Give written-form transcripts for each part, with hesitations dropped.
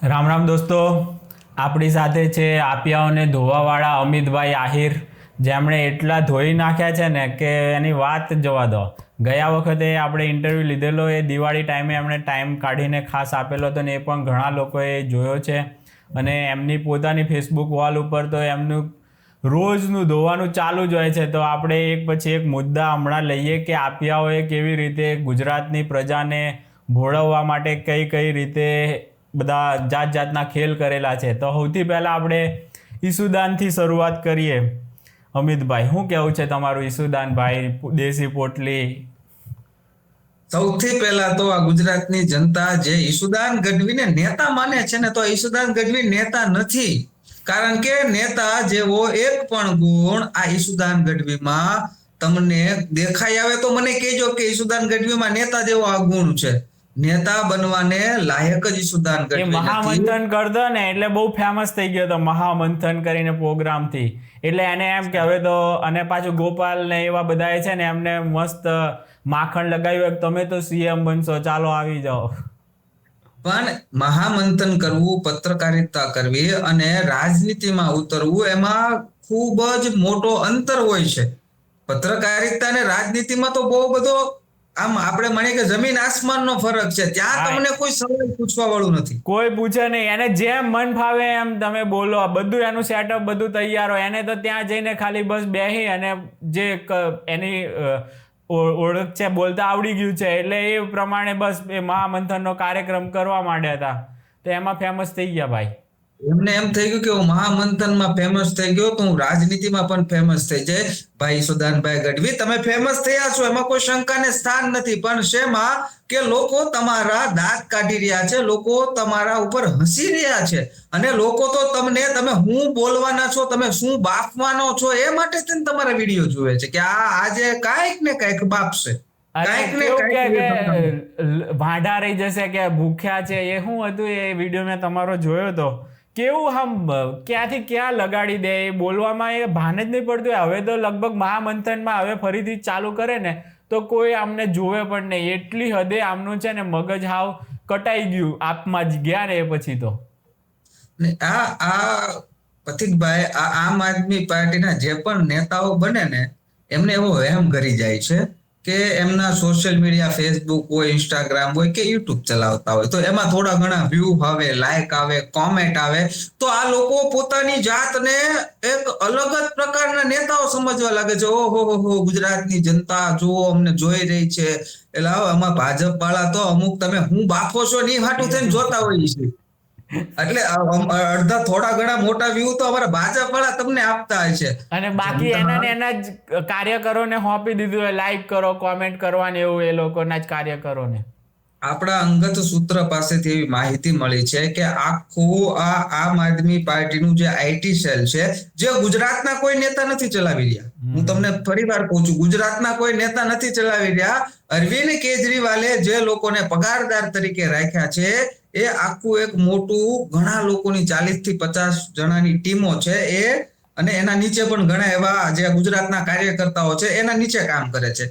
રામ રામ દોસ્તો, આપણી સાથે છે આપિયાઓને ધોવાવાળા અમિતભાઈ આહિર, જેમણે એટલા ધોઈ નાખ્યા છે ને કે એની વાત જવા દો. ગયા વખતે આપણે ઇન્ટરવ્યૂ લીધેલો, એ દિવાળી ટાઈમે એમણે ટાઈમ કાઢીને ખાસ આપેલો હતો ને એ પણ ઘણા લોકોએ જોયો છે. અને એમની પોતાની ફેસબુક વોલ ઉપર તો એમનું રોજનું ધોવાનું ચાલુ જ હોય છે. તો આપણે એક પછી એક મુદ્દા હમણાં લઈએ કે આપિયાઓએ કેવી રીતે ગુજરાતની પ્રજાને ભોળવવા માટે કઈ કઈ રીતે બધા જાત જાતના ખેલ કરેલા છે. તો સૌથી પહેલાં આપણે ઈસુદાનથી શરૂઆત કરીએ. અમિતભાઈ, શું કહેવું છે તમારું ઈસુદાનભાઈ, દેશી પોટલી? સૌથી પહેલા તો આ ગુજરાતની જનતા જે ઈસુદાન ગઢવીને નેતા માને છે ને, તો ઈસુદાન ગઢવી નેતા નથી. કારણ કે નેતા જેવો એક પણ ગુણ આ ઈસુદાન ગઢવીમાં તમને દેખાઈ આવે તો મને કહેજો કે ઈસુદાન ગઢવીમાં નેતા જેવો આ ગુણ છે. નેતા બનવાને લાયક જ ઈસુદાન એ ગઢવી મહામંથન કરતો ને એટલે બહુ ફેમસ થઈ ગયો હતો મહામંથન કરીને પ્રોગ્રામથી. એટલે એને એમ કે હવે તો, અને પાછું ગોપાલ ને એવા બધા છે ને એમને મસ્ત માખણ લગાવ્યું કે તમે તો સીએમ બનશો, ચાલો આવી જાઓ. પણ મહામંથન કરવું, પત્રકારિતા કરવી અને રાજનીતિમાં ઉતરવું, એમાં ખૂબ જ મોટો અંતર હોય છે. પત્રકારિતા અને રાજનીતિમાં તો બહુ બધો આમ આપણે માનીએ કે જમીન આસમાનનો ફરક છે. ત્યાં તમને કોઈ સવાલ પૂછવા વાળું નથી. કોઈ પૂછે નહીં, એને જેમ મન ફાવે એમ તમે બોલો. બધું એનું સેટઅપ બધું તૈયાર હોય. એને તો ત્યાં જઈને ખાલી બસ બેસી અને જે એની ઓળખ છે, બોલતા આવડી ગયું છે એટલે એ પ્રમાણે બસ એ મહામંથનનો કાર્યક્રમ કરવા માંડ્યા હતા. તો એમાં ફેમસ થઈ ગયા ભાઈ. એમને એમ થઈ ગયું કે હું મહામંથનમાં ફેમસ થઈ ગયો તો હું રાજનીતિમાં પણ ફેમસ થઈ જાય. ભાઈ ઈસુદાનભાઈ ગઢવી, તમે ફેમસ થયા છો, એમાં કોઈ શંકાને સ્થાન નથી. પણ શેમાં કે લોકો તમારા દાંત કાઢી રહ્યા છે, લોકો તમારા ઉપર હસી રહ્યા છે, અને લોકો તો તમે હું બોલવાના છો, તમે શું બાફવાનો છો, એ માટે તમારા વિડીયો જુએ છે કે આ આજે કાંઈક ને કાંઈક બાપશે, કાંઈક ને કાંઈક ભાંડા રહી જશે કે ભૂખ્યા છે. એ શું હતું એ વિડીયો મેં તમારો જોયો હતો. કેવું આમ ક્યાંથી ક્યાં લગાડી દે, એ બોલવામાં એ ભાન જ નહીં પડતું. હવે તો લગભગ મહામંથનમાં હવે ફરીથી ચાલુ કરે ને તો કોઈ આમને જોવે પણ નહીં. એટલી હદે આમનું છે ને મગજ હાવ કટાઈ ગયું આપમાં જ ગયા ને એ પછી તો. આ પથિકભાઈ, આ આમ આદમી પાર્ટીના જે પણ નેતાઓ બને ને, એમને એવો વહેમ કરી જાય છે કે એમના સોશિયલ મીડિયા, ફેસબુક હોય, ઇન્સ્ટાગ્રામ હોય કે યુટ્યુબ ચલાવતા હોય, તો એમાં થોડા ઘણા વ્યૂ આવે, લાઈક આવે, કોમેન્ટ આવે, તો આ લોકો પોતાની જાતને એક અલગ જ પ્રકારના નેતાઓ સમજવા લાગે છે. ઓહો, ગુજરાતની જનતા જુઓ અમને જોઈ રહી છે. એટલે આમાં ભાજપ વાળા તો અમુક તમે હું બાફો છો ની હાટું થઈને જોતા હોઈએ છીએ. એટલે અડધા થોડા ઘણા મોટા વ્યૂ તો અમારા ભાજપ વાળા તમને આપતા હોય છે, અને બાકી એના જ કાર્યકરોને સોંપી દીધું હોય લાઈક કરો, કોમેન્ટ કરવાની, એવું એ લોકોના જ કાર્યકરોને. આપણા અંગત સૂત્ર પાસેથી એવી માહિતી મળી છે કે આખું આ આમ આદમી પાર્ટીનું જે આઈટી સેલ છે, જે ગુજરાતના કોઈ નેતા નથી ચલાવી રહ્યા. હું તમને ફરીવાર કહું છું, ગુજરાતના કોઈ નેતા નથી ચલાવી રહ્યા. અરવિંદ કેજરીવાલે જે લોકોને પગારદાર તરીકે રાખ્યા છે, એ આખું એક મોટું ઘણા લોકોની 40 થી 50 જણાની ટીમો છે એ, અને એના નીચે પણ ઘણા એવા જે ગુજરાતના કાર્યકર્તાઓ છે એના નીચે કામ કરે છે.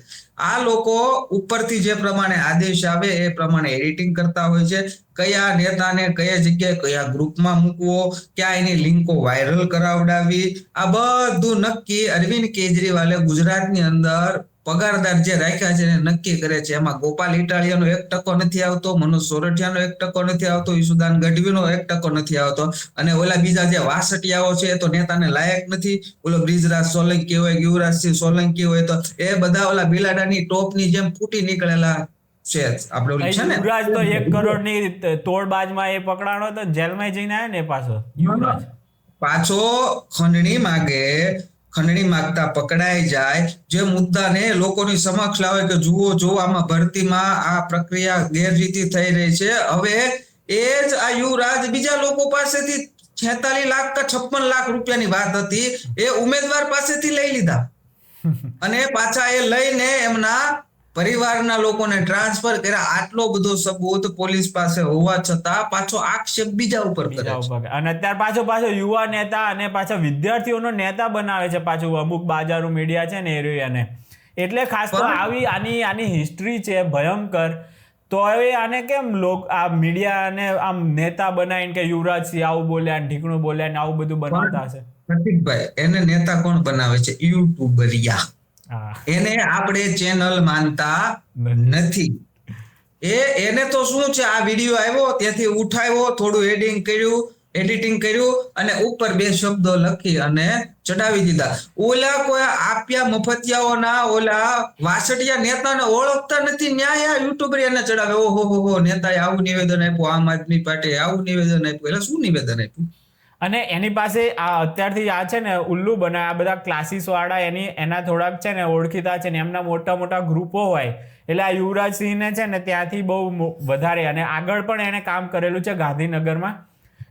આ લોકો ઉપરથી જે પ્રમાણે આદેશ આવે એ પ્રમાણે એડિટિંગ કરતા હોય છે. કયા નેતાને કયા જગ્યાએ કયા ગ્રુપમાં મૂકવો, ક્યાં એની લિંકો વાયરલ કરાવડાવી, આ બધું નક્કી અરવિંદ કેજરીવાલે ગુજરાતની અંદર પગારદાર જે રાખ્યા છે એને નક્કી કરે છે. એમાં ગોપાલ ઇટાલિયાનો 1% નથી આવતો, મનોજ સોરઠિયાનો 1% નથી આવતો, ઈસુદાન ગઢવીનો 1% નથી આવતો, અને ઓલા બીજા જે વાસટિયાઓ છે એ તો નેતાને લાયક નથી. ઓલો બ્રિજરાજ સોલંકી હોય, યુવરાજસિંહ સોલંકી હોય, તો એ બધા ઓલા બિલાડાની ટોપની જેમ ફૂટી નીકળેલા છે. આપણે છે ને યુવરાજ તો 1 કરોડની તોડબાજમાં એ પકડાણો તો જેલમાં જઈને આવ્યો ને પાછો યુવરાજ. પાછો ખંડણી માંગતા પકડાઈ જાય, જે મુદ્દાને લોકોની સમક્ષ લાવે કે જુઓ આમાં ભરતીમાં આ પ્રક્રિયા ગેરરીતિ થઈ રહી છે. હવે એ જ આ યુવરાજ બીજા લોકો પાસેથી 46 લાખ કે 56 લાખ રૂપિયાની વાત હતી, એ ઉમેદવાર પાસેથી લઈ લીધા, અને પાછા એ લઈને એમના પરિવારના લોકોને ટ્રાન્સફર કર્યા. આટલો બધો સબૂત પોલીસ પાસે હોવા છતાં પાછો આક્ષેપ બીજા ઉપર કરે છે. અને અત્યારે પાછો યુવા નેતા અને પાછા વિદ્યાર્થીઓનો નેતા બનાવે છે પાછું અમુક બાજારો મીડિયા છે ને એરિયાને. એટલે ખાસ તો આની હિસ્ટ્રી છે ભયંકર. તો હવે આને કેમ આ મીડિયાને આમ નેતા બનાવીને કે યુવરાજસિંહ આવું બોલ્યા ને ઢીકણું બોલ્યા ને આવું બધું બનાવતા હશે? પ્રતિકભાઈ, એને નેતા કોણ બનાવે છે? યુટ્યુબરિયા. હા, એને આપણે ચેનલ માનતા નથી. એને તો શું છે, આ વિડીયો આવ્યો ત્યાંથી ઉઠાવ્યો, થોડું એડિટિંગ કર્યું અને ઉપર 2 શબ્દો લખી અને ચડાવી દીધા. ઓલા કોઈ આપ્યા મફતિયાઓના ઓલા વાસડિયા નેતાને ઓળખતા નથી, ન્યાય યુટ્યુબર એને ચડાવે. ઓહો નેતાએ આવું નિવેદન આપ્યું, આમ આદમી પાર્ટીએ આવું નિવેદન આપ્યું. એટલે શું નિવેદન આપ્યું? અને એની પાસે આ અત્યારથી આ છે ને ઉલ્લુ બનાવે, આ બધા ક્લાસીસ વાળા એના થોડાક છે ને ઓળખીતા છે ને, એમના મોટા મોટા ગ્રુપો હોય. એટલે આ યુવરાજસિંહને છે ને ત્યાંથી બહુ વધારે, અને આગળ પણ એને કામ કરેલું છે ગાંધીનગરમાં.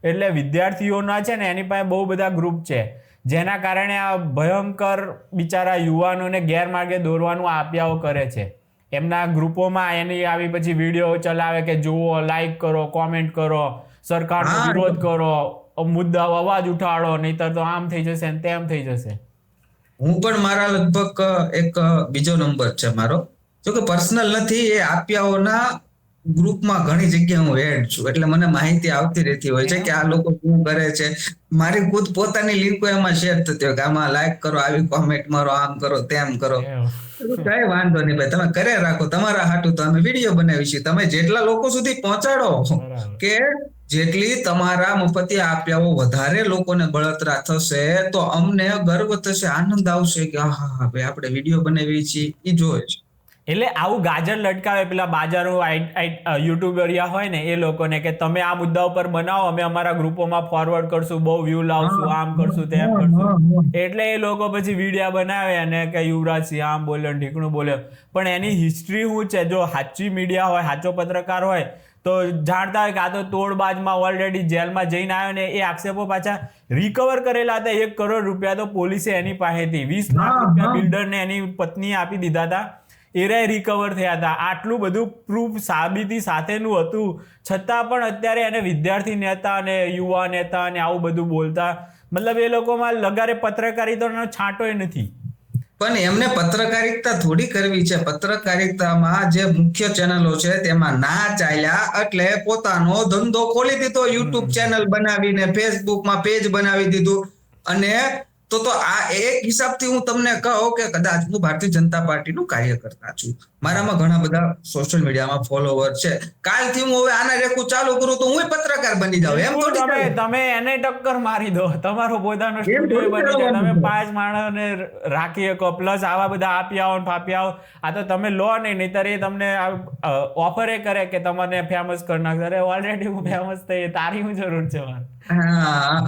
એટલે વિદ્યાર્થીઓના છે ને એની પાસે બહુ બધા ગ્રુપ છે, જેના કારણે આ ભયંકર બિચારા યુવાનોને ગેરમાર્ગે દોરવાનું આપ્યાઓ કરે છે. એમના ગ્રુપોમાં એની આવી પછી વિડીયો ચલાવે કે જુઓ, લાઈક કરો, કોમેન્ટ કરો, સરકારનો વિરોધ કરો, મુદ્દા અવાજ ઉઠાડો, નહીતર તો આમ થઈ જશે ને તેમ થઈ જશે. હું પણ મારા લગભગ એક બીજો નંબર છે મારો, જો કે પર્સનલ નથી, એ આપ્યાઓના ગ્રુપમાં ઘણી જગ્યાએ હું એડ છું, એટલે મને માહિતી આવતી રહેતી હોય છે કે આ લોકો શું કરે છે. મારી ખુદ પોતાની લિંકો એમાં શેર થતી હોય કે આમાં લાઈક કરો, આવી કોમેન્ટ મારો, આમ કરો, તેમ કરો. કઈ વાંધો નહીં ભાઈ, તમે કરે રાખો, તમારા હાટું તો અમે વિડીયો બનાવીશું. તમે જેટલા લોકો સુધી પહોંચાડો કે જેટલી તમારા મફતિયા આપ્યાઓ વધારે લોકોને બળતરા થશે, તો અમને ગર્વ થશે, આનંદ આવશે કે હા ભાઈ આપણે વિડીયો બનાવી છીએ, એ જોવે છે. એટલે આવું ગાજર લટકાવે પેલા બાજારો યુટ્યુબરિયા હોય ને એ લોકોને, કે તમે આ મુદ્દા ઉપર બનાવો, અમે અમારા ગ્રુપોમાં ફોરવર્ડ કરશું, બહુ વ્યૂ લાવશું, આમ કરશું, તેમ કરશું. એટલે એ લોકો પછી વિડીયો બનાવે અને કે યુવરાજસિંહ આમ બોલ્યો, ઢીકણું બોલ્યો. પણ એની હિસ્ટ્રી શું છે? જો સાચી મીડિયા હોય, સાચો પત્રકાર હોય તો જાણતા હોય કે આ તો તોડબાજમાં ઓલરેડી જેલમાં જઈને આવ્યો ને એ આક્ષેપો પાછા રિકવર કરેલા હતા. 1 કરોડ રૂપિયા તો પોલીસે એની પાસેથી 20 લાખ રૂપિયા બિલ્ડરને એની પત્નીએ આપી દીધા હતા, એરાય રિકવર થયા હતા. આટલું બધું પ્રૂફ સાબિતી સાથેનું હતું, છતાં પણ અત્યારે એને વિદ્યાર્થી નેતા અને યુવા નેતા અને આવું બધું બોલતા, મતલબ એ લોકોમાં લગારે પત્રકારિતાનો છાંટોય નથી. પણ એમને પત્રકારિતા થોડી કરવી છે. પત્રકારિતામાં જે મુખ્ય ચેનલો છે તેમાં ના ચાલ્યા એટલે પોતાનો ધંધો ખોલી દીધો, યુટ્યુબ ચેનલ બનાવીને, ફેસબુકમાં પેજ બનાવી દીધું. અને તો આ એક હિસાબથી હું તમને કહું કે કદાચ હું ભારતીય જનતા પાર્ટીનું કાર્યકર્તા છું, મારામાં ઘણા બધા સોશિયલ મીડિયામાં ફોલોવર છે. કાલથી હું હવે આના રેખું ચાલુ કરું તો હું પત્રકાર બની જાઉં. એમ થોડી તમે એને ટક્કર મારી દો, તમારો પોતાનો સ્ટુડિયો બની જાય, તમે 5 માણસને રાખી શકો, પ્લસ આવા બધા આપ્યાઓ ફાપ્યાઓ. આ તો તમે લો નહીં, નહીતર એ તમને ઓફરે કરે કે તમને ફેમસ કરી નાખશે. અરે ઓલરેડી હું ફેમસ થઈ, તારી શું જરૂર છે મારે?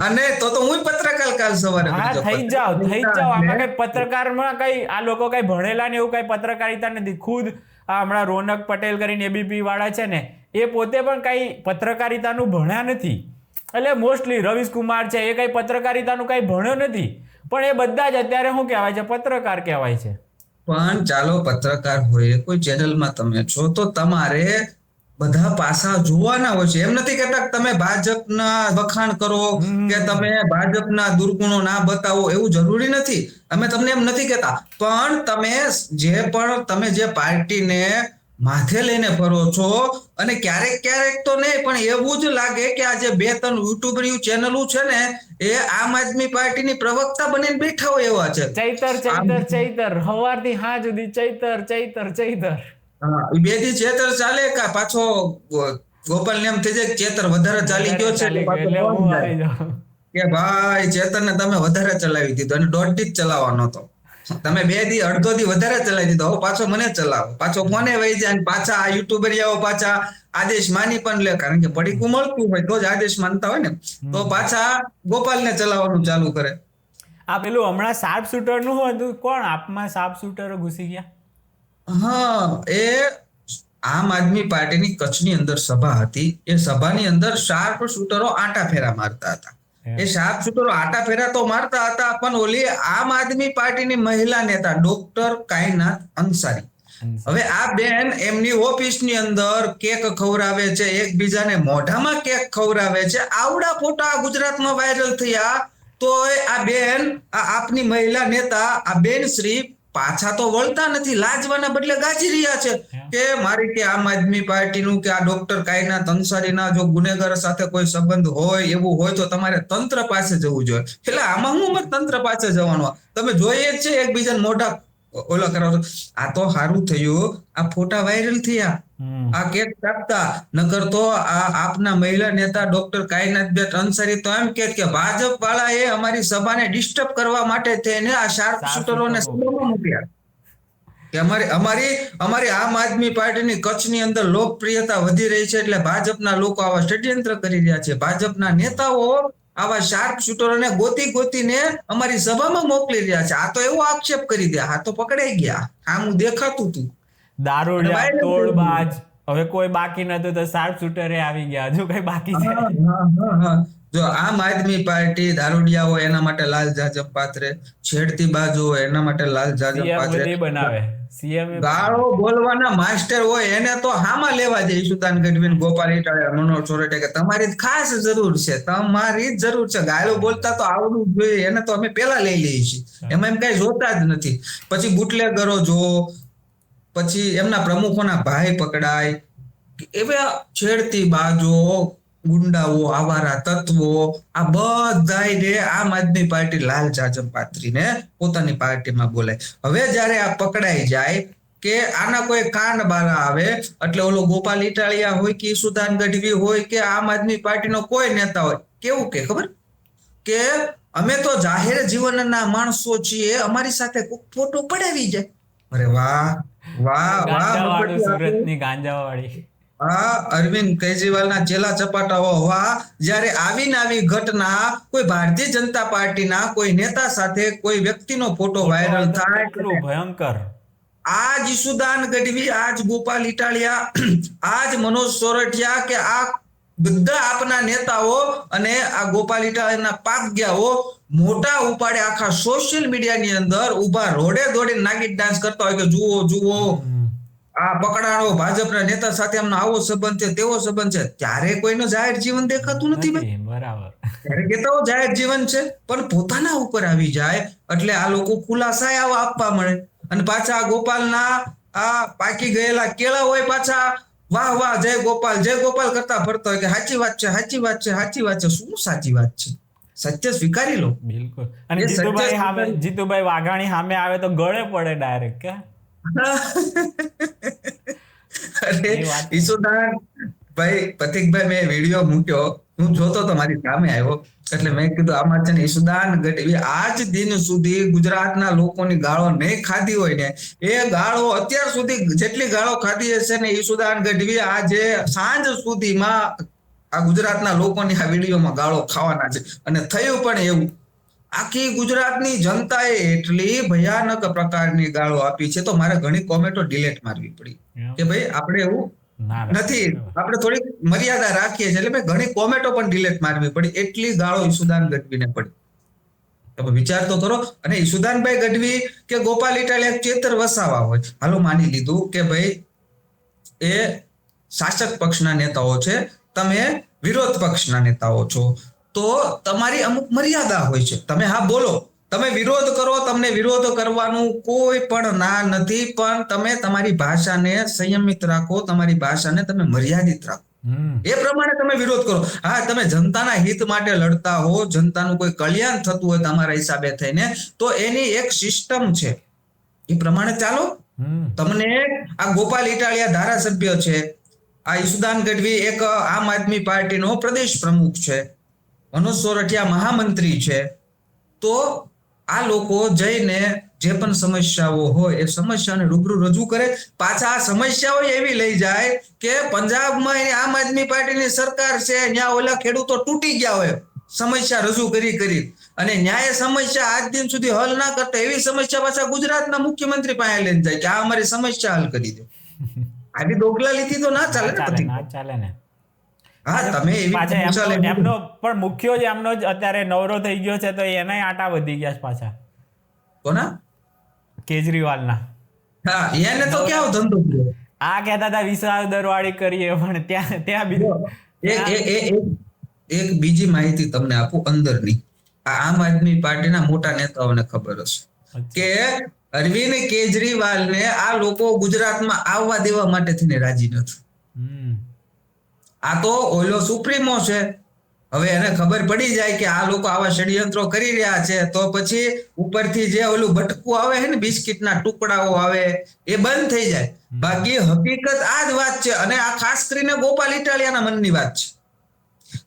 અને તો હું પત્રકાર કાલ સવારે થઈ જાવ. આમાં કઈ પત્રકારમાં કઈ આ લોકો કઈ ભણેલા ને એવું કઈ પત્રકારિતા નથી. ખુદ આ હમણાં રોનક પટેલ કરીને એબીપી વાળા છે ને, એ પોતે પણ કઈ પત્રકારિતાનું ભણ્યા નથી. એટલે મોસ્ટલી રવીશ કુમાર છે, એ કઈ પત્રકારિતાનું કઈ ભણ્યો નથી, પણ એ બધા જ અત્યારે શું કહેવાય છે? પત્રકાર કહેવાય છે. પણ ચાલો પત્રકાર હોય, કોઈ ચેનલમાં તમે છો તો તમારે બધા પાસા જોવાના હોય છે. એમ નથી કહેતા કે તમે ભાજપના વખાણ કરો કે તમે ભાજપના દુર્ગુણો ના બતાવો, એવું જરૂરી નથી. અમે તમને એમ નથી કહેતા, પણ તમે જે પાર્ટીને માથે લઈને ફરો છો, અને ક્યારેક તો નહીં પણ એવું જ લાગે કે આ જે 2-3 યુટ્યુબર ચેનલો છે ને એ આમ આદમી પાર્ટીની પ્રવક્તા બનીને બેઠા હોય એવા છે. ચૈતર સવારથી સાંજ સુધી ચૈતર. હા, 2 દી ચેતર ચાલે કા પાછો ગોપાલ ને એમ થઈ જાય ચેતર વધારે ચાલી ગયો છે કે ભાઈ ચેતર ને તમે વધારે ચલાવી દીધો, અને 1.5 દી જ ચલાવવાનો હતો. તમે 2 દી અડધો દી વધારે ચલાવી દીધો, હવે પાછો મને ચલાવો, પાછો કોને વહી જાય, અને પાછા આ યુટ્યુબરિયાઓ પાછા આદેશ માની પણ લે, કારણ કે પડીકું મળતું હોય તો જ આદેશ માનતા હોય ને, તો પાછા ગોપાલ ને ચલાવવાનું ચાલુ કરે. આ પેલું હમણાં શાર્પ શૂટર નું હતું, કોણ આપમાં શાર્પ શૂટરો ઘૂસી ગયા? હા, એ આમ આદમી પાર્ટીની કચ્છની અંદર સભા હતી. એ સભાની અંદર શાર્પ શૂટરો આટા ફેરા મારતા હતા. એ શાર્પ શૂટરો આટા ફેરા તો મારતા હતા, પણ ઓલી આમ આદમી પાર્ટીની મહિલા નેતા ડોક્ટર કાયનાત અંસારી, હવે આ બેન એમની ઓફિસની અંદર કેક ખવડાવે છે, એકબીજાને મોઢામાં કેક ખવડાવે છે. આવડા ફોટા ગુજરાતમાં વાયરલ થયા. તો આ બેન, આ આપની મહિલા નેતા, આ બેન શ્રી પાછા તો વળતા નથી, લાજવાના બદલે ગાજી રહ્યા છે કે મારી કે આમ આદમી પાર્ટીનું કે આ ડોક્ટર કાયનાત અંસારીના જો ગુનેગાર સાથે કોઈ સંબંધ હોય એવું હોય તો તમારે તંત્ર પાસે જવું જોઈએ. એટલે આમાં હું અમે તંત્ર પાસે જવાનું? તમે જોઈએ જ છે એકબીજાને મોઢા ઓલા કરો. આ તો સારું થયું આ ફોટા વાયરલ થયા, આ કેક કાપતા, નકર તો આ આપના મહિલા નેતા ડોક્ટર કાયનાત અંસારી તો એમ કે ભાજપ વાળાએ અમારી સભાને ડિસ્ટર્બ કરવા માટે થઈને આ શાર્પ શૂટરોને સભામાં મૂક્યા. કે અમારી આમ આદમી પાર્ટીની કચ્છની અંદર લોકપ્રિયતા વધી રહી છે એટલે ભાજપના લોકો આવા ષડયંત્ર કરી રહ્યા છે. ભાજપના નેતાઓ આવા શાર્પ શૂટરોને ગોતીને અમારી સભામાં મોકલી રહ્યા છે. આ તો એવો આક્ષેપ કરી દે, આ તો પકડાઈ ગયા, આમ દેખાતું હતું. દારૂડિયા, તોડબાજ, હવે કોઈ બાકી નતું તો શાર્પ શૂટરે આવી ગયા. હજુ કઈ બાકી છે? જો આમ આદમી પાર્ટી દારૂડિયા હોય એના માટે લાલ જાજમ પાથરે, છેડતી બાજુ હોય એના માટે લાલ જાજમ પાથરે, બનાવે ગાળો બોલવાના માસ્ટર હોય એને તો હામાં લેવા જાય. ઈશુદાન ગઢવી, ગોપાલ ઇટાલિયા, મનોજ સોરઠિયા કે તમારી ખાસ જરૂર છે, તમારી જ જરૂર છે. ગાળો બોલતા તો આવડવું જોઈએ, એને તો અમે પેલા લઈ લઈએ છીએ, એમાં એમ કઈ જોતા જ નથી. પછી બુટલેગરો જો, પછી એમના પ્રમુખોના ભાઈ પકડાય, એવા છેડતી બાજો, ગુંડાઓ, આવારા તત્વો, આ બધાને આમ આદમી પાર્ટી લાલ જાજમ પાથરીને પોતાની પાર્ટીમાં બોલાય. હવે જયારે આ પકડાઈ જાય કે આના કોઈ કાંડ બારા આવે એટલે ઓલો ગોપાલ ઇટાલિયા હોય કે ઈશુદાન ગઢવી હોય કે આમ આદમી પાર્ટીનો કોઈ નેતા હોય, કેવું કે ખબર કે અમે તો જાહેર જીવનના માણસો છીએ, અમારી સાથે ફોટો પડાવી જાય. અરે વાહ વાહ વાહ, સુરતની ગાંજાવાળી અરવિંદ કેજરીવાલના ચેલા ચપાટાઓ હોવા. જ્યારે આવી ઘટના કોઈ ભારતીય જનતા પાર્ટીના કોઈ નેતા સાથે કોઈ વ્યક્તિનો ફોટો વાયરલ થાય, ભયંકર. આજ ઈશુદાન ગઢવી, આજ ગોપાલ ઇટાલિયા, આજ મનોજ સોરઠિયા કે આ બધા આપના નેતાઓ અને આ ગોપાલ ઇટાલિયાના પાગ્યાઓ મોટા ઉપાડે આખા સોશિયલ મીડિયાની અંદર ઉભા રોડે દોડીને નાગીટ ડાન્સ કરતા હોય કે જુઓ આ પકડાણો ભાજપના નેતા સાથે એમનો આવો સંબંધ છે, તેવો સંબંધ છે. ત્યારે કોઈનું જાહેર જીવન દેખાતું નથી ભાઈ. બરાબર, ત્યારે કેતા જાહેર જીવન છે, પણ પોતાના ઉપર આવી જાય એટલે આ લોકો ખુલાસા આવા આપવા મળે. અને પાછા ગોપાલના આ પાકી ગયેલા કેળા હોય પાછા વાહ વાહ જય ગોપાલ કરતા ફરતા હોય કે સાચી વાત છે, સાચી વાત છે, સાચી વાત છે. શું સાચી વાત છે? સત્ય સ્વીકારી લો. બિલકુલ. અને જીતુભાઈ વાઘાણી સામે આવે તો ગળે પડે ડાયરેક્ટ કે અરે ઈશુદાન ભાઈ, પ્રતિકભાઈ, મેં વિડીયો મૂક્યો, હું જોતો તો મારી સામે આવ્યો એટલે મેં કીધું આમાં છે ને ઈશુદાન ગઢવી આજ દિન સુધી ગુજરાતના લોકોની ગાળો નહીં ખાધી હોય ને એ ગાળો અત્યાર સુધી જેટલી ગાળો ખાધી હશે ને ઈશુદાન ગઢવી આજે સાંજ સુધીમાં આ ગુજરાતના લોકોની આ વિડીયોમાં ગાળો ખાવાના છે. અને થયું પણ એવું. આખી ગુજરાતની જનતાએ એટલી ભયાનક પ્રકારની ગાળો આપી છે તો મારે ઘણી કોમેન્ટો ડિલીટ મારવી પડી કે ભાઈ આપણે એવું નથી, આપણે થોડીક મર્યાદા રાખીએ છીએ. એટલે મેં ઘણી કોમેન્ટો પણ ડિલીટ મારવી પડી, એટલી ગાળો ઈશુદાન ગઢવીને પડી. તમે વિચાર તો કરો. અને ઈશુદાનભાઈ ગઢવી કે ગોપાલ ઇટાલિયા ચેતર વસાવા હોય, હાલો માની લીધું કે ભાઈ એ શાસક પક્ષના નેતાઓ છે, તમે વિરોધ પક્ષના નેતાઓ છો, તો તમારી અમુક મર્યાદા હોય છે. તમે હા બોલો, તમે વિરોધ કરો, તમને વિરોધ કરવાનું કોઈ પણ ના નથી, પણ તમે તમારી ભાષાને સંયમિત રાખો, તમારી ભાષાને તમે મર્યાદિત રાખો, એ પ્રમાણે તમે વિરોધ કરો. હા, તમે જનતાના હિત માટે લડતા હો, જનતાનું કોઈ કલ્યાણ થતું હોય તમારા હિસાબે થઈને, તો એની એક સિસ્ટમ છે, એ પ્રમાણે ચાલો. તમને આ ગોપાલ ઇટાલિયા ધારાસભ્ય છે, આ ઈશુદાન ગઢવી એક આમ આદમી પાર્ટીનો પ્રદેશ પ્રમુખ છે, મનોજ સોરઠિયા મહામંત્રી છે, તો આ લોકો જઈને જે પણ સમસ્યાઓ હોય એ સમસ્યાને રૂબરૂ રજૂ કરે. પાછા આ સમસ્યાઓ એવી લઈ જાય કે પંજાબમાં આમ આદમી પાર્ટીની સરકાર છે, ત્યાં ઓલા ખેડૂતો તૂટી ગયા હોય સમસ્યા રજૂ કરી અને ન્યાય સમસ્યા આજ દિન સુધી હલ ના કરતા એવી સમસ્યા પાછા ગુજરાતના મુખ્યમંત્રી પાસે લઈને જાય કે આ અમારી સમસ્યા હલ કરી દો. આવી દોગલા લીધી તો ના ચાલે ને. હા, તમે એમનો પણ મુખ્ય જ એમનો જ અત્યારે નવરો થઈ ગયો છે તો એનાય આટા વધી ગયા છે પાછા. કોના? કેજરીવાલના. હા, એને તો ક્યાં ધંધો કર્યો? આ કહેતા હતા વિશાળ દરવાળી કરીએ, પણ ત્યાં એક બીજી માહિતી તમને આપું અંદરની. આમ આદમી પાર્ટીના મોટા નેતાઓને ખબર હશે કે અરવિંદ કેજરીવાલને આ લોકો ગુજરાતમાં આવવા દેવા માટે થઈને રાજી નથી. હમ. આ તો ઓલો સુપ્રીમો છે. હવે એને ખબર પડી જાય કે આ લોકો આવા ષડયંત્રો કરી રહ્યા છે તો પછી ઉપરથી જે ઓલું બટકું આવે છે ને, બિસ્કિટના ટુકડાઓ આવે, એ બંધ થઈ જાય. બાકી હકીકત આ જ વાત છે. અને આ ખાસ કરીને ગોપાલ ઇટાલિયાના મનની વાત છે.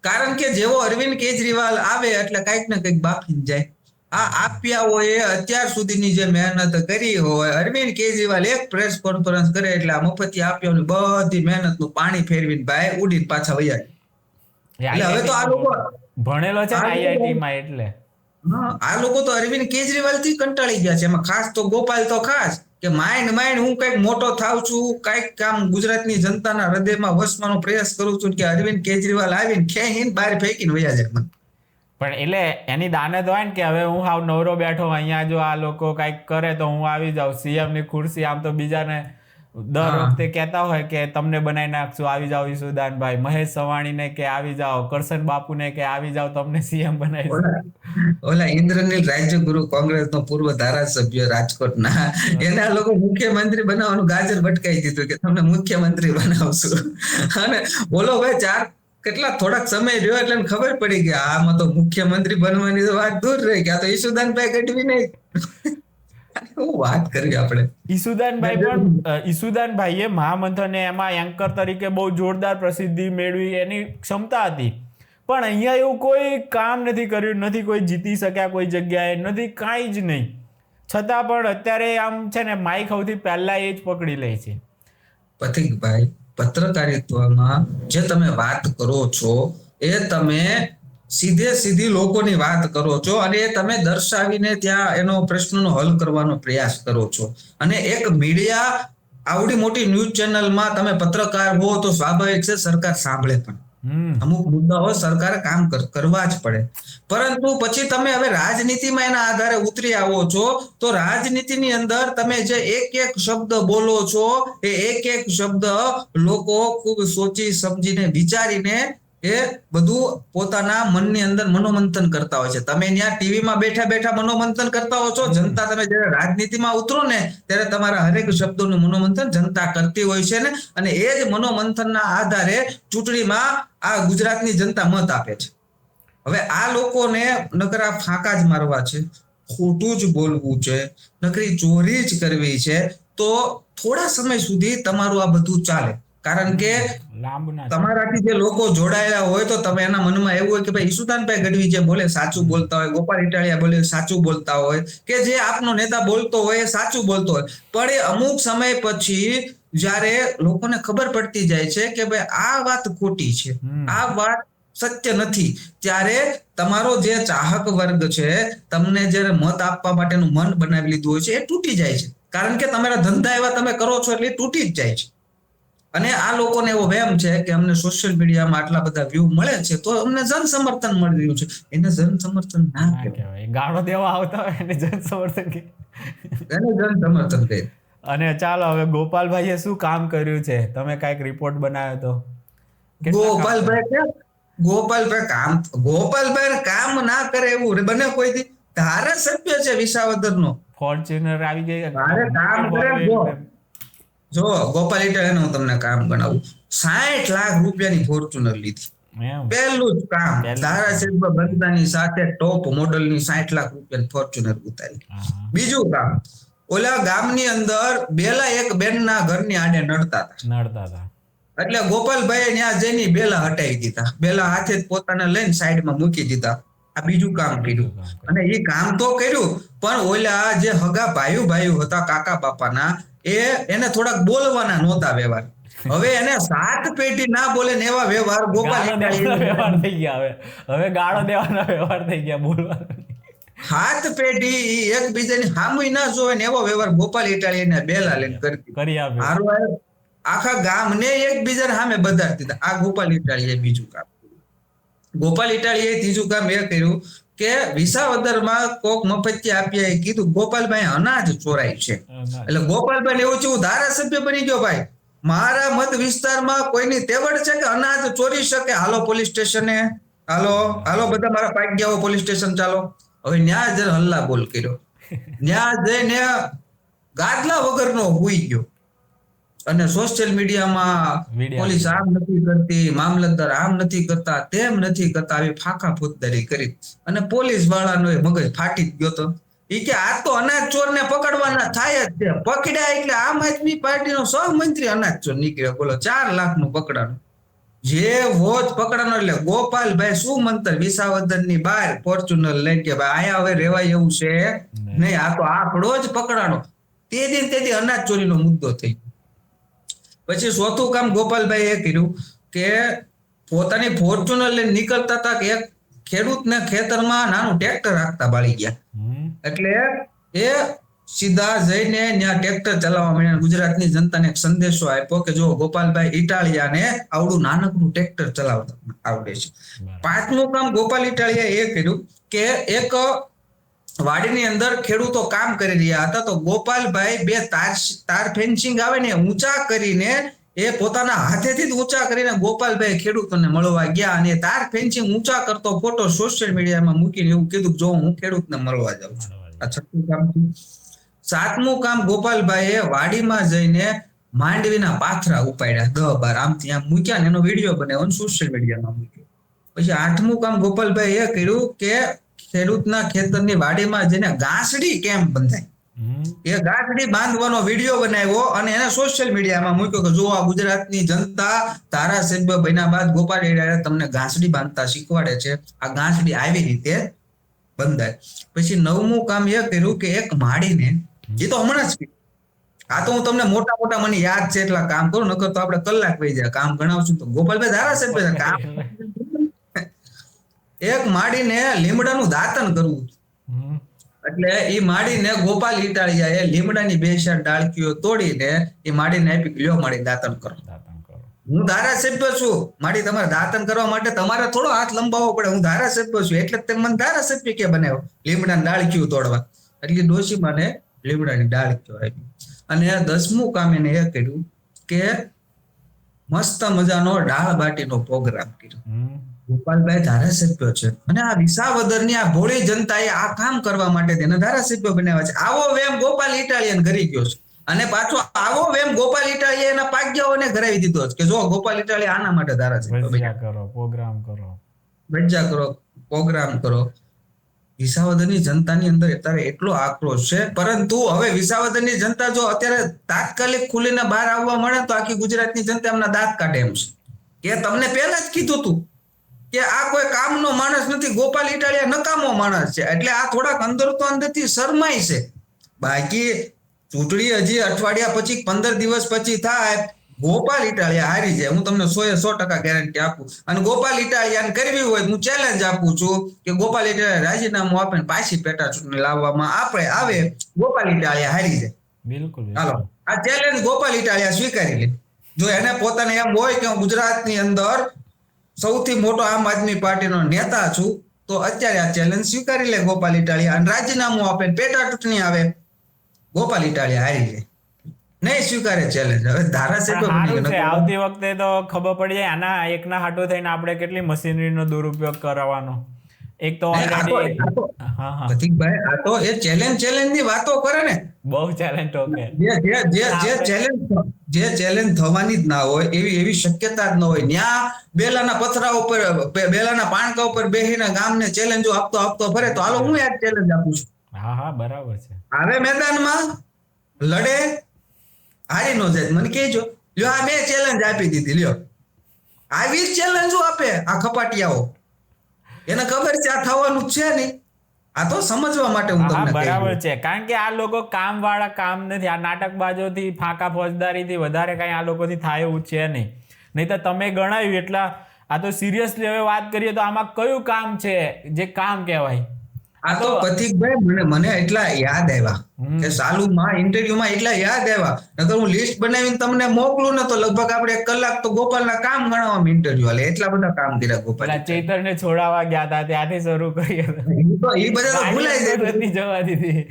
કારણ કે જેવો અરવિંદ કેજરીવાલ આવે એટલે કંઈક ને કંઈક બાફી જાય. આ આપ્યાઓએ અત્યાર સુધીની જે મહેનત કરી હોય, અરવિંદ કેજરીવાલ એક પ્રેસ કોન્ફરન્સ કરે એટલે આ મફતી આપ્યાઓની બધી મહેનતનું પાણી ફેરવીને ભાઈ ઉડીને પાછા વયા જાય. એટલે હવે તો આ લોકો ભણેલો છે ને IIT માં, એટલે આ લોકો તો અરવિંદ કેજરીવાલ થી કંટાળી ગયા છે. એમાં ખાસ તો ગોપાલ તો ખાસ કે માઇન્ડ હું કઈક મોટો થાવ છું, કઈક કામ ગુજરાતની જનતાના હૃદયમાં વસવાનો પ્રયાસ કરું છું કે અરવિંદ કેજરીવાલ આવીને ખેહીને બહાર ફેંકીને વયા જાય મને. પણ એટલે એની દાનત હોય ને કે હવે હું હાવ નવરો બેઠો અહીંયા, જો આ લોકો કઈક કરે તો હું આવી જાઉં CM ની ખુરશી. આમ તો બીજાને દર વખતે કહેતા હોય કે તમને બનાવી નાખશું, આવી જાઓ ઈસુદાનભાઈ. મહેશ સવાણીને કે આવી જાઓ, કરશન બાપુને કે આવી જાઓ, તમને CM બનાવીશું. ઓલા ઇન્દ્રનીલ રાજ્યગુરુ કોંગ્રેસનો પૂર્વ ધારાસભ્ય રાજકોટના, એના લોકો મુખ્યમંત્રી બનાવવાનું ગાજર ભટકાઈ દીધું કે તમને મુખ્યમંત્રી બનાવશું. અને ઓલો ભાઈ થોડાક સમય રહ્યો એટલે ખબર પડી કે આમાં તો મુખ્યમંત્રી બનવાની તો વાત દૂર રહી ગયા. તો ઈસુદાનભાઈ ગઢવી નહીં વાત કરીએ આપણે. ઈસુદાનભાઈએ મહામંથને એમાં એન્કર તરીકે બહુ જોરદાર પ્રસિદ્ધિ મેળવી, એની ક્ષમતા હતી. પણ અહીંયા એવું કોઈ કામ નથી કર્યું, નથી કોઈ જીતી શક્યા કોઈ જગ્યાએ, નથી કાંઈ જ નહીં. છતાં પણ અત્યારે આમ છે ને માઇક સૌથી પહેલા એ જ પકડી લે છે. પથિકભાઈ, પત્રકારિત્વમાં જે તમે વાત કરો છો એ તમે સીધી લોકોની વાત કરો છો અને એ તમે દર્શાવીને ત્યાં એનો પ્રશ્નનો હલ કરવાનો પ્રયાસ કરો છો. અને એક મીડિયા, આવડી મોટી ન્યૂઝ ચેનલમાં તમે પત્રકાર હો તો સ્વાભાવિક છે સરકાર સાંભળે, પણ અમુક મુદ્દાઓ સરકારે કામ કરવા જ પડે. પરંતુ પછી તમે હવે રાજનીતિમાં એના આધારે ઉતરી આવો છો તો રાજનીતિની અંદર તમે જે એક શબ્દ બોલો છો એ એક શબ્દ લોકો ખૂબ સોચી સમજીને વિચારીને એ બધું પોતાના મનની અંદર મનોમંથન કરતા હોય છે. તમે ત્યાં ટીવીમાં બેઠા મનોમંથન કરતા હો છો. જનતા, તમે જયારે રાજનીતિમાં ઉતરો ને ત્યારે તમારા હરેક શબ્દોનું મનોમંથન જનતા કરતી હોય છે ને, અને એ જ મનોમંથનના આધારે ચૂંટણીમાં આ ગુજરાતની જનતા મત આપે છે. હવે આ લોકોને નકરા ફાંકા જ મારવા છે, ખોટું જ બોલવું છે, નકરી ચોરી જ કરવી છે, તો થોડા સમય સુધી તમારું આ બધું ચાલે. કારણ કે તમારાથી જે લોકો જોડાયેલા હોય તો તમે એના મનમાં એવું હોય કે ભાઈ ઈસુદાનભાઈ ગઢવી જે બોલે સાચું બોલતા હોય, ગોપાલ ઇટાલિયા બોલે સાચું બોલતા હોય, કે જે આપનો નેતા બોલતો હોય એ સાચું બોલતો હોય. પણ એ અમુક સમય પછી જ્યારે લોકોને ખબર પડતી જાય છે કે ભાઈ આ વાત ખોટી છે, આ વાત સત્ય નથી, ત્યારે તમારો જે ચાહક વર્ગ છે, તમને જ્યારે મત આપવા માટેનું મન બનાવી લીધું હોય છે, એ તૂટી જાય છે. કારણ કે તમારા ધંધા એવા તમે કરો છો એટલે તૂટી જ જાય છે. અને આ લોકોને એવો વહેમ છે કે અમને સોશિયલ મીડિયામાં આટલા બધા વ્યૂ મળે છે તો અમને જન સમર્થન મળી રહ્યું છે. એને જન સમર્થન ના કહેવાય, ગાળો દેવા આવતા હોય એને જન સમર્થન કહે. એને જન સમર્થન કહે. અને ચાલો હવે ગોપાલભાઈએ શું કામ કર્યું છે, તમે કાંઈક રિપોર્ટ બનાવ્યો તો? ગોપાલભાઈ કામ ના કરે એવું બને કોઈથી? ધારાસભ્ય છે વિસાવદરનો, ફોર્ચ્યુનર આવી ગઈ. કામ કરે. જો ગોપાલ ઇટાલિયાનું હું તમને કામ બનાવું, 60 લાખ રૂપિયાની ફોર્ચ્યુનર લીધી. પહેલું જ કામ, ધારાસભ્ય બનતાની સાથે ટોપ મોડલની 60 લાખ રૂપિયાની ફોર્ચ્યુનર ઉતારી. બીજું કામ, ઓલા ગામની અંદર બેલા એક બેનના ઘરની આડે નડતા હતા, એટલે ગોપાલભાઈ ત્યાં જઈને બેલા હટાવી દીધા, બેલા હાથે પોતાને લઈને સાઈડમાં મૂકી દીધા. આ બીજું કામ કર્યું. અને એ કામ તો કર્યું, પણ ઓલા જે હગા ભાઈઓ હતા કાકા બાપાના, એને થોડાક બોલવાના નહોતા વ્યવહાર. હવે એને 7 પેઢી ના બોલે ને એવા વ્યવહાર ગોપાલ વ્યવહાર થઈ ગયા. હવે ગાળો દેવાના વ્યવહાર થઈ ગયા, બોલવાના. 7 પેઢી એકબીજાની સામુય ના જોવે ને એવો વ્યવહાર ગોપાલ ઇટાલિયાને બેલા લઈને કરી આપ્યો. આખા ગામને એકબીજાને સામે બધાડી દીધા. આ ગોપાલ ઇટાલિયાએ બીજું કામ. ગોપાલ ઇટાલિયાએ ત્રીજું કામ એ કર્યું કે વિસાવદરમાં કોક મફતિયા આપ્યા કીધું ગોપાલભાઈ અનાજ ચોરાય છે. એટલે ગોપાલભાઈ એવું છે, હું ધારાસભ્ય બની ગયો ભાઈ, મારા મત વિસ્તારમાં કોઈની તેવડ છે કે અનાજ ચોરી શકે, હાલો પોલીસ સ્ટેશને, હાલો બધા મારા પાક ગયા પોલીસ સ્ટેશન ચાલો. હવે ન્યા જરા હલ્લા બોલ કર્યો. ન્યા જઈને ગાદલા વગરનો હોઈ ગયો અને સોશિયલ મીડિયામાં પોલીસ આમ નથી કરતી, મામલતદાર આમ નથી કરતા, તેમ નથી કરતા, આવી ફાંકા ફોજદારી કરી અને પોલીસ વાળાનો મગજ ફાટી ગયો તો એ કે આ તો અનાજ ચોર ને પકડવાના થાય જ છે. પકડ્યા એટલે આમ આદમી પાર્ટીનો સહમંત્રી અનાજ ચોર નીકળ્યો. બોલો 4 લાખનું પકડાનું. જે વોચ પકડાનો એટલે ગોપાલભાઈ શું મંતર વિસાવદરની બહાર ફોર્ચ્યુનર લઈને કે ભાઈ આયા હવે રેવાય એવું છે નહીં, આ તો આંકડો જ પકડાનો. તેથી અનાજ ચોરીનો મુદ્દો થઈ. પછી ચોથું કામ ગોપાલભાઈ એ કર્યું કે પોતાની ફોર્ચ્યુનર લઈને નીકળતા હતા કે એક ખેડૂતને ખેતરમાં નાનું ટ્રેક્ટર રાખતા બાળી ગયા. એટલે એ સીધા જઈને ત્યાં ટ્રેક્ટર ચલાવવા માંડ્યા. ગુજરાતની જનતાને એક સંદેશો આપ્યો કે જો ગોપાલભાઈ ઇટાલિયાને આવડું નાનકડું ટ્રેક્ટર ચલાવતા આવડે છે. 5મું કામ ગોપાલ ઇટાલિયાએ એ કર્યું કે એક વાડીની અંદર ખેડૂતો કામ કરી રહ્યા હતા તો ગોપાલભાઈ 2 તાર ફેન્સિંગ આવે ને ઊંચા કરીને એ પોતાના હાથેથી જ ઊંચા કરીને ગોપાલભાઈ ખેડૂતોને મળવા ગયા અને તાર ફેન્સિંગ ઊંચા કરતો ફોટો સોશિયલ મીડિયામાં મૂકીને એવું કીધું જો હું ખેડૂતને મળવા જાઉં છું. આ 6મું કામ. 7મું કામ ગોપાલભાઈએ વાડીમાં જઈને માંડવીના પાથરા ઉપાડ્યા 10-12 આમ ત્યાં મૂક્યા ને એનો વિડીયો બનાવ્યો અને સોશિયલ મીડિયામાં મૂક્યો. પછી 8મું કામ ગોપાલભાઈ એ કર્યું કે ખેડૂતના ખેતરની વાડીમાં જઈને ઘાસડી કેમ બંધાય એ ઘાસડી બાંધવાનો વિડીયો બનાવ્યો અને એને સોશિયલ મીડિયામાં મૂક્યો કે જો આ ગુજરાતની જનતા ધારાસભ્ય બન્યા બાદ ગોપાલ ઇટાલિયા તમને ઘાસડી બાંધતા શીખવાડે છે, આ ઘાસડી આવી રીતે બંધાય. પછી 9મું કામ એ કર્યું કે એક માડીને, એ તો હમણાં જ કીધું, આ તો હું તમને મોટા મને યાદ છે એટલા કામ કરું, નકર તો આપણે કલાક વહી જાય કામ ગણાવશું તો. ગોપાલભાઈ ધારાસભ્ય કામ એક માડીને લીમડાનું દાંતણ કરવું એટલે એ માડીને ગોપાલ ઇટાલિયાએ લીમડાની 2-4 ડાળકીઓ તોડીને એ માડીને આપી લ્યો માડી દાંતણ કરો. હું ધારાસભ્ય છું, માડી તમારે દાંતણ કરવા માટે તમારે થોડો હાથ લંબાવવો પડે, હું ધારાસભ્ય છું એટલે તમે મને ધારાસભ્ય કે બનાવ્યો લીમડાની ડાળકીઓ તોડવા. એટલે ડોશીમાને લીમડાની ડાળકીઓ આપી. અને 10મું કામ એને એ કર્યું કે મસ્ત મજાનો દાળ બાટીનો પ્રોગ્રામ કર્યો. ગોપાલભાઈ ધારાસભ્ય છે અને આ વિસાવદરની આ ભોળી જનતાએ આ કામ કરવા માટે તેને ધારાસભ્ય બનાવ્યા છે. આવો વેમ ગોપાલ ઇટાલિયન કરી ગયો છે અને પાછો આવો વેમ ગોપાલ ઇટાલિયા એના પાગ્યાઓને કરાવી દીધો છે કે જો ગોપાલ ઇટાલિયા આના માટે ધારાસભ્ય કરો, પ્રોગ્રામ કરો. વિસાવદરની જનતાની અંદર અત્યારે એટલો આક્રોશ છે, પરંતુ હવે વિસાવદરની જનતા જો અત્યારે તાત્કાલિક ખુલીને બહાર આવવા મળે તો આખી ગુજરાતની જનતા એમના દાંત કાઢે એમ છે કે તમને પહેલા જ કીધું હતું કે આ કોઈ કામનો માણસ નથી, ગોપાલ ઇટાલિયા નકામો માણસ છે. એટલે આ થોડાક અંદર તો અંદરથી શરમાય છે. બાકી ચૂંટણી હજી અઠવાડિયા પછી 15 દિવસ પછી થાય, ગોપાલ ઇટાલિયા હારી જાય, હું તમને 100% ગેરંટી આપું. અને ગોપાલ ઇટાલિયાને કરવી હોય હું ચેલેન્જ આપું છું કે ગોપાલ ઇટાલિયા રાજીનામું આપે ને પાછી પેટા ચૂંટણી લાવવામાં આવે ગોપાલ ઇટાલિયા હારી જાય. બિલકુલ. હાલો આ ચેલેન્જ ગોપાલ ઇટાલિયા સ્વીકારી લે. જો એને પોતાને એમ હોય કે હું ગુજરાતની અંદર સૌથી મોટો આમ આદમી પાર્ટીનો નેતા છું તો અત્યારે આ ચેલેન્જ સ્વીકારી લે ગોપાલ ઇટાલિયા અને રાજીનામું આપે પેટા ચૂંટણી આવે ગોપાલ ઇટાલિયા હારી જાય. નહીં સ્વીકારે ચેલેન્જ. હવે ધારાસભ્ય આવતી વખતે તો ખબર પડી જાય આના એકના હાટો થઈને આપણે કેટલી મશીનરીનો દુરુપયોગ કરવાનો. એક તો પ્રતીકભાઈ આ તો એ ચેલેન્જ ની વાતો કરે ને, બહુ ચેલેન્જ. ઓકે, જે ચેલેન્જ થવાની જ ના હોય એવી શક્યતા જ ન હોય. ન્યા બેલાના પથરા ઉપર બેલાના પાણકા ઉપર બેહીને ગામને ચેલેન્જો આપતો ફરે તો હાલો હું એક ચેલેન્જ આપું છું. હા બરાબર છે. હવે મેદાનમાં લડે હારી નો જાય મને કહેજો, લ્યો આ મેં ચેલેન્જ આપી દીધી, લ્યો આવી ચેલેન્જો આપે આ ખપાટિયાઓ. એને ખબર છે આ થવાનું છે નહીં, આ તો સમજવા માટે હું તમને બરાબર છે. કારણ કે આ લોકો કામ વાળા કામ નથી, આ નાટકબાજોથી ફાંકા ફોજદારીથી વધારે કઈ આ લોકોથી થાય એવું છે નહીં તો તમે ગણાવ્યું એટલા. આ તો સિરિયસલી હવે વાત કરીએ તો આમાં કયું કામ છે જે કામ કહેવાય? આ તો પ્રતીકભાઈ મને એટલા યાદ આવ્યા કે સાલુમાં ઇન્ટરવ્યુમાં એટલા યાદ આવ્યા, નકર હું લિસ્ટ બનાવીને તમને મોકલું ને તો લગભગ આપણે 1 કલાક તો ગોપાલના કામ ગણવામાં ઇન્ટરવ્યુ હાલે, એટલા બધા કામ કર્યા ગોપાલ. ચૈતરને છોડાવવા ગયા હતા ત્યાંથી શરૂ કરી, એ બધા ભૂલાઈ જાય, જવા દીધી,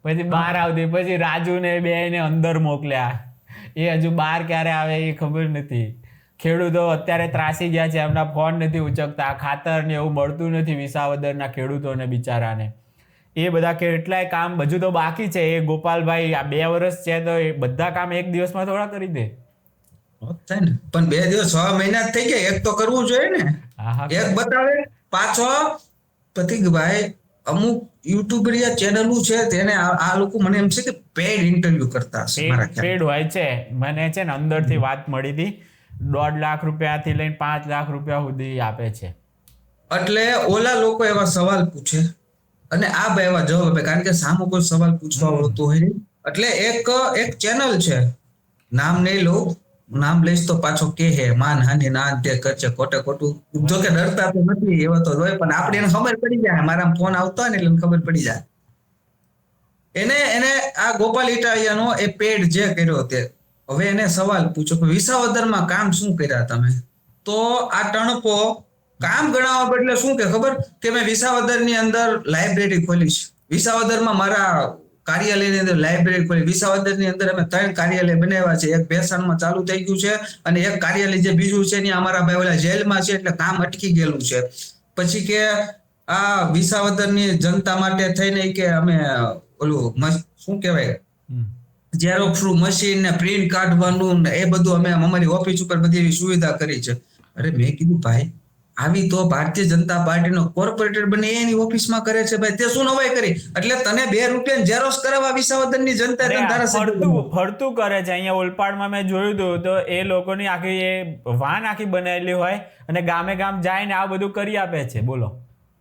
પછી બહાર આવતી, પછી રાજુને બેને અંદર મોકલ્યા, એ હજુ બહાર ક્યારે આવે એ ખબર નથી. ખેડૂતો અત્યારે ત્રાસી ગયા છે, એમના ફોન નથી ઉચકતા, ખાતર ને એવું મળતું નથી વિસાવદરના ખેડૂતોને બિચારાને. એ બધા કેટલાય કામ હજુ તો બાકી છે. એ ગોપાલભાઈ આ 2 વર્ષ છે તો એ બધા કામ એક દિવસમાં થોડા કરી દે. થાય ને, પણ 2 દિવસ 6 મહિના જ થઈ ગયા, એક તો કરવું જોઈએ ને. એક બતાવે પાછો પ્રતિકભાઈ અમુક યુટ્યુબરિયા ચેનલો છે તેને આ લોકો મને એમ છે કે પેડ ઇન્ટરવ્યુ કરતા હશે મારા ખ્યાલ. પેડ હોય છે. મને છે ને અંદરથી વાત મળી હતી, 1.5 લાખ રૂપિયાથી લઈને 5 લાખ રૂપિયા સુધી આપે છે. એટલે ઓલા લોકો એવા સવાલ પૂછે અને આ ભાઈ એવા જવાબ આપે, કારણ કે સામો કોઈ સવાલ પૂછવા આવતો હોય નહીં. એટલે એક ચેનલ છે, નામ નહીં લઉં, નામ લઈશ તો પાછો કે હે માનહાનિ ના તે કરશે ખોટે ખોટું. જો કે ડરતા તો નથી એવા તો હોય, પણ આપણે એને ખબર પડી જાય, મારા ફોન આવતો હોય ને એટલે ખબર પડી જાય. એને આ ગોપાલ ઇટાલિયાનો એ પેડ જે કર્યો તે હવે એને સવાલ પૂછો કે વિસાવદરમાં કામ શું કર્યા તમે? તો આ ટણપો કામ ગણાવવા બદલે શું કે ખબર કે મેં વિસાવદરની અંદર લાઇબ્રેરી ખોલી છે, વિસાવદરમાં મારા કાર્યાલયની અંદર લાઇબ્રેરી ખોલી, વિસાવદરની અંદર અમે 3 કાર્યાલય બનાવ્યા છે, એક ભેસાણમાં ચાલુ થઈ ગયું છે અને એક કાર્યાલય જે બીજું છે ને અમારા ભાઈ ઓલા જેલમાં છે એટલે કામ અટકી ગયેલું છે. પછી કે આ વિસાવદરની જનતા માટે થઈને કે અમે ઓલું શું કહેવાય ઝેરોક્સ મશીન ને પ્રિન્ટ કાઢવાનું એ બધું અમે અમારી ઓફિસ ઉપર બધી એવી સુવિધા કરી છે. અરે મેં કીધું ભાઈ આવી તો ભારતીય જનતા પાર્ટીનો કોર્પોરેટર બને એની ઓફિસમાં કરે છે ભાઈ, તે શું નવાઈ કરી? એટલે તને 2 રૂપિયા ઝેરોક્સ કરાવવા વિસાવદરની જનતા ફરતું કરે છે. અહીંયા ઓલપાડમાં મેં જોયું હતું તો એ લોકોની આખી એ વાન આખી બનાવેલી હોય અને ગામે ગામ જાય ને આ બધું કરી આપે છે. બોલો.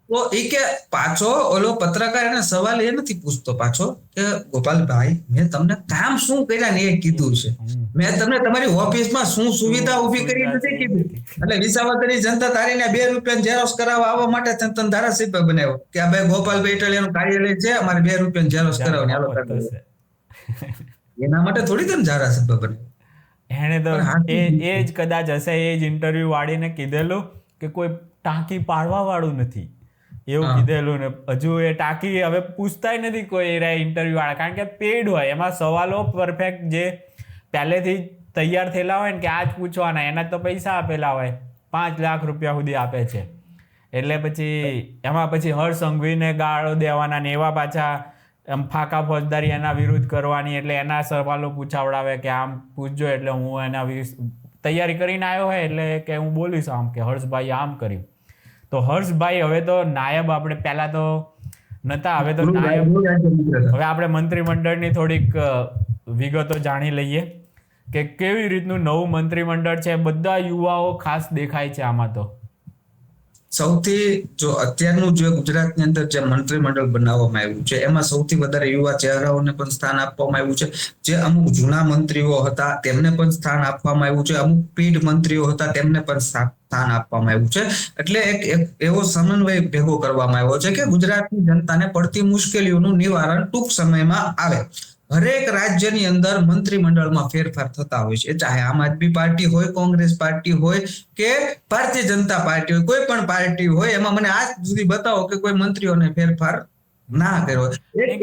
તો એ કે પાછો ઓલો પત્રકાર એને સવાલ એ નથી પૂછતો પાછો કે ગોપાલભાઈ મેં તમને કામ શું કર્યા ને એ કીધું છે, મેં તમને તમારી ઓફિસમાં શું સુવિધા ઉભી કરી નથી કીધું. એટલે વિસાવદરની જનતા તારીને 2 રૂપિયા ઝેરોક્સ કરાવવા આવવા માટે તને ધારાસભ્ય બનાવ્યો કે આ ભાઈ ગોપાલભાઈ ઇટાલિયાનું કાર્યાલય છે, અમારે 2 રૂપિયા ઝેરોક્સ કરાવવાની આલો કરતો. એના માટે થોડી તને ધારાસભ્ય બનાવ્યો. એને તો એ જ કદાચ હશે, એ જ ઇન્ટરવ્યુ વાળીને કીધેલું કે કોઈ ટાંકી પાડવા વાળું નથી એવું કીધેલું ને હજુ એ ટાંકી હવે પૂછતાય નથી કોઈ ઇન્ટરવ્યુ વાળા, કારણ કે પેડ હોય એમાં સવાલો પરફેક્ટ જે પહેલેથી તૈયાર થયેલા હોય ને કે આ જ પૂછવાના, એના તો પૈસા આપેલા હોય, 5 લાખ રૂપિયા સુધી આપે છે. એટલે પછી એમાં પછી હર્ષ સંઘવીને ગાળો દેવાના ને એવા પાછા એમ ફાકા ફોજદારી એના વિરુદ્ધ કરવાની, એટલે એના સવાલો પૂછાવડાવે કે આમ પૂછજો, એટલે હું એના તૈયારી કરીને આવ્યો હોય એટલે કે હું બોલીશ આમ કે હર્ષભાઈ આમ કર્યું. તો હર્ષભાઈ હવે તો નાયબ, આપણે પહેલા તો નતા, હવે તો નાયબ. હવે આપણે મંત્રીમંડળની થોડીક વિગતો જાણી લઈએ કે કેવી રીતનું નવું મંત્રીમંડળ છે. બધા યુવાઓ ખાસ દેખાય છે આમાં. તો સૌથી જો અત્યારનું જે ગુજરાતની અંદર જે મંત્રીમંડળ બનાવવામાં આવ્યું છે એમાં સૌથી વધારે યુવા ચહેરાઓને પણ સ્થાન આપવામાં આવ્યું છે. જે અમુક જૂના મંત્રીઓ હતા તેમને પણ સ્થાન આપવામાં આવ્યું છે, અમુક પીઢ મંત્રીઓ હતા તેમને પણ સ્થાન આપવામાં આવ્યું છે. એટલે એક એવો સમન્વય ભેગો કરવામાં આવ્યો છે કે ગુજરાતની જનતાને પડતી મુશ્કેલીઓનું નિવારણ ટૂંક સમયમાં આવે. હરેક રાજ્યની અંદર મંત્રીમંડળમાં ફેરફાર થતા હોય છે, ચાહે આમ આદમી પાર્ટી હોય, કોંગ્રેસ પાર્ટી હોય કે ભારતીય જનતા પાર્ટી હોય, કોઈ પણ પાર્ટી હોય, એમાં મને આજ સુધી બતાવો કે કોઈ મંત્રીઓને ફેરફાર ના કર્યો.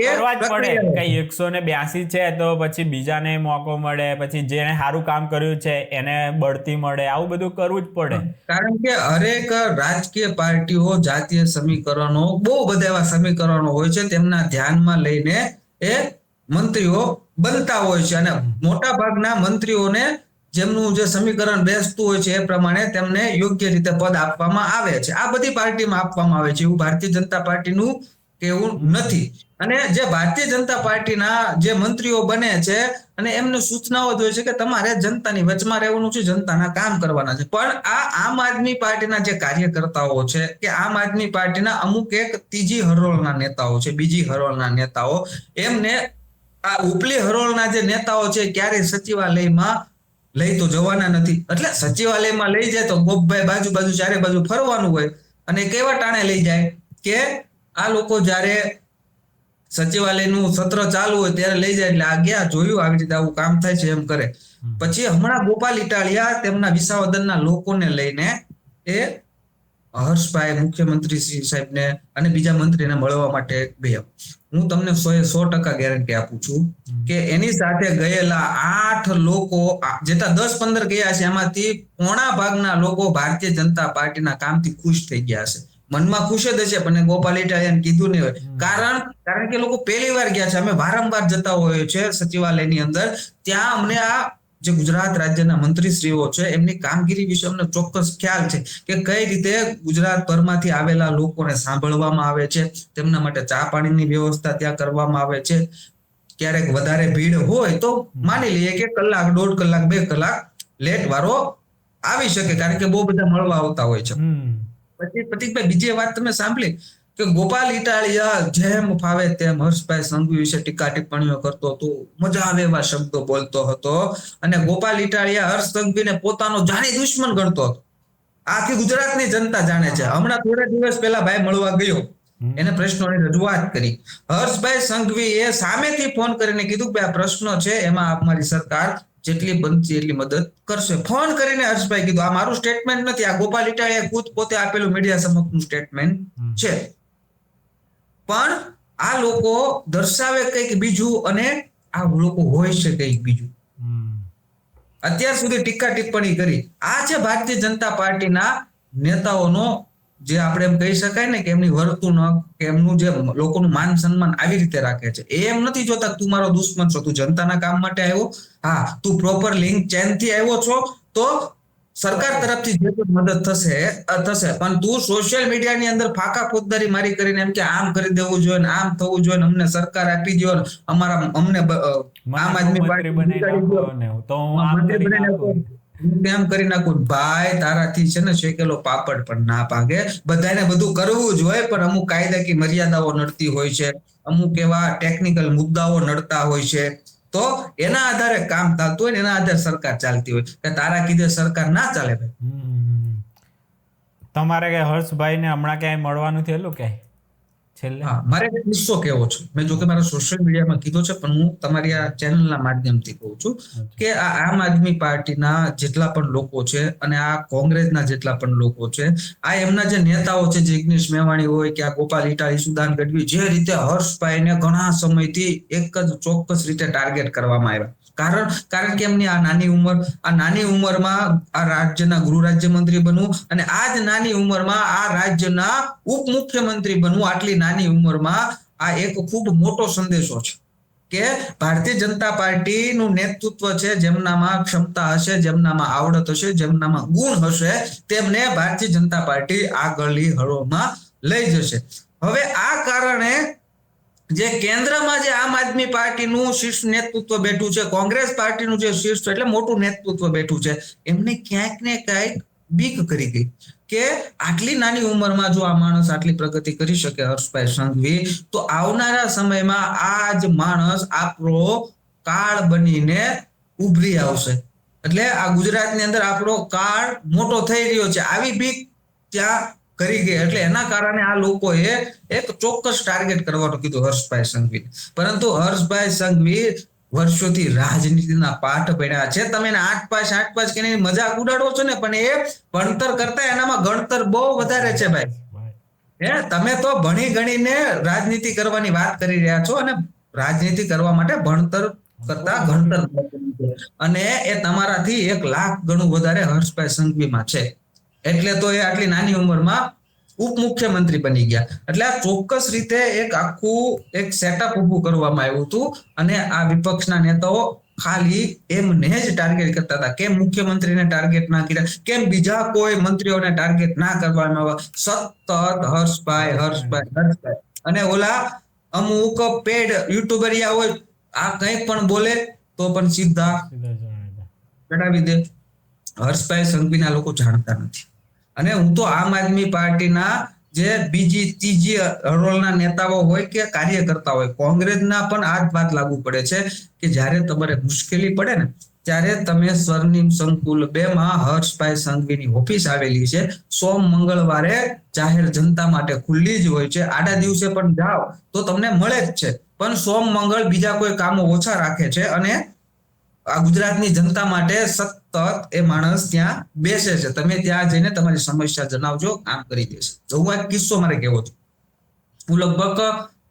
કરવા જ પડે. કઈ 182 છે તો પછી બીજાને મોકો મળે, પછી જેને સારું કામ કર્યું છે એને બઢતી મળે, આવું બધું કરવું જ પડે. કારણ કે હરેક રાજકીય પાર્ટીઓ જાતીય સમીકરણો, બહુ બધા એવા સમીકરણો હોય છે, તેમના ધ્યાનમાં લઈને એ મંત્રીઓ બનતા હોય છે અને મોટા ભાગના મંત્રીઓને જેમનું જે સમીકરણ બેસતું હોય છે એ પ્રમાણે તેમને યોગ્ય રીતે પદ આપવામાં આવે છે. આ બધી પાર્ટીમાં આપવામાં આવે છે, એવું ભારતીય જનતા પાર્ટીનું કેવું નથી. અને જે ભારતીય જનતા પાર્ટીના જે મંત્રીઓ બને છે અને એમની સૂચનાઓ જ હોય છે કે તમારે જનતાની વચમાં રહેવાનું છે, જનતાના કામ કરવાના છે. પણ આ આમ આદમી પાર્ટીના જે કાર્યકર્તાઓ છે કે આમ આદમી પાર્ટીના અમુક એક ત્રીજી હરોળના નેતાઓ છે, બીજી હરોળના નેતાઓ, એમને આ ઉપલી હરોળના જે નેતાઓ છે ક્યારેય સચિવાલયમાં લઈ તો જવાના નથી. એટલે સચિવાલયમાં લઈ જાય તો ગોપભાઈ બાજુ ચારે બાજુ ફરવાનું હોય અને કેવા ટાણે લઈ જાય કે આ લોકો જયારે સચિવાલયનું સત્ર ચાલુ હોય ત્યારે લઈ જાય, એટલે આ ગયા જોયું આવી રીતે આવું કામ થાય છે એમ કરે. પછી હમણાં ગોપાલ ઇટાલિયા તેમના વિસાવદનના લોકોને લઈને એ હર્ષભાઈ મુખ્યમંત્રી શ્રી સાહેબને અને બીજા મંત્રીને મળવા માટે ગયા. હું તમને 100% ગેરંટી આપું છું કે એની સાથે ગયેલા 8 લોકો, જેટલા 10-15 ગયા છે એમાંથી પોણા ભાગના લોકો ભારતીય જનતા પાર્ટીના કામથી ખુશ થઈ ગયા છે. મનમાં ખુશ જ હશે, પણ ગોપાલ ઇટાલિયાને કીધું નહીં હોય. કારણ કે લોકો પહેલી વાર ગયા છે. અમે વારંવાર જતા હોઈએ છે સચિવાલયની અંદર. ત્યાં અમને આ જે ગુજરાત રાજ્યના મંત્રીશ્રીઓ છે એમની કામગીરી વિશે અમને ચોક્કસ ખ્યાલ છે કે કઈ રીતે ગુજરાત ભરમાંથી આવેલા લોકોને સાંભળવામાં આવે છે, તેમના માટે ચા પાણીની વ્યવસ્થા ત્યાં કરવામાં આવે છે. ક્યારેક વધારે ભીડ હોય તો માની લઈએ કે કલાક, 1.5 કલાક, 2 કલાક લેટ વારો આવી શકે, કારણ કે બહુ બધા મળવા આવતા હોય છે. પછી પ્રતિકભાઈ, બીજી વાત તમે સાંભળી કે ગોપાલ ઇટાલિયા જેમ ફાવે તેમ હર્ષભાઈ સંઘવી વિશે ટીકા ટિપ્પણીઓ કરતો હતો, મજા આવે એવા શબ્દો બોલતો હતો, અને ગોપાલ ઇટાલિયા હર્ષ સંઘવીને પોતાનો જાણી દુશ્મન ગણતો હતો. આખી ગુજરાતની જનતા જાણે છે. હમણાં થોડા દિવસ પહેલા ભાઈ મળવા ગયો, એને પ્રશ્નોની રજૂઆત કરી. હર્ષભાઈ સંઘવીએ સામેથી ફોન કરીને કીધું કે આ પ્રશ્નો છે એમાં અમારી સરકાર જેટલી બનતી એટલી મદદ કરશે. ફોન કરીને હર્ષભાઈ કીધું. આ મારું સ્ટેટમેન્ટ નથી, આ ગોપાલ ઇટાલિયા ખુદ પોતે આપેલું મીડિયા સમક્ષનું સ્ટેટમેન્ટ છે. પણ આ લોકો દર્શાવે કંઈક બીજું અને આ લોકો હોય છે કંઈક બીજું. અત્યાર સુધી ટીકા ટિપ્પણી કરી. આ છે ભારતીય જનતા પાર્ટીના નેતાઓનો, જે આપણે એમ કહી શકાય ને કે એમની વર્તણૂક, કે એમનું જે લોકોનું માન સન્માન આવી રીતે રાખે છે. એ એમ નથી જોતા તું મારો દુશ્મન છો, તું જનતાના કામ માટે આવ્યો, હા તું પ્રોપર લિંક ચેન થી આવ્યો છો તો સરકાર તરફથી જે પણ મદદ થશે, પણ તું સોશિયલ મીડિયાની અંદર ફાકા ફોજદારી મારી કરીને એમ કે આમ કરી દેવું જોઈએ ને આમ થવું જોઈએ ને અમને સરકાર આપી દો ને અમને આમ આદમી પાર્ટી એમ કરી નાખું. ભાઈ, તારાથી છે ને શેકેલો પાપડ પણ ના ભાગે. બધાને બધું કરવું જ હોય, પણ અમુક કાયદાકીય મર્યાદાઓ નડતી હોય છે, અમુક એવા ટેકનિકલ મુદ્દાઓ નડતા હોય છે. તો એના આધારે કામ થતું હોય ને એના આધારે સરકાર ચાલતી હોય. કે તારા કીધે સરકાર ના ચાલે ભાઈ. તમારે કઈ હર્ષભાઈ ને હમણાં ક્યાંય મળવાનું થયેલું કે છેલ્લે? હા, મારે એક કિસ્સો કેવો છે. મેં જો કે મારા સોશિયલ મીડિયામાં કીધો છે, પણ હું તમારી આ ચેનલના માધ્યમથી કહું છું કે આ આમ આદમી પાર્ટીના જેટલા પણ લોકો છે અને આ કોંગ્રેસના જેટલા પણ લોકો છે, આ એમના જે નેતાઓ છે, જિગ્નેશ મેવાણી હોય કે આ ગોપાલ ઇટાલી, સુદાન ગઢવી, જે રીતે હર્ષભાઈને ઘણા સમયથી એક જ ચોક્કસ રીતે ટાર્ગેટ કરવામાં આવ્યા. કારણ કે એમની આ નાની ઉંમરમાં આ રાજ્યના ગૃહ રાજ્યમંત્રી બનવું અને આ જ નાની ઉંમરમાં આ રાજ્યના ઉપમુખ્યમંત્રી બનવું, આટલી નાની ઉંમરમાં આ એક ખૂબ મોટો સંદેશો છે કે ભારતીય જનતા પાર્ટીનું નેતૃત્વ છે, જેમનામાં ક્ષમતા હશે, જેમનામાં આવડત હશે, જેમનામાં ગુણ હશે, તેમને ભારતીય જનતા પાર્ટી આગળની હરોળમાં લઈ જશે. હવે આ કારણે જે કેન્દ્રમાં જે આમ આદમી પાર્ટીનું શીર્ષ નેતૃત્વ બેઠું છે, કોંગ્રેસ પાર્ટીનું જે શીર્ષ એટલે મોટું નેતૃત્વ બેઠું છે, એમને ક્યાંક ને ક્યાંક બીક કરી ગઈ કે આટલી નાની ઉંમરમાં જો આ માણસ આટલી પ્રગતિ કરી શકે, હર્ષભાઈ સંઘવી, તો આવનારા સમયમાં આ જ માણસ આપણો કાળ બનીને ઉભરી આવશે. એટલે આ ગુજરાતની અંદર આપણો કાળ મોટો થઈ રહ્યો છે, આવી બીક ત્યાં કરી ગઈ. એટલે એના કારણે આ લોકોએ એક ચોક્કસ ટાર્ગેટ કરવાનું કીધું હર્ષભાઈ સંઘવી. પરંતુ હર્ષભાઈ સંઘવી વર્ષોથી રાજનીતિના પાઠ ભણ્યા છે. તમે 8 પાસ કે મજાક ઉડાડો છો ને, પણ એ ભણતર કરતા એનામાં ગણતર બહુ વધારે છે ભાઈ. તમે તો ભણી ગણીને રાજનીતિ કરવાની વાત કરી રહ્યા છો, અને રાજનીતિ કરવા માટે ભણતર કરતા ગણતર, અને એ તમારાથી 1 લાખ ગણું વધારે હર્ષભાઈ સંઘવીમાં છે. એટલે તો એ આટલી નાની ઉંમરમાં ઉપમુખ્યમંત્રી બની ગયા. એટલે આ ચોક્કસ રીતે એક આખું એક સેટઅપ ઊભું કરવામાં આવ્યું હતું, અને આ વિપક્ષના નેતાઓ ખાલી એમને જ ટાર્ગેટ કરતા હતા. કેમ મુખ્યમંત્રીને ટાર્ગેટ ના કર્યા, કેમ બીજા કોઈ મંત્રીઓને ટાર્ગેટ ના કરવામાં આવ્યા. સતત હર્ષભાઈ અને ઓલા અમુક પેડ યુટ્યુબરિયા હોય, આ કંઈ પણ બોલે તો પણ સીધા ચડાવી દે. હર્ષભાઈ સંઘવીના લોકો જાણતા નથી. અને હું તો આમ આદમી પાર્ટીના જે બીજી ત્રીજી હરોળના નેતાઓ હોય કે કાર્યકર્તા હોય, કોંગ્રેસના પણ આ જ વાત લાગુ પડે છે કે જ્યારે તમારે મુશ્કેલી પડે ને, ત્યારે તમે સ્વર્ણિમ સંકુલ 2માં હર્ષભાઈ સંઘવીની ઓફિસ આવેલી છે. સોમ મંગળવારે જાહેર જનતા માટે ખુલ્લી જ હોય છે. આડા દિવસે પણ જાઓ તો તમને મળે જ છે, પણ સોમ મંગળ બીજા કોઈ કામો ઓછા રાખે છે, અને આ ગુજરાતની જનતા માટે સતત એ માણસ ત્યાં બેસે છે. તમે ત્યાં જઈને તમારી સમસ્યા જણાવજો, કામ કરી દેશે. હું એક કિસ્સો મારે કહેવો છે. હું લગભગ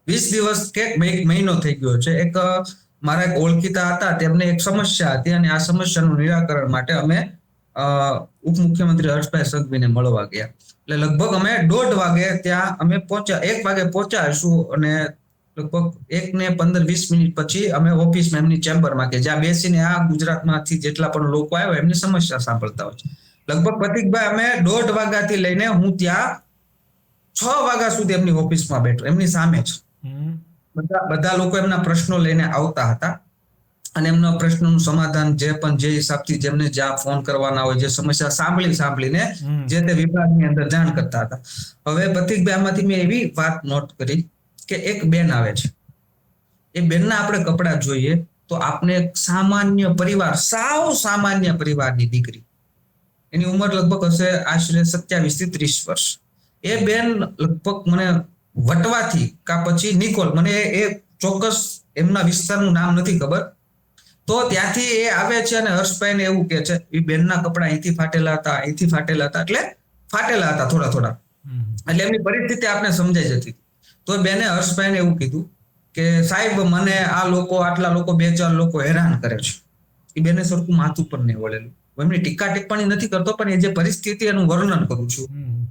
20 દિવસ કે 1 મહિનો થઈ ગયો છે. એક મારા એક ઓળખીતા હતા, તેમને એક સમસ્યા હતી, અને આ સમસ્યાનું નિરાકરણ માટે અમે ઉપમુખ્યમંત્રી હર્ષભાઈ સંઘવીને મળવા ગયા. એટલે લગભગ અમે 1:30 વાગે ત્યાં અમે પહોંચ્યા, 1 વાગે પહોંચ્યા અને લગભગ 1 ને 15-20 મિનિટ પછી અમે ઓફિસમાં એમની ચેમ્બરમાં કે જ્યાં બેસીને આ ગુજરાતમાંથી જેટલા પણ લોકો આવ્યા એમની સમસ્યા સાંભળતા હોય છે. લગભગ પ્રતિકભાઈ અમે 1:30 વાગ્યાથી લઈને હું ત્યાં 6 વાગ્યા સુધી એમની ઓફિસમાં બેઠો, એમની સામે જ. બધા લોકો એમના પ્રશ્નો લઈને આવતા હતા અને એમના પ્રશ્નોનું સમાધાન જે હિસાબથી જેમને જ્યાં ફોન કરવાના હોય, જે સમસ્યા સાંભળીને જે તે વિભાગની અંદર જાણ કરતા હતા. હવે પ્રતિકભાઈ આમાંથી મેં એવી વાત નોટ કરી કે એક બેન આવે છે, એ બેનના આપણે કપડા જોઈએ તો આપણે સામાન્ય પરિવાર, સાવ સામાન્ય પરિવારની દીકરી, એની ઉંમર લગભગ હશે આશરે 27 થી 30 વર્ષ. એ બેન લગભગ મને વટવાથી કા પછી નિકોલ, મને એ ચોક્કસ એમના વિસ્તારનું નામ નથી ખબર, તો ત્યાંથી એ આવે છે અને હર્ષભાઈને એવું કે છે એ બેનના કપડા અહીંથી ફાટેલા હતા, અહીંથી ફાટેલા હતા, એટલે ફાટેલા હતા થોડા. એટલે એમની પરિસ્થિતિ આપણે સમજાઈ જતી. તો બેને હર્ષભાઈને એવું કીધું કે સાહેબ મને આ લોકો, આટલા લોકો, 2-4 લોકો હેરાન કરે છે. એ બેને સરખું માથું પણ નહીં વળેલું. એમની ટીકા ટિપ્પણી નથી કરતો, પણ એ જે પરિસ્થિતિ એનું વર્ણન કરું છું.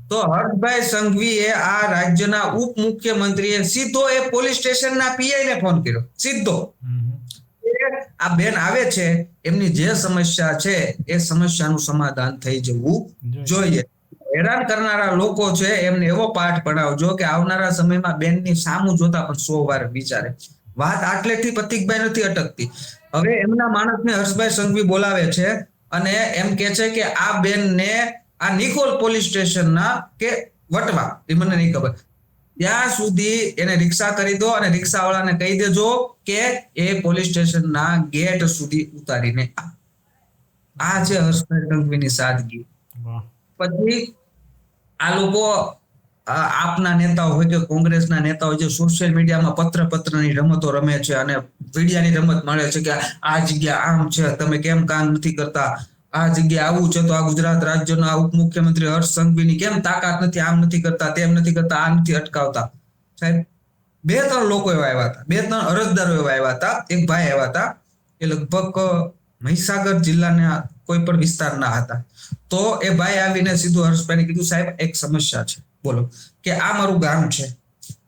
તો હર્ષભાઈ સંઘવીએ આ રાજ્યના ઉપમુખ્યમંત્રીએ સીધો એ પોલીસ સ્ટેશનના પીઆઈ ને ફોન કર્યો, સીધો. આ બેન આવે છે, એમની જે સમસ્યા છે એ સમસ્યાનું સમાધાન થઈ જવું જોઈએ. હેરાન કરનારા લોકો છે એમને એવો પાઠ ભણાવજો કે આવનારા સમયમાં બેનની સામું જોતા પણ 100 વાર વિચારે. વાત આટલેથી પ્રતિકભાઈ નથી અટકતી. હવે એમના માણસને હર્ષભાઈ સંઘવી બોલાવે છે અને એમ કે છે કે આ બેનને આ નિકોલ પોલીસ સ્ટેશનના કે વટવા, એ મને નહીં ખબર, ત્યાં સુધી એને રિક્ષા કરી દો અને રિક્ષાવાળાને કહી દેજો કે એ પોલીસ સ્ટેશનના ગેટ સુધી ઉતારીને આ છે હર્ષભાઈ સંઘવીની સાદગી. પછી આ લોકો આપના નેતાઓ હોય કે કોંગ્રેસના નેતાઓ જે સોશિયલ મીડિયામાં પત્રની રમતો રમે છે અને મીડિયાની રમત મળે છે કે આ જગ્યા આમ છે, તમે કેમ કામ નથી કરતા, આ જગ્યા આવું છે, તો આ ગુજરાત રાજ્યના ઉપમુખ્યમંત્રી હર્ષ સંઘવીની કેમ તાકાત નથી, આમ નથી કરતા, તેમ નથી કરતા, આ નથી અટકાવતા. સાહેબ 2-3 લોકો એવા આવ્યા હતા, 2-3 અરજદારો એવા આવ્યા હતા. એક ભાઈ આવ્યા હતા, એ લગભગ મહીસાગર જિલ્લાના કોઈ પણ વિસ્તારના હતા. તો એ ભાઈ આવીને સીધું હર્ષભાઈને કીધું સાહેબ એક સમસ્યા છે, બોલો. કે આ મારું ગામ છે,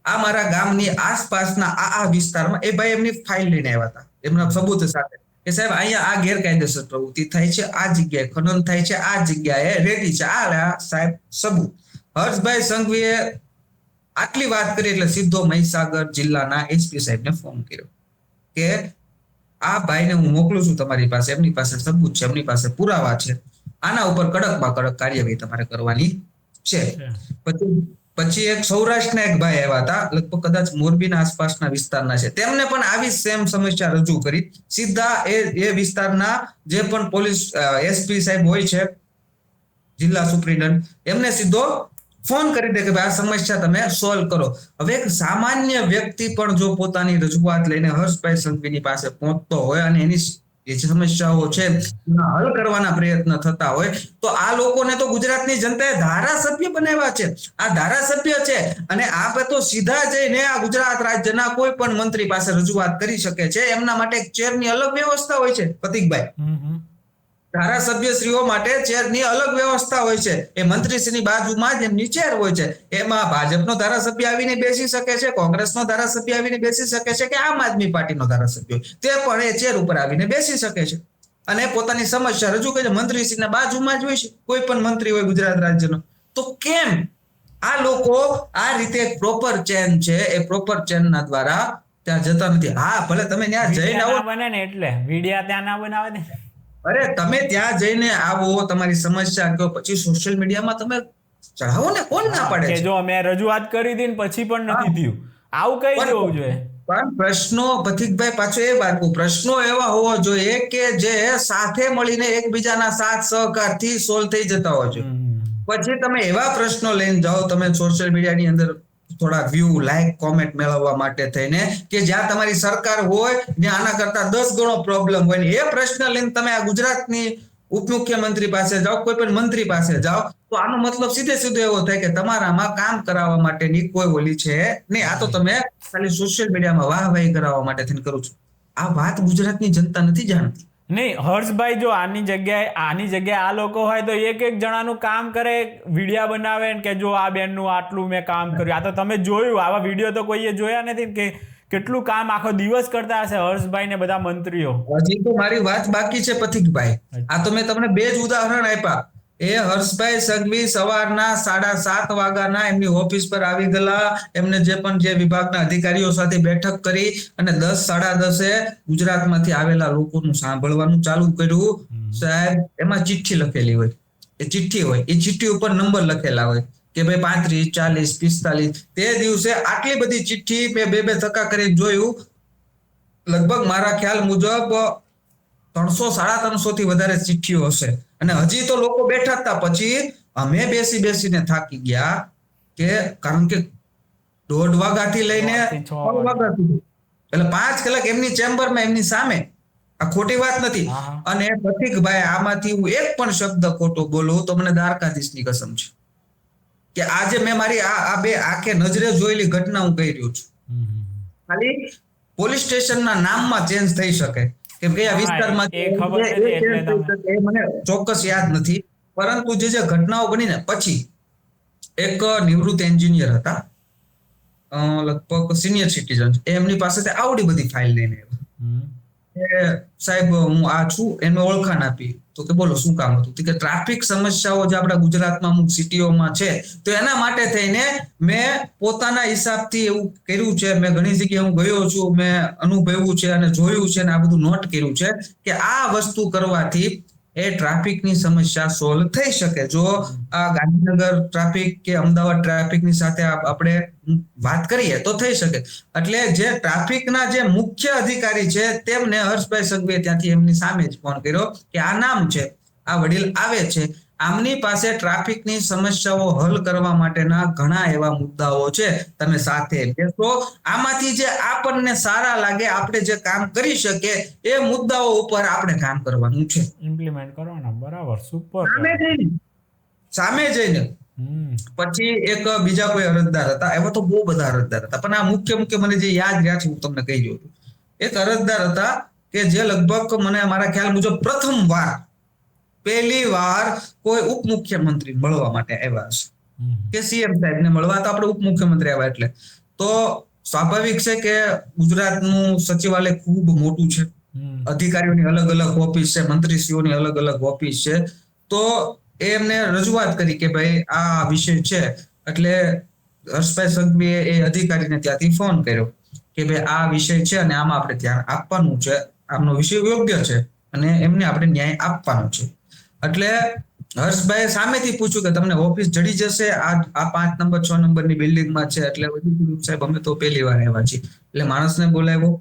આ મારા ગામની આસપાસના આ વિસ્તારમાં, એ ભાઈ એમની ફાઇલ લઈને આવ્યા હતા એમના સબૂત સાથે કે સાહેબ અહીંયા આ ગેરકાયદેસર પ્રવૃત્તિ થાય છે, આ જગ્યાએ ખનન થાય છે, આ જગ્યાએ રેતી છે, આ સાહેબ સબૂત. હર્ષભાઈ સંઘવીએ આટલી વાત કરી એટલે સીધો મહીસાગર જિલ્લાના એસપી સાહેબને ફોન કર્યો કે આ ભાઈને હું મોકલું છું તમારી પાસે, એમની પાસે સબૂત છે, એમની પાસે પુરાવા છે, આના ઉપર કડકમાં કડક કાર્યવાહી તમારે કરવાની છે. પછી એક સૌરાષ્ટ્રના એક ભાઈ આવ્યા હતા, લગભગ કદાચ મોરબીના આસપાસના વિસ્તારના છે, તેમને પણ આવી સેમ સમસ્યા રજૂ કરી. સીધા એ વિસ્તારના જે પણ પોલીસ એસપી સાહેબ હોય છે, જિલ્લા સુપ્રિન્ટેન્ડન્ટ, એમને સીધો ફોન કરી દે કે ભાઈ આ સમસ્યા તમે સોલ્વ કરો. હવે એક સામાન્ય વ્યક્તિ પણ જો પોતાની રજૂઆત લઈને હર્ષભાઈ સંઘવીની પાસે પહોંચતો હોય અને એની જે સમસ્યાઓ છે હલ કરવાના પ્રયત્ન થતા હોય, તો આ લોકોને તો ગુજરાતની જનતાએ ધારાસભ્ય બનાવ્યા છે. આ ધારાસભ્ય છે અને આ તો સીધા જઈને આ ગુજરાત રાજ્યના કોઈ પણ મંત્રી પાસે રજૂઆત કરી શકે છે. એમના માટે એક ચેરની અલગ વ્યવસ્થા હોય છે પ્રતિકભાઈ. ધારાસભ્યશ્રીઓ માટે ચેરની અલગ વ્યવસ્થા હોય છે. એ મંત્રીશ્રીની બાજુમાં જ એમની ચેર હોય છે. એમાં ભાજપનો ધારાસભ્ય આવીને બેસી શકે છે, કોંગ્રેસનો ધારાસભ્ય આવીને બેસી શકે છે કે આમ આદમી પાર્ટીનો ધારાસભ્ય તે પણ એ ચેર ઉપર આવીને બેસી શકે છે અને પોતાની સમસ્યા રજૂ કરે છે. મંત્રીશ્રીના બાજુમાં જ હોય છે કોઈ પણ મંત્રી હોય ગુજરાત રાજ્યનો. તો કેમ આ લોકો આ રીતે પ્રોપર ચેન છે, એ પ્રોપર ચેનના દ્વારા ત્યાં જતા નથી? હા, ભલે તમે ત્યાં જઈને આવો બને ને, એટલે વિડિયા ત્યાં ના બનાવે ને. અરે તમે ત્યાં જઈને આવો, તમારી સમસ્યા કહો, પછી સોશિયલ મીડિયામાં તમે ચઢાવો ને, કોણ ના પાડે છે? જો મેં રજૂઆત કરી હતી ને પછી પણ નથી થયું, આવું કઈ જવું જોઈએ. પણ પ્રશ્નો પ્રતિકભાઈ પાછો એ વાત, પ્રશ્નો એવા હોવા જોઈએ કે જે સાથે મળીને એકબીજાના સાથ સહકારથી સોલ્વ થઈ જતા હોય છે. પછી તમે એવા પ્રશ્નો લઈને જાઓ, તમે સોશિયલ મીડિયાની અંદર થોડા વ્યૂ, લાઈક, કોમેન્ટ મેળવવા માટે થઈને, કે જ્યાં તમારી સરકાર હોય ત્યાં આના કરતા 10 ગણો પ્રોબ્લેમ હોય ને એ પ્રશ્ન લઈને તમે આ ગુજરાતની ઉપમુખ્યમંત્રી પાસે જાઓ, કોઈ પણ મંત્રી પાસે જાઓ, તો આનો મતલબ સીધો એવો થાય કે તમારામાં કામ કરાવવા માટેની કોઈ ઓલી છે નહીં. આ તો તમે ખાલી સોશિયલ મીડિયામાં વાહવાહી કરાવવા માટે થઈને કરું છું. આ વાત ગુજરાતની જનતા નથી જાણતી. નહીં હર્ષભાઈ, જો આની જગ્યાએ આ લોકો હોય તો એક જણાનું કામ કરે, વિડીયા બનાવે ને કે જો આ બેનનું આટલું મેં કામ કર્યું. આ તો તમે જોયું, આવા વિડીયો તો કોઈએ જોયા નથી કે કેટલું કામ આખો દિવસ કરતા હશે હર્ષભાઈ ને બધા મંત્રીઓ. હજી તો મારી વાત બાકી છે પથિકભાઈ. આ તો મેં તમને 2 જ ઉદાહરણ આપ્યા. એ હર્ષભાઈ સંઘવી સવારના 7:30 વાગ્યાના એમની ઓફિસ પર આવી ગયેલા. એમને જે વિભાગના અધિકારીઓ સાથે બેઠક કરી અને 10:30 ગુજરાતમાંથી આવેલા લોકોનું સાંભળવાનું ચાલુ કર્યું. સાહેબ, એમાં ચિઠ્ઠી લખેલી હોય, એ ચિઠ્ઠી હોય, એ ચિઠ્ઠી ઉપર નંબર લખેલા હોય કે ભાઈ 35, 40, 45. તે દિવસે આટલી બધી ચિઠ્ઠી મેં 2 ધક્કા કરીને જોયું. લગભગ મારા ખ્યાલ મુજબ 300-350 થી વધારે ચિઠ્ઠીઓ હશે. અને હજી તો લોકો બેઠા હતા. પછી અમે બેસીને થાકી ગયા કે કારણ કે 1:30 વાગ્યાથી લઈને 6 વાગ્યા સુધી, એટલે 5 કલાક એમની ચેમ્બરમાં એમની સામે. આ ખોટી વાત નથી. અને પ્રતિકભાઈ, આમાંથી હું એક પણ શબ્દ ખોટો બોલું તો મને દ્વારકાધીશની કસમ છે કે આજે મેં મારી આ 2 આંખે નજરે જોયેલી ઘટના હું કહી રહ્યો છું. ખાલી પોલીસ સ્ટેશનના નામમાં ચેન્જ થઈ શકે કે કયા વિસ્તારમાં એ મને ચોક્કસ યાદ નથી, પરંતુ જે ઘટનાઓ બની ને પછી એક નિવૃત્ત એન્જિનિયર હતા, લગભગ સિનિયર સિટીઝન, એમની પાસેથી આવડી બધી ફાઇલ લઈને આવ્યા. સાહેબ, હું આ છું. એને ઓળખાણ આપી તો કે બોલો શું કામ હતું? કે ટ્રાફિક સમસ્યાઓ જે આપણા ગુજરાતમાં અમુક સિટીઓમાં છે, તો એના માટે થઈને મેં પોતાના હિસાબથી એવું કર્યું છે. મેં ઘણી જગ્યાએ હું ગયો છું, મેં અનુભવ્યું છે અને જોયું છે અને આ બધું નોટ કર્યું છે કે આ વસ્તુ કરવાથી એ ટ્રાફિકની સમસ્યા સોલ્વ થઈ શકે. જો આ ગાંધીનગર ટ્રાફિક કે અમદાવાદ ટ્રાફિકની સાથે આપણે વાત કરીએ તો થઈ શકે. એટલે જે ટ્રાફિકના જે મુખ્ય અધિકારી છે તેમને હર્ષભાઈ સંઘવીએ ત્યાંથી એમની સામે જ ફોન કર્યો કે આ નામ છે, આ વડીલ આવે છે, આમની પાસે ટ્રાફિકની સમસ્યાઓ હલ કરવા માટેના ઘણા એવા મુદ્દાઓ છે, તમે સાથે બેસો, આમાંથી જે આપણને સારા લાગે, આપણે જે કામ કરી શકે એ મુદ્દાઓ ઉપર આપણે કામ કરવાનું છે, ઇમ્પ્લિમેન્ટ કરવાના. બરાબર, સુપર. સામે જઈને પછી એક બીજા કોઈ અરજદાર હતા. એવા તો બહુ બધા અરજદાર હતા, પણ આ મુખ્ય મને જે યાદ રહ્યા છે હું તમને કહી દઉં છું. એક અરજદાર હતા કે જે લગભગ મને મારા ખ્યાલ મુજબ પહેલી વાર કોઈ ઉપમુખ્યમંત્રી મળવા માટે આવ્યા હશે કે સીએમ સાહેબને મળવા. તો આપણે ઉપમુખ્યમંત્રી આવ્યા એટલે તો સ્વાભાવિક છે કે ગુજરાતનું સચિવાલય ખૂબ મોટું છે, અધિકારીઓની અલગ અલગ ઓફિસ છે, મંત્રીશ્રીઓની અલગ અલગ ઓફિસ છે. તો એમને રજૂઆત કરી કે ભાઈ આ વિષય છે. એટલે હર્ષભાઈ સંઘવીએ એ અધિકારીને ત્યાંથી ફોન કર્યો કે ભાઈ આ વિષય છે અને આમાં આપણે ધ્યાન આપવાનું છે, આમનો વિષય યોગ્ય છે અને એમને આપણે ન્યાય આપવાનો છે. એટલે હર્ષભાઈ સામેથી પૂછ્યું કે તમને ઓફિસ જડી જશે? આ 5 નંબર 6 નંબરની બિલ્ડિંગમાં છે. એટલે સાહેબ અમે તો પહેલી વાર આવ્યા છીએ. એટલે માણસને બોલાવ્યો,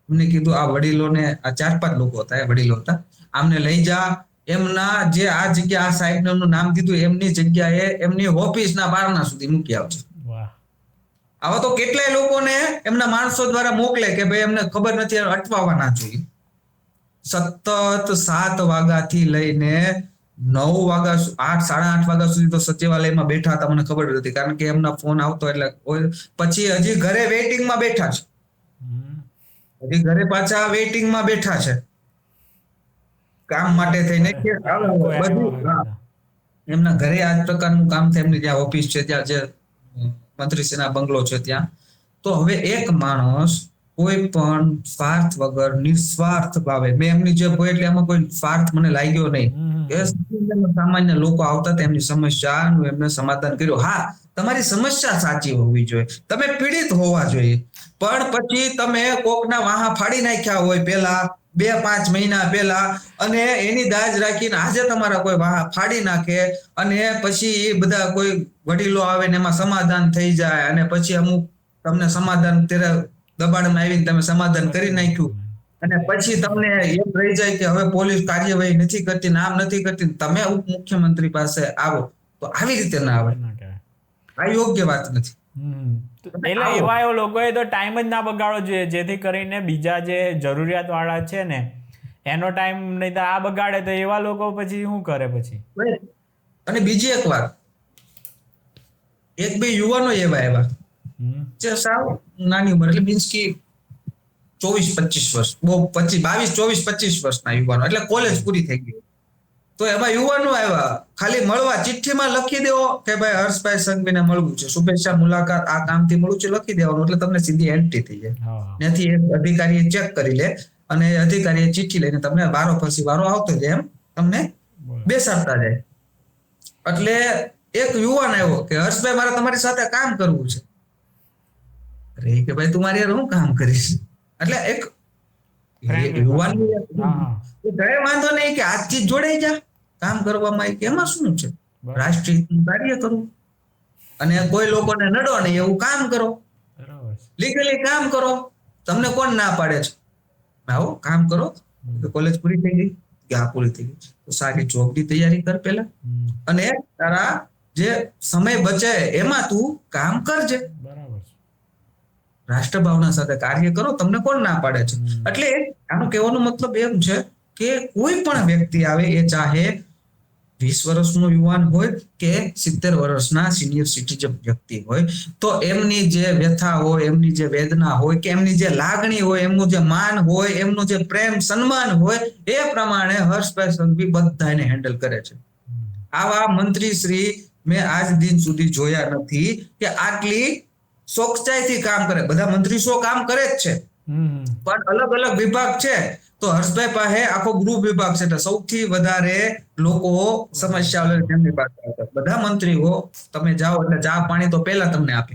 એમને કીધું આ વડીલોને, આ 4-5 લોકો હતા, એ વડીલો હતા, આમને લઈ જા. એમના જે આ જગ્યા, આ સાહેબ એમનું નામ દીધું, એમની જગ્યાએ એમની ઓફિસના બારણા સુધી મૂકી આવશે. આવા તો કેટલાય લોકોને એમના માણસો દ્વારા મોકલે કે ભાઈ એમને ખબર નથી, અટવાવા ના જોઈએ. સતત 7 વાગ્યાથી લઈને 9 વાગ્યા, 8-8:30 વાગ્યા સુધી તો સચિવાલયમાં બેઠા હતા. મને ખબર નથી કારણ કે એમના ફોન આવતો એટલે. પછી હજી ઘરે વેઇટિંગમાં બેઠા છે, હજી ઘરે પાછા વેઇટિંગમાં બેઠા છે કામ માટે થઈને. એમના ઘરે આ પ્રકારનું કામ થાય, એમની જ્યાં ઓફિસ છે ત્યાં જે મંત્રીશ્રીના બંગલો છે ત્યાં. તો હવે એક માણસ કોઈ પણ સ્વાર્થ વગર નિસ્વાર્થ ભાવે, મેં એમની જે કોઈ એટલે એમાં કોઈ સ્વાર્થ મને લાગ્યો નહીં. સામાન્ય લોકો આવતા હતા, એમની સમસ્યાનું એમને સમાધાન કર્યું. હા, તમારી સમસ્યા સાચી હોવી જોઈએ, તમે પીડિત હોવા જોઈએ, પણ પછી તમે કોકના વાહા ફાડી નાખ્યા હોય પેલા 2-5 મહિના પહેલા, અને એની દાજ રાખીને આજે તમારા કોઈ વાહા ફાડી નાખે અને પછી એ બધા કોઈ વડીલો આવે ને એમાં સમાધાન થઈ જાય અને પછી અમુક તમને સમાધાન દબાણમાં આવીને તમે સમાધાન કરી નાખ્યું અને પછી તમને એમ રહી જાય કે હવે પોલીસ કાર્યવાહી નથી કરતી, નામ નથી કરતી, તમે ઉપમુખ્યમંત્રી પાસે આવો. તો આવી રીતે ના આવે, આ યોગ્ય વાત નથી. એટલે એવા લોકોએ તો ટાઈમ જ ના બગાડવો જોઈએ, જેથી કરીને બીજા જે જરૂરિયાત વાળા છે ને એનો ટાઈમ નહીં તો આ બગાડે તો એવા લોકો પછી શું કરે પછી. અને બીજી એક વાત, 1-2 યુવાનો એવા જે સાવ નાની ઉંમર, એટલે મીન્સ કે 24-25 વર્ષ, બહુ 22-24-25 વર્ષના યુવાનો, એટલે કોલેજ પૂરી થઈ ગઈ. તો એમાં યુવાનો આવ્યા, ખાલી મળવા, ચિઠ્ઠીમાં લખી દેવો કે ભાઈ હર્ષભાઈ સંઘવીને મળવું છે, શુભેચ્છા મુલાકાત આ કામથી મળવું છે, લખી દેવાનું, એટલે તમને સીધી એન્ટ્રી થઈ જાય. ત્યાંથી એક અધિકારી ચેક કરી લે અને અધિકારીએ ચિઠ્ઠી લઈને તમને વારો પછી વારો આવતો જાય એમ તમને બેસાડતા જાય. એટલે એક યુવાન આવ્યો કે હર્ષભાઈ મારે તમારી સાથે કામ કરવું છે. અરે કે ભાઈ તું મારી યાર હું કામ કરીશ? એટલે એક યુવાન કહે વાંધો નહીં કે આજથી જ જોડાઈ જા કામ કરવામાં, કે એમાં શું છે, રાષ્ટ્રીય કાર્ય કરવું અને કોઈ લોકોને નડો નહીં એવું કામ કરો, લીગલી કામ કરો, તમને કોણ ના પાડે છે? આવો કામ કરો. કોલેજ પૂરી થઈ ગઈ કે આ પૂરી થઈ ગઈ, તો સારી જોબની તૈયારી કર પેલા, અને તારા જે સમય બચે એમાં તું કામ કરજે, રાષ્ટ્ર ભાવના સાથે કાર્ય કરો, તમને કોણ ના પાડે છે? એટલે આનો કહેવાનો મતલબ એમ છે કે કોઈ પણ વ્યક્તિ આવે, એ ચાહે 20 વર્ષનો યુવાન હોય કે 70 વર્ષના સિનિયર સિટીઝન વ્યક્તિ હોય, તો એમની જે વ્યથા હોય, એમની જે વેદના હોય, કે એમની જે લાગણી હોય, એમનું જે માન હોય, એમનું જે પ્રેમ સન્માન હોય, એ પ્રમાણે હર્ષભાઈ સંઘવી બધાને હેન્ડલ કરે છે. આવા મંત્રી શ્રી મેં આજ દિન સુધી જોયા નથી કે આટલી ચોકસાઈથી કામ કરે. બધા મંત્રીઓ કામ કરે જ છે, પણ અલગ અલગ વિભાગ છે, તો હર્ષભાઈ પાસે આખો ગૃહ વિભાગ છે, એટલે સૌથી વધારે લોકો સમસ્યા તેમની પાસે આવતા. બધા મંત્રીઓ તમે જાઓ એટલે ચા પાણી તો પહેલા તમને આપે.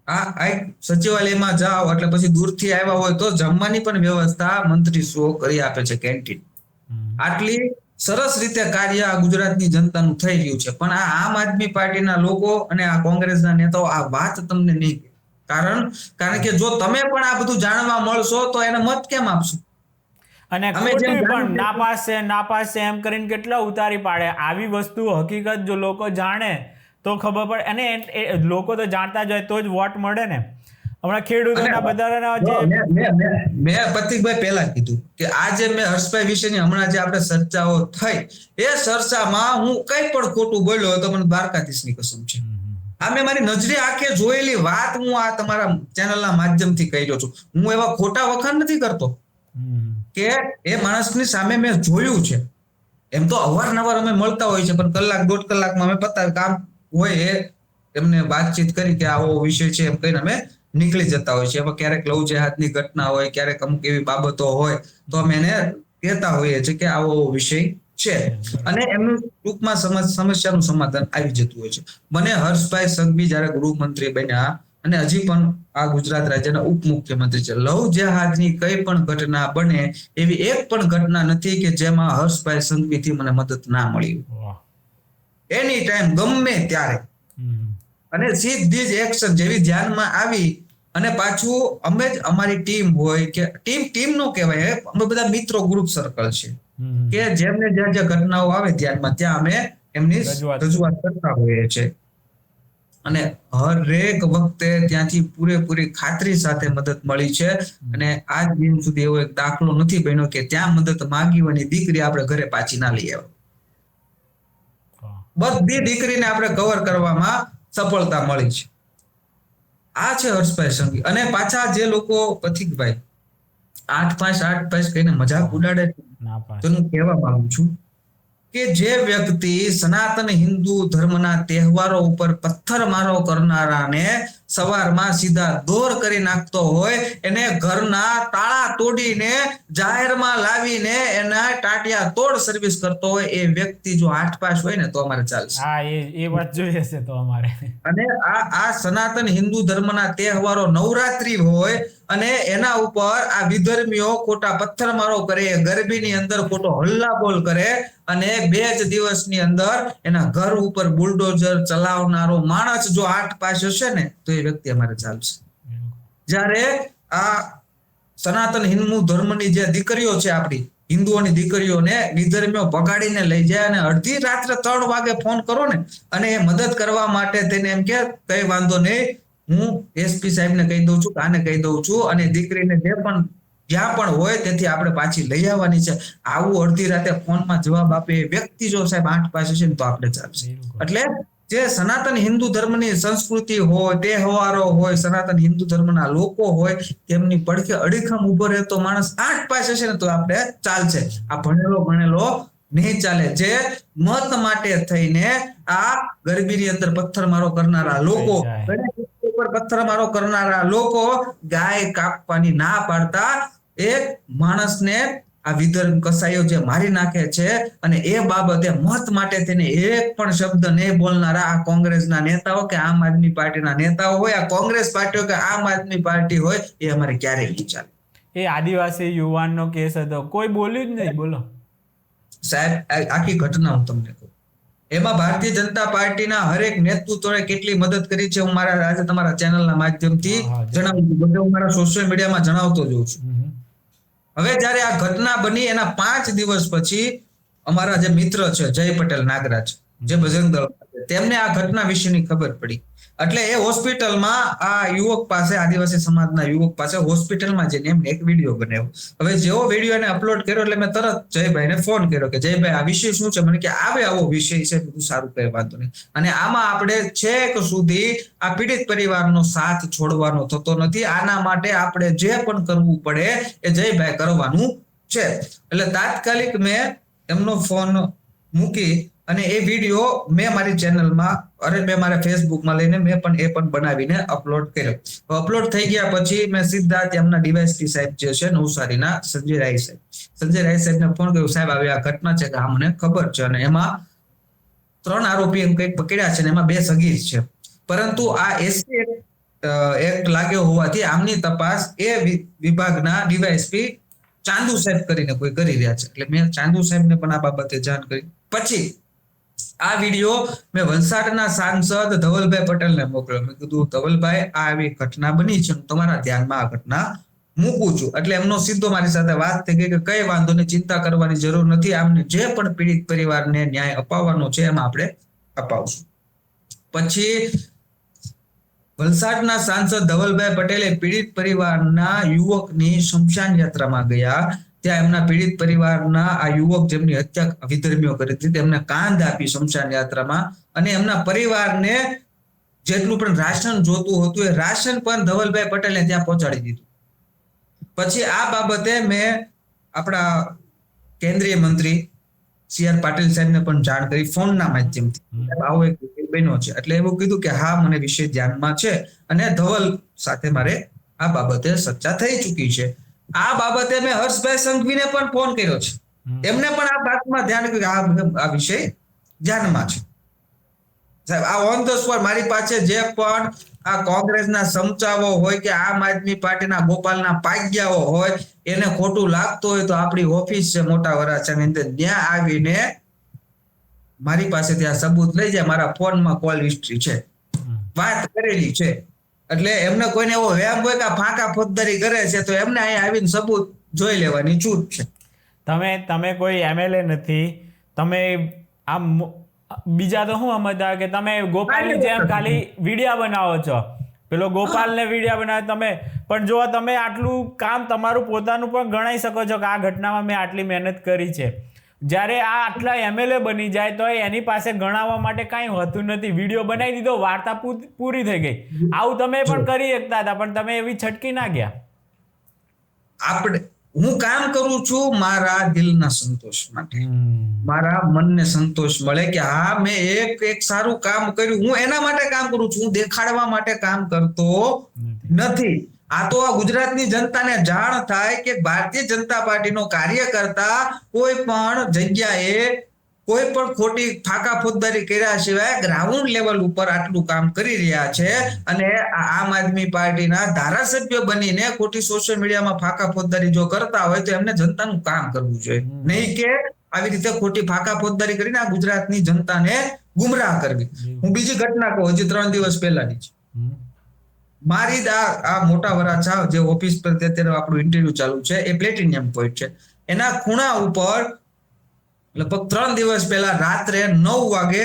આ સચિવાલયમાં જાઓ એટલે પછી દૂરથી આવ્યા હોય તો જમવાની પણ વ્યવસ્થા મંત્રીશ્રીઓ કરી આપે છે, કેન્ટીન. આટલી સરસ રીતે કાર્ય આ ગુજરાતની જનતાનું થઈ રહ્યું છે. પણ આ આમ આદમી પાર્ટીના લોકો અને આ કોંગ્રેસના નેતાઓ આ વાત તમને નહીં, કારણ કે જો તમે પણ આ બધું જાણવા મળશો તો એને મત કેમ આપશો? અને ખોટી પણ નાપાસ છે એમ કરીને કેટલા ઉતારી પાડે. આવી વસ્તુ હકીકત જો લોકો જાણે તો ખબર પડે, અને લોકો તો જાણતા જ હોય તો જ વોટ મળે ને. હમણાં ખેડૂતોના બધા મેં પ્રતિકભાઈ પહેલા કીધું કે આજે મેં હર્ષભાઈ વિશેની હમણાં જે આપણે ચર્ચાઓ થઈ, એ ચર્ચામાં હું કઈ પણ ખોટું બોલ્યો તો મને દ્વારકાધીશની કસમ છે. આ મેં મારી નજરે આંખે જોયેલી વાત હું આ તમારા ચેનલના માધ્યમથી કહી રહ્યો છું. હું એવા ખોટા વખાણ નથી કરતો, કે એ માણસની સામે મેં જોયું છે. એમ તો અવારનવાર અમે મળતા હોય છે, પણ કલાક 1.5 કલાકમાં અમે પતાવી, કામ હોય એ એમને વાતચીત કરી કે આવો વિષય છે એમ કહીને અમે નીકળી જતા હોય છે. એમાં ક્યારેક લવ જેહાદની ઘટના હોય, ક્યારેક અમુક એવી બાબતો હોય તો અમે એને કહેતા હોઈએ છીએ કે આવો વિષય છે, અને એમનું ટૂંકમાં સમસ્યાનું સમાધાન આવી જતું હોય છે. મને હર્ષભાઈ સંઘવી જયારે ગૃહમંત્રી બન્યા અને હજી પણ આ ગુજરાત રાજ્યના ઉપમુખ્યમંત્રી છે, લવ જેહાદની કઈ પણ ઘટના બને એવી એક પણ ઘટના નથી કે જેમાં હર્ષભાઈ સંઘવીથી મને મદદ ના મળી. એની ટાઈમ ગમે ત્યારે, અને સીધી જ એક્શન જેવી ધ્યાનમાં આવી. અને પાછું અમે જ અમારી ટીમ હોય કે ટીમ નો કહેવાય, અમે બધા મિત્રો ગ્રુપ સર્કલ છે કે જેમને જ્યાં જ્યાં ઘટનાઓ આવે ધ્યાનમાં, ત્યાં અમે એમની રજૂઆત કરતા હોઈએ છીએ. અને હરેક વખતે ત્યાંથી પૂરેપૂરી ખાતરી સાથે મદદ મળી છે. અને આજ દિન સુધી એવો એક દાખલો નથી બન્યો કે ત્યાં મદદ માંગી હોય દીકરી આપણે ઘરે પાછી ના લઈ આવે. બધી દીકરીને આપણે કવર કરવામાં સફળતા મળી છે. આ છે હર્ષભાઈ સંઘવી. અને પાછા જે લોકો પથિકભાઈ 8-5 કહીને મજાક ઉડાડે તો હું કહેવા માંગુ છું કે જે વ્યક્તિ સનાતન હિન્દુ ધર્મના તહેવારો ઉપર પથ્થરમારો કરનારાને સવારમાં સીધા દોર કરી નાખતો હોય, એને ઘરના તાળા તોડીને જાહેરમાં લાવીને એના ટાટિયા તોડ સર્વિસ કરતો હોય, એ વ્યક્તિ જો 8 હોય ને તો અમારે ચાલશે. હા, એ વાત જોઈએ છે તો અમારે. અને આ સનાતન હિન્દુ ધર્મના તહેવારો નવરાત્રી હોય અને એના ઉપર આ વિધર્મીઓ ખોટા પથ્થરમારો કરે, ગરબીની અંદર ખોટો હલ્લાબોલ કરે, અને 2 જ દિવસની અંદર એના ઘર ઉપર બુલડોઝર ચલાવનારો માણસ જો 8 હશે ને તો એ વ્યક્તિ અમારે ચાલશે. જ્યારે આ સનાતન હિન્દુ ધર્મની જે દીકરીઓ છે, આપણી હિન્દુઓની દીકરીઓને વિધર્મીઓ ભગાડીને લઈ જાય અને અડધી રાત્રે 3 વાગે ફોન કરો ને, અને એ મદદ કરવા માટે તેને એમ કે કઈ વાંધો નહીં, હું એસપી સાહેબને કહી દઉં છું, આને કહી દઉં છું, અને દીકરીને જે પણ જ્યાં પણ હોય તેથી આપણે પાછી લઈ આવવાની છે. આવું અડધી રાતે ફોનમાં જવાબ આપે વ્યક્તિ જો સાહેબ 8 છે ને તો આપણે ચાલશે. એટલે જે સનાતન હિન્દુ ધર્મની સંસ્કૃતિ હોય, તહેવારો હોય, સનાતન હિન્દુ ધર્મના લોકો હોય, તેમની પડખે અડીખમ ઉભો રહેતો માણસ 8 પાસે છે ને તો આપણે ચાલશે. આ ભણેલો નહીં ચાલે. જે મત માટે થઈને આ ગરબીની અંદર પથ્થરમારો કરનારા લોકો, ગણેશ ઉપર પથ્થરમારો કરનારા લોકો ગાય કાપવાની ના પાડતા એક માણસને આ વિધર્મ કસાઈઓ જે મારી નાખે છે, અને એ બાબતે મત માટે તેને એક પણ શબ્દ નહીં બોલનારા આ કોંગ્રેસના નેતાઓ કે આમ આદમી પાર્ટીના નેતાઓ હોય, આ કોંગ્રેસ પાર્ટીઓ કે આમ આદમી પાર્ટી હોય, એ અમારે ક્યારેય નહીં ચાલે. એ આદિવાસી યુવાનનો કેસ હતો, કોઈ બોલ્યું જ નહીં. બોલો સાહેબ, આખી ઘટના હું તમને કહું. એમાં ભારતીય જનતા પાર્ટીના હરેક નેતૃત્વએ કેટલી મદદ કરી છે હું મારા આજે તમારા ચેનલના માધ્યમથી જણાવું છું, બધે હું મારા સોશિયલ મીડિયામાં જણાવતો જોઉં છું. હવે જયારે આ ઘટના બની એના 5 દિવસ પછી અમારા જે મિત્ર છે જય પટેલ નાગરાજ, જે બજરંગ દળ, તેમને આ ઘટના વિશેની ખબર પડી. એટલે એ હોસ્પિટલમાં આ યુવક પાસે, આદિવાસી સમાજના યુવક પાસે હોસ્પિટલમાં જઈને એમને એક વિડીયો બનાવ્યો. હવે જેવો વિડીયો એને અપલોડ કર્યો એટલે મેં તરત જયભાઈને ફોન કર્યો કે જયભાઈ આ વિષય શું છે? મને કે આવો વિષય છે. બધું સારું, કઈ વાંધો નહીં. અને આમાં આપણે છેક સુધી આ પીડિત પરિવારનો સાથ છોડવાનો થતો નથી. આના માટે આપણે જે પણ કરવું પડે એ જયભાઈ કરવાનું છે. એટલે તાત્કાલિક મેં એમનો ફોન મૂકી અને એ વિડીયો મેં મારી ચેનલમાં મેં મારા ફેસબુકમાં લઈને મેં પણ એ પણ બનાવીને અપલોડ કર્યો. અપલોડ થઈ ગયા પછી મેં સીધા તેમના ડીવાયએસપી સાહેબ જે છે નવસારીના સંજય રાય સાહેબને ફોન કર્યો, સાહેબ આવી આ ઘટના છે કે મને ખબર છે, અને એમાં 3 આરોપી એમ કંઈક પકડ્યા છે, અને એમાં 2 સગીર છે, પરંતુ આ એસસી એક્ટ લાગ્યો હોવાથી આમની તપાસ એ વિભાગના ડીવાયએસપી ચાંદુ સાહેબ કરીને કોઈ કરી રહ્યા છે. એટલે મેં ચાંદુ સાહેબને પણ આ બાબતે જાણ કરી. પછી આ વિડીયો મેં વલસાડના સાંસદ ધવલભાઈ પટેલને મોકલ્યો. મેં કીધું ધવલભાઈ આ આવી ઘટના બની છે, તમારા ધ્યાનમાં આ ઘટના મૂકું છું. એટલે એમનો સીધો મારી સાથે વાત થઈ ગઈ કે કઈ વાંધો નહીં, ચિંતા કરવાની જરૂર નથી, આમને જે પણ પીડિત પરિવારને ન્યાય અપાવવાનો છે એમાં આપણે અપાવશું. પછી વલસાડના સાંસદ ધવલભાઈ પટેલે પીડિત પરિવારના યુવકની શમશાન યાત્રામાં ગયા. ત્યાં એમના પીડિત પરિવારના આ યુવક જેમની હત્યા વિધર્મીઓ કરી હતી તેમને કાંધ આપી શમશાન યાત્રામાં, અને એમના પરિવારને જેટલું પણ રાશન જોતું હતું એ રાશન પણ ધવલભાઈ પટેલે ત્યાં પહોંચાડી દીધું. પછી આ બાબતે મેં આપણા કેન્દ્રીય મંત્રી CR પાટીલ સાહેબને પણ જાણ કરી ફોનના માધ્યમથી. આવો એક બન્યો છે. એટલે એવું કીધું કે હા મને વિષય ધ્યાનમાં છે, અને ધવલ સાથે મારે આ બાબતે ચર્ચા થઈ ચૂકી છે. આ બાબતે મેં હર્ષભાઈ સંઘવીને પણ ફોન કર્યો છે, એમને પણ આ વાતમાં ધ્યાન કર્યું કે આ વિષય ધ્યાનમાં છે. સાહેબ આ ઓન ધ સ્પોટ મારી પાસે જે પણ આ કોંગ્રેસના સમચાવો હોય કે આમ આદમી પાર્ટીના ગોપાલના પાગ્યાઓ હોય, એને ખોટું લાગતું હોય તો આપણી ઓફિસ છે મોટા વરાછાની અંદર, ત્યાં આવીને મારી પાસે ત્યાં સબૂત લઈ જાય. મારા ફોનમાં કોલ હિસ્ટ્રી છે, વાત કરેલી છે. એટલે એમને કોઈને એવો વ્યામ હોય કે ફાંકા ફોજદારી કરે છે તો એમને અહીંયા આવીને સબૂત જોઈ લેવાની છૂટ છે. તમે કોઈ MLA નથી, તમે આમ બીજા તો શું સમજતા કે તમે ગોપાલની જેમ ખાલી વિડીયા બનાવો છો, પેલો ગોપાલને વિડીયા બનાવે તમે, પણ જો તમે આટલું કામ તમારું પોતાનું પણ ગણાઈ શકો છો કે આ ઘટનામાં મેં આટલી મહેનત કરી છે. જ્યારે આ આટલા MLA બની જાય તો એની પાસે ગણાવવા માટે કાંઈ હોતું નથી. વિડીયો બનાવી દીધો, વાર્તા પૂરી થઈ ગઈ. આવું તમે પણ કરી શકતા હતા, પણ તમે એવી છટકી ના ગયા. હું કામ કરું છું મારા દિલના સંતોષ માટે, મારા મનને સંતોષ મળે કે હા મેં એક સારું કામ કર્યું. હું એના માટે કામ કરું છું, હું દેખાડવા માટે કામ કરતો નથી. આ તો આ ગુજરાતની જનતાને જાણ થાય કે ભારતીય જનતા પાર્ટીનો કાર્યકર્તા કોઈ પણ જગ્યાએ કોઈ પણ ખોટી ફાકા ફોજદારી કર્યા સિવાય ગ્રાઉન્ડ લેવલ ઉપર આટલું કામ કરી રહ્યા છે. અને આમ આદમી પાર્ટીના ધારાસભ્ય બનીને ખોટી સોશિયલ મીડિયામાં ફાકા ફોજદારી જો કરતા હોય તો એમને જનતાનું કામ કરવું જોઈએ, નહીં કે આવી રીતે ખોટી ફાકા ફોજદારી કરીને આ ગુજરાતની જનતાને ગુમરાહ કરવી. હું બીજી ઘટના કહું, હજી 3 દિવસ પહેલાની છે. મારી આ મોટા વરાછા જે ઓફિસ પર અત્યારે આપણું ઇન્ટરવ્યુ ચાલુ છે એ પ્લેટિનિયમ પોઈન્ટ છે, એના ખૂણા ઉપર લગભગ 3 દિવસ પહેલા રાત્રે 9 વાગે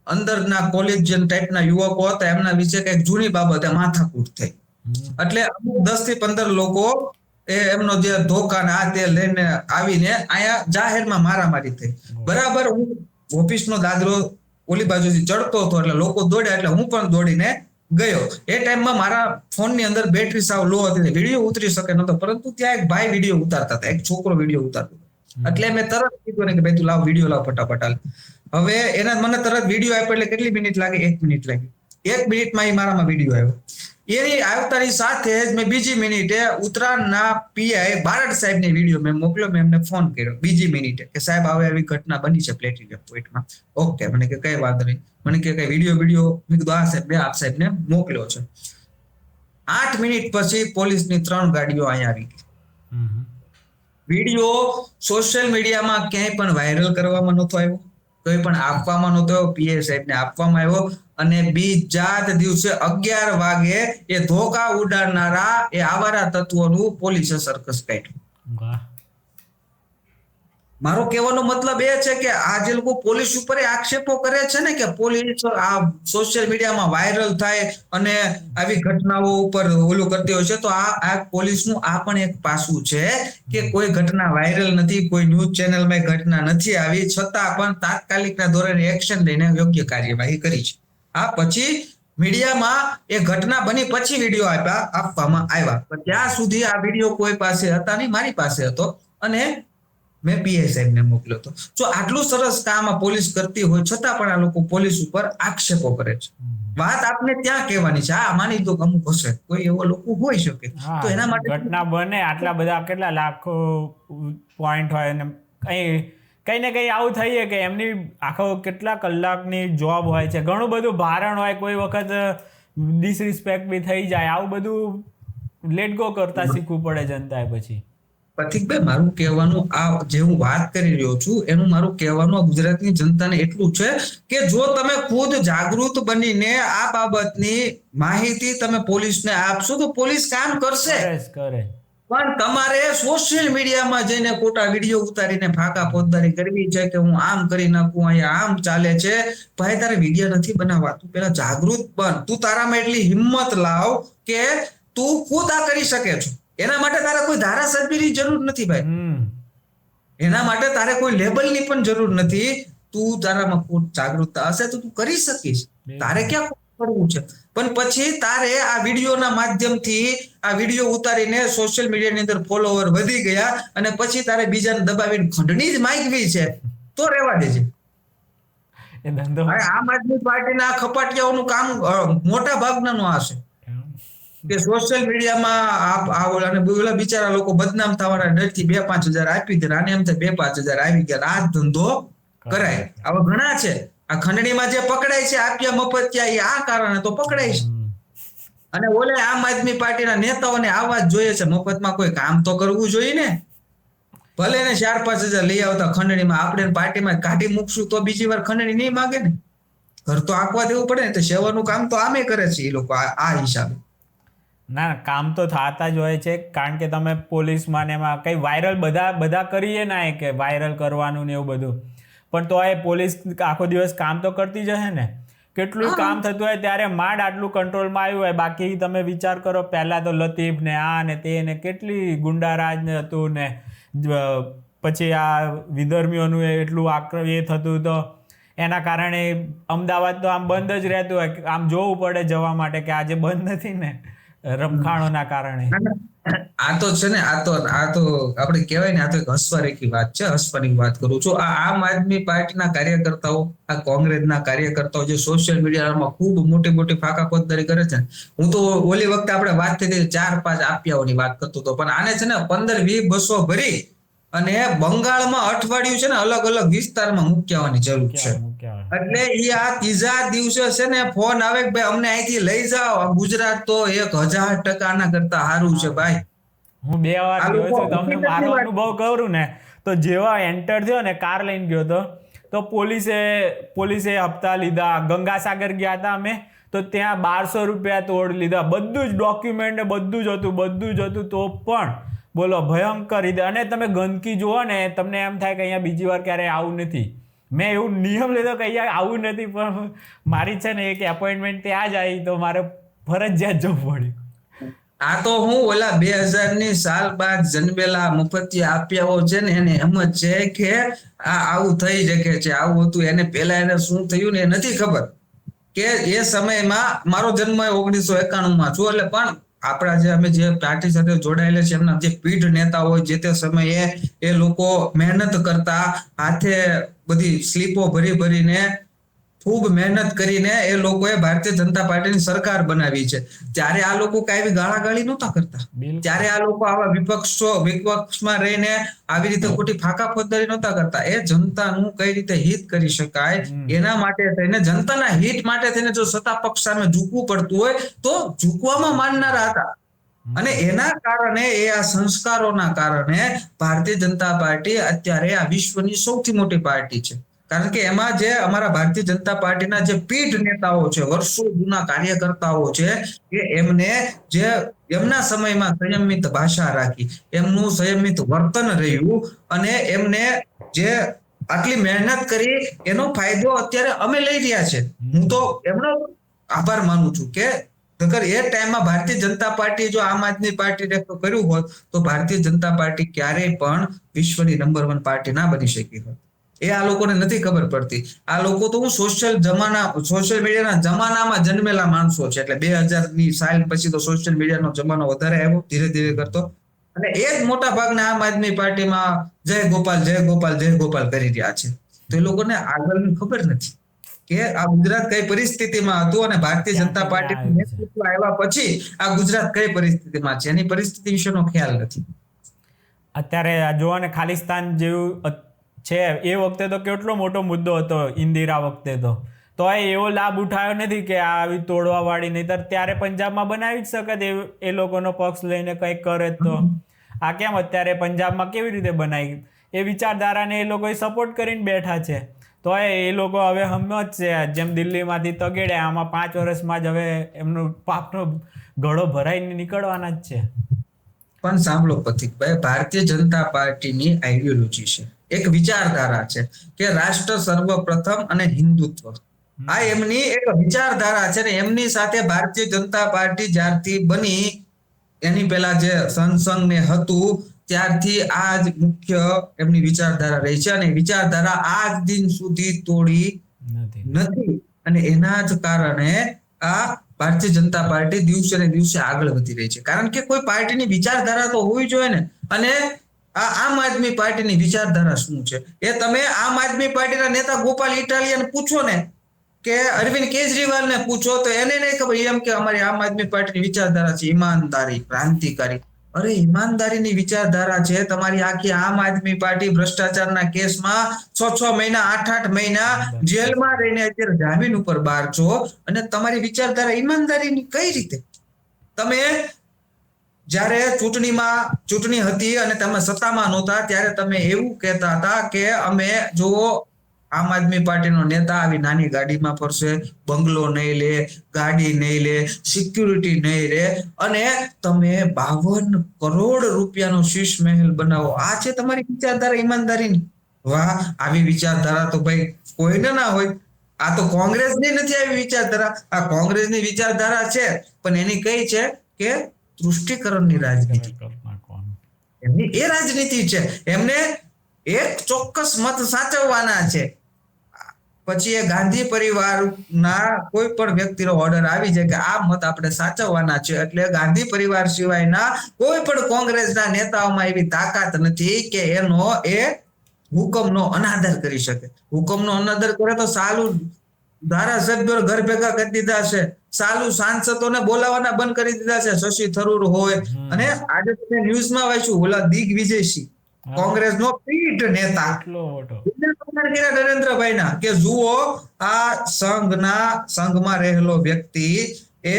અંદરના કોલેજિયન ટાઈપના યુવકો હતા, એમના વિશે કઈક જૂની બાબતે માથાકૂટ થઈ. એટલે અમુક 10 થી 15 લોકો એમનો જે ધોકા ને આ તે લઈને આવીને અહીંયા જાહેરમાં મારામારી થઈ. બરાબર હું ઓફિસનો દાદરો ઓલી બાજુથી ચડતો હતો એટલે લોકો દોડ્યા એટલે હું પણ દોડીને ગયો. એ ટાઈમમાં મારા ફોનની અંદર બેટરી સાવ લો હતી, વિડીયો ઉતરી શકે નતો, પરંતુ ત્યાં એક ભાઈ વિડીયો ઉતારતા હતા, એક છોકરો વિડીયો ઉતારતો હતો. એટલે મેં તરત કીધું ને કે ભાઈ તું લાવ વિડીયો લાવ ફટાફટ હાલ. હવે એના મને તરત વિડીયો આપ્યો એટલે કેટલી મિનિટ લાગે? 1 મિનિટ લાગી. 1 મિનિટમાં એ મારામાં વિડીયો આવ્યો. એની આવતાની સાથે જ મેં બીજી મિનિટે ઉત્તરાયણના પીઆઈ બારડ સાહેબને વિડીયો મેં મોકલ્યો. મેં એમને ફોન કર્યો બીજી મિનિટે કે સાહેબ આવે આવી ઘટના બની છે પ્લેટિનિયમ પોઈન્ટમાં. ઓકે, મને કે કઈ વાંધો નહીં. મને કે કઈ વિડીયો મેં કીધું આ સાહેબ, આપ સાહેબને મોકલ્યો છે. 8 મિનિટ પછી પોલીસની 3 ગાડીઓ અહીંયા આવી ગઈ. વિડીયો સોશિયલ મીડિયામાં ક્યાંય પણ વાયરલ કરવામાં નહોતો આવ્યો, કોઈ પણ આપવામાં નહોતો આવ્યો. પીઆઈ સાહેબને આપવામાં આવ્યો અને બીજા જ દિવસે 11 વાગે એ ધોકા ઉડાડનારા એ આવારા તત્વોનું પોલીસે સર્કસ કાઢ્યું. મારો કહેવાનો મતલબ એ છે કે આ જે લોકો પોલીસ ઉપર આક્ષેપો કરે છે ને કે પોલીસ આ સોશિયલ મીડિયામાં વાયરલ થાય અને આવી ઘટનાઓ ઉપર ઓલું કરતી હોય છે, તો આ પોલીસનું આ પણ એક પાસું છે કે કોઈ ઘટના વાયરલ નથી, કોઈ ન્યૂઝ ચેનલમાં ઘટના નથી આવી, છતાં પણ તાત્કાલિકના ધોરણે એક્શન લઈને યોગ્ય કાર્યવાહી કરી છે. આ પછી મીડિયામાં એ ઘટના બની પછી વિડીયો આપવામાં આવ્યા, પણ ત્યાં સુધી આ વિડીયો કોઈ પાસે હતા નહીં, મારી પાસે હતો અને મેં પીઆઈ સાહેબને મોકલ્યો હતો. જો આટલું સરસ કામ આ પોલીસ કરતી હોય છતાં પણ આ લોકો પોલીસ ઉપર આક્ષેપો કરે છે. વાત આપને ત્યાં કહેવાની છે. હા, માની તો અમુક હશે, કોઈ એવો લોકો હોઈ શકે, તો એના માટે ઘટના બને, આટલા બધા કેટલા લાખો પોઈન્ટ હોય ને કઈ ને કઈ આવું થઈએ કે એમની આખો કેટલા કલાકની જોબ હોય છે, ઘણું બધું ભારણ હોય, કોઈ વખત ડિસરિસ્પેક્ટ બી થઈ જાય. આવું બધું લેટ ગો કરતા શીખવું પડે જનતાએ પછી. પ્રતિકભાઈ, મારું કહેવાનું આ જે હું વાત કરી રહ્યો છું એનું મારું કહેવાનું આ ગુજરાતની જનતાને એટલું છે કે જો તમે ખુદ જાગૃત બનીને આ બાબતની માહિતી તમે પોલીસને આપશો તો પોલીસ કામ કરશે. પણ તમારે સોશિયલ મીડિયામાં જઈને ખોટા વિડીયો ઉતારીને ફાકા ફોજદારી કરવી છે કે હું આમ કરી નાખું, અહીંયા આમ ચાલે છે. ભાઈ, તારે વિડીયો નથી બનાવવા, તું પેલા જાગૃત બન. તું તારામાં એટલી હિંમત લાવ કે તું ખુદ આ કરી શકે છો. એના માટે તારે કોઈ ધારાસભ્યની જરૂર નથી ભાઈ, એના માટે તારે કોઈ લેબલની પણ જરૂર નથી. તું તારામાં ખુદ જાગૃતતા હશે તો તું કરી શકીશ. તારે ક્યાં કરવું છે? પણ પછી તારે આ વિડીયોના માધ્યમથી આ વિડીયો ઉતારીને સોશિયલ મીડિયાની અંદર ફોલોવર વધી ગયા અને પછી તારે બીજાને દબાવીને ખંડણી જ માંગવી છે તો રહેવા દેજે. આમ આદમી પાર્ટીના ખપાટિયાઓનું કામ મોટા ભાગનાનું આ છે કે સોશિયલ મીડિયામાં અને ઓલા બિચારા લોકો બદનામ થવાના ડરથી 2-5 હજાર આપી દે, આને એમ થાય 2-5 હજાર આવી ગયા, આ ધંધો કરાય. આવા ઘણા છે. આ ખંડણીમાં જે પકડાય છે આપ્યા મફતિયા, એ આ કારણે તો પકડાય છે. અને ઓલે આમ આદમી પાર્ટીના નેતાઓને આવા જ જોઈએ છે, મફતમાં કોઈ કામ તો કરવું જોઈએ ને. ભલે ને 4-5 હજાર લઈ આવતા ખંડણીમાં, આપણે પાર્ટીમાં કાઢી મૂકશું તો બીજી વાર ખંડણી નહીં માગે ને. ઘર તો આંકવા દેવું પડે ને, તો સેવાનું કામ તો આમે કરે છે એ લોકો આ હિસાબે. ના, કામ તો થતા જ હોય છે, કારણ કે તમે પોલીસમાં ને એમાં કંઈ વાયરલ બધા કરીએ ના કે વાયરલ કરવાનું ને એવું બધું, પણ તો એ પોલીસ આખો દિવસ કામ તો કરતી જ હશે ને. કેટલું કામ થતું હોય ત્યારે માંડ આટલું કંટ્રોલમાં આવ્યું હોય. બાકી તમે વિચાર કરો, પહેલાં તો લતીફ ને આ ને તે ને કેટલી ગુંડારાજ ને હતું ને પછી આ વિધર્મીઓનું એટલું એ થતું, તો એના કારણે અમદાવાદ તો આમ બંધ જ રહેતું હોય, આમ જોવું પડે જવા માટે કે આજે બંધ નથી ને રમખાણોના કારણે. આ તો છે ને, આ તો આપણે કહેવાય ને, આ તો એક હસવારેખી વાત છે. હસવાની વાત કરું છું. આ આમ આદમી પાર્ટીના કાર્યકર્તાઓ, આ કોંગ્રેસના કાર્યકર્તાઓ જે સોશિયલ મીડિયામાં ખૂબ મોટી ફાકા ફોજદારી કરે છે. હું તો ઓલી વખતે આપણે વાત થઈ 4-5 આપ્યાઓની વાત કરતો હતો, પણ આને છે ને 15-20 બસો ભરી અને બંગાળમાં અઠવાડિયું છે ને અલગ અલગ વિસ્તારમાં મૂક્યાવાની જરૂર છે. એટલે એ આ ત્રીજા દિવસે છે ને ફોન આવે કે ભાઈ અમને અહીંથી લઈ જાઓ, ગુજરાત તો 1000% કરતા સારું છે ભાઈ. હું 2 વાર ગયો છું, તમને મારો અનુભવ કરું ને, તો જેવા એન્ટર થયો ને કાર લઈને ગયો તો પોલીસે હપ્તા લીધા. ગંગાસાગર ગયા હતા અમે, તો ત્યાં 1200 રૂપિયા તોડ લીધા. બધું જ ડોક્યુમેન્ટ ને બધું જ હતું, તો પણ બોલો ભયંકર રીતે. અને તમે ગંદકી જુઓ ને, તમને એમ થાય કે અહીંયા બીજી વાર ક્યારેય આવું નથી. મેં એવું નિયમ લીધો કે અહીંયા આવું નથી, પણ મારી છે ને એક એપોઇન્ટમેન્ટ ત્યાં જ આવી તો મારે ફરજિયાત જવું પડ્યું. આ તો હું ઓલા 2000 સાલ બાદ જન્મેલા મફતિયા આપ્યાઓ છે ને એને એમ જ છે કે આ આવું થઈ શકે છે, આવું હતું. એને પેલા એને શું થયું ને એ નથી ખબર કે એ સમયમાં મારો જન્મ 1991 છું, એટલે પણ આપણા જે અમે જે પાર્ટી સાથે જોડાયેલા છે એમના જે પીઢ નેતા હોય જે તે સમયે એ લોકો મહેનત કરતા, હાથે બધી સ્લીપો ભરીને ખૂબ મહેનત કરીને એ લોકોએ ભારતીય જનતા પાર્ટીની સરકાર બનાવી છે. ત્યારે આ લોકો કાંઈ ગાળાગાળી નહોતા કરતા, ત્યારે આ લોકો આવા વિપક્ષમાં રહીને આવી રીતે ખોટી ફાંકા ફોજદારી નહોતા કરતા. એ જનતાનું કઈ રીતે હિત કરી શકાય એના માટે થઈને, જનતાના હિત માટે થઈને જો સત્તા પક્ષ સામે ઝૂકવું પડતું હોય તો ઝૂકવામાં માનનારા હતા. અને એના કારણે આ સંસ્કારોના કારણે ભારતીય જનતા પાર્ટી અત્યારે આ વિશ્વની સૌથી મોટી પાર્ટી છે. કારણ કે એમાં જે અમારા ભારતીય જનતા પાર્ટીના જે પીઢ નેતાઓ છે, વર્ષો જૂના કાર્યકર્તાઓ છે, કે એમને જે એમના સમયમાં સંયમિત ભાષા રાખી, એમનું સંયમિત વર્તન રહ્યું અને એમને જે આટલી મહેનત કરી એનો ફાયદો અત્યારે અમે લઈ રહ્યા છે. હું તો એમનો આભાર માનું છું કે અગર એ ટાઈમમાં ભારતીય જનતા પાર્ટી જો આમ આદમી પાર્ટીને કર્યું હોત તો ભારતીય જનતા પાર્ટી ક્યારેય પણ વિશ્વની નંબર 1 પાર્ટી ના બની શકી હોત. એ આ લોકોને નથી ખબર પડતી. આ લોકો તો સોશિયલ મીડિયાના જમાનામાં જન્મેલા માણસો છે, એટલે 2000 સાલ પછી તો સોશિયલ મીડિયાનો જમાનો વધારે આવ્યો ધીરે ધીરે કરતો, અને એ જ મોટા ભાગના આમ આદમી પાર્ટીમાં જય ગોપાલ જય ગોપાલ જય ગોપાલ કરી રહ્યા છે. તો એ લોકોને આગળની ખબર નથી કે આ ગુજરાત કઈ પરિસ્થિતિમાં હતું અને ભારતીય જનતા પાર્ટીનું નેતૃત્વ આવ્યા પછી આ ગુજરાત કઈ પરિસ્થિતિમાં છે એની પરિસ્થિતિ વિશેનો ખ્યાલ નથી. અત્યારે જોવો ને ખાલિસ્તાન જેવું છે, એ વખતે તો કેટલો મોટો મુદ્દો હતો ઇન્દિરા વખતે તો એવો લાભ ઉઠાવ્યો નથી કે આવી તોડવા વાળી, નહીતર ત્યારે પંજાબમાં બનાવી જ શકે એ લોકોનો પક્ષ લઈને કંઈક કરે તો. આ કેમ અત્યારે પંજાબમાં કેવી રીતે બનાવી? એ વિચારધારાને એ લોકોએ સપોર્ટ કરીને બેઠા છે. તો એ લોકો હવે હમણાં જ છે જેમ દિલ્હીમાંથી તગેડ્યા, આમાં 5 વર્ષમાં જ હવે એમનો પાપનો ઘડો ભરાઈને નીકળવાના જ છે. પણ સાંભળો પથિકભાઈ, ભારતીય જનતા પાર્ટીની આઈડિયોલોજી છે, એક વિચારધારા છે કે રાષ્ટ્ર સર્વપ્રથમ અને હિન્દુત્વ. આ એમની એક વિચારધારા છે ને એમની સાથે ભારતીય જનતા પાર્ટી જ્યારથી બની એની પેલા જે સંઘ ને હતું ત્યારથી આ જ મુખ્ય એમની વિચારધારા રહી છે, અને વિચારધારા આજ દિન સુધી તોડી નથી. અને એના જ કારણે આ ભારતીય જનતા પાર્ટી દિવસે ને દિવસે આગળ વધી રહી છે. કારણ કે કોઈ પાર્ટીની વિચારધારા તો હોવી જોઈએ ને. અને આ આમ આદમી પાર્ટીની વિચારધારા શું છે એ તમે આમ આદમી પાર્ટીના નેતા ગોપાલ ઇટાલિયન પૂછો ને કે અરવિંદ કેજરીવાલ ને પૂછો તો એને નહીં ખબર. એમ કે અમારી આમ આદમી પાર્ટીની વિચારધારા છે ઈમાનદારી, ક્રાંતિકારી. અરે ઈમાનદારીની વિચારધારા છે તમારી આખી આમ આદમી પાર્ટી ભ્રષ્ટાચારના કેસમાં 6 મહિના 8 મહિના જેલમાં રહીને અત્યારે જામીન ઉપર બહાર છો, અને તમારી વિચારધારા ઈમાનદારીની કઈ રીતે? તમે જ્યારે ચૂંટણી હતી અને તમે સત્તામાં નહોતા ત્યારે તમે એવું કહેતા હતા કે અમે જો આમ આદમી પાર્ટીનો નેતા આવી નાની ગાડીમાં ફરશે, બંગલો નહીં લે, ગાડી નહીં લે, સિક્યુરિટી નહીં લે, અને તમે 52 કરોડ રૂપિયાનો શીશ મહેલ બનાવો. આ છે તમારી વિચારધારા ઈમાનદારીની? વાહ, આવી વિચારધારા તો ભાઈ કોઈને ના હોય. આ તો કોંગ્રેસની નથી આવી વિચારધારા. આ કોંગ્રેસની વિચારધારા છે પણ એની કઈ છે કે તૃષ્ટિકરણની રાજનીતિ. એમની એ રાજનીતિ છે. એમને એક ચોક્કસ મત સાચવવાના છે. પછી એ ગાંધી પરિવારના કોઈ પણ વ્યક્તિનો ઓર્ડર આવી જાય કે આ મત આપણે સાચવવાના છે, એટલે ગાંધી પરિવાર સિવાયના કોઈ પણ કોંગ્રેસના નેતાઓમાં એવી તાકાત નથી કે એનો એ હુકમનો અનાદર કરી શકે. હુકમનો અનાદર કરે તો સાલું ધારાસભ્યો ઘર ભેગા કરી દીધા છે, સાલું સાંસદોને બોલાવાના બંધ કરી દીધા છે. શશી થરૂર હોય, અને આજે તમે ન્યૂઝમાં વાંચ્યું ઓલા દિગ્વિજયસિંહ, કોંગ્રેસનો પીઢ નેતા, નરેન્દ્રભાઈ ના, કે જુઓ આ સંઘમાં રહેલો વ્યક્તિ એ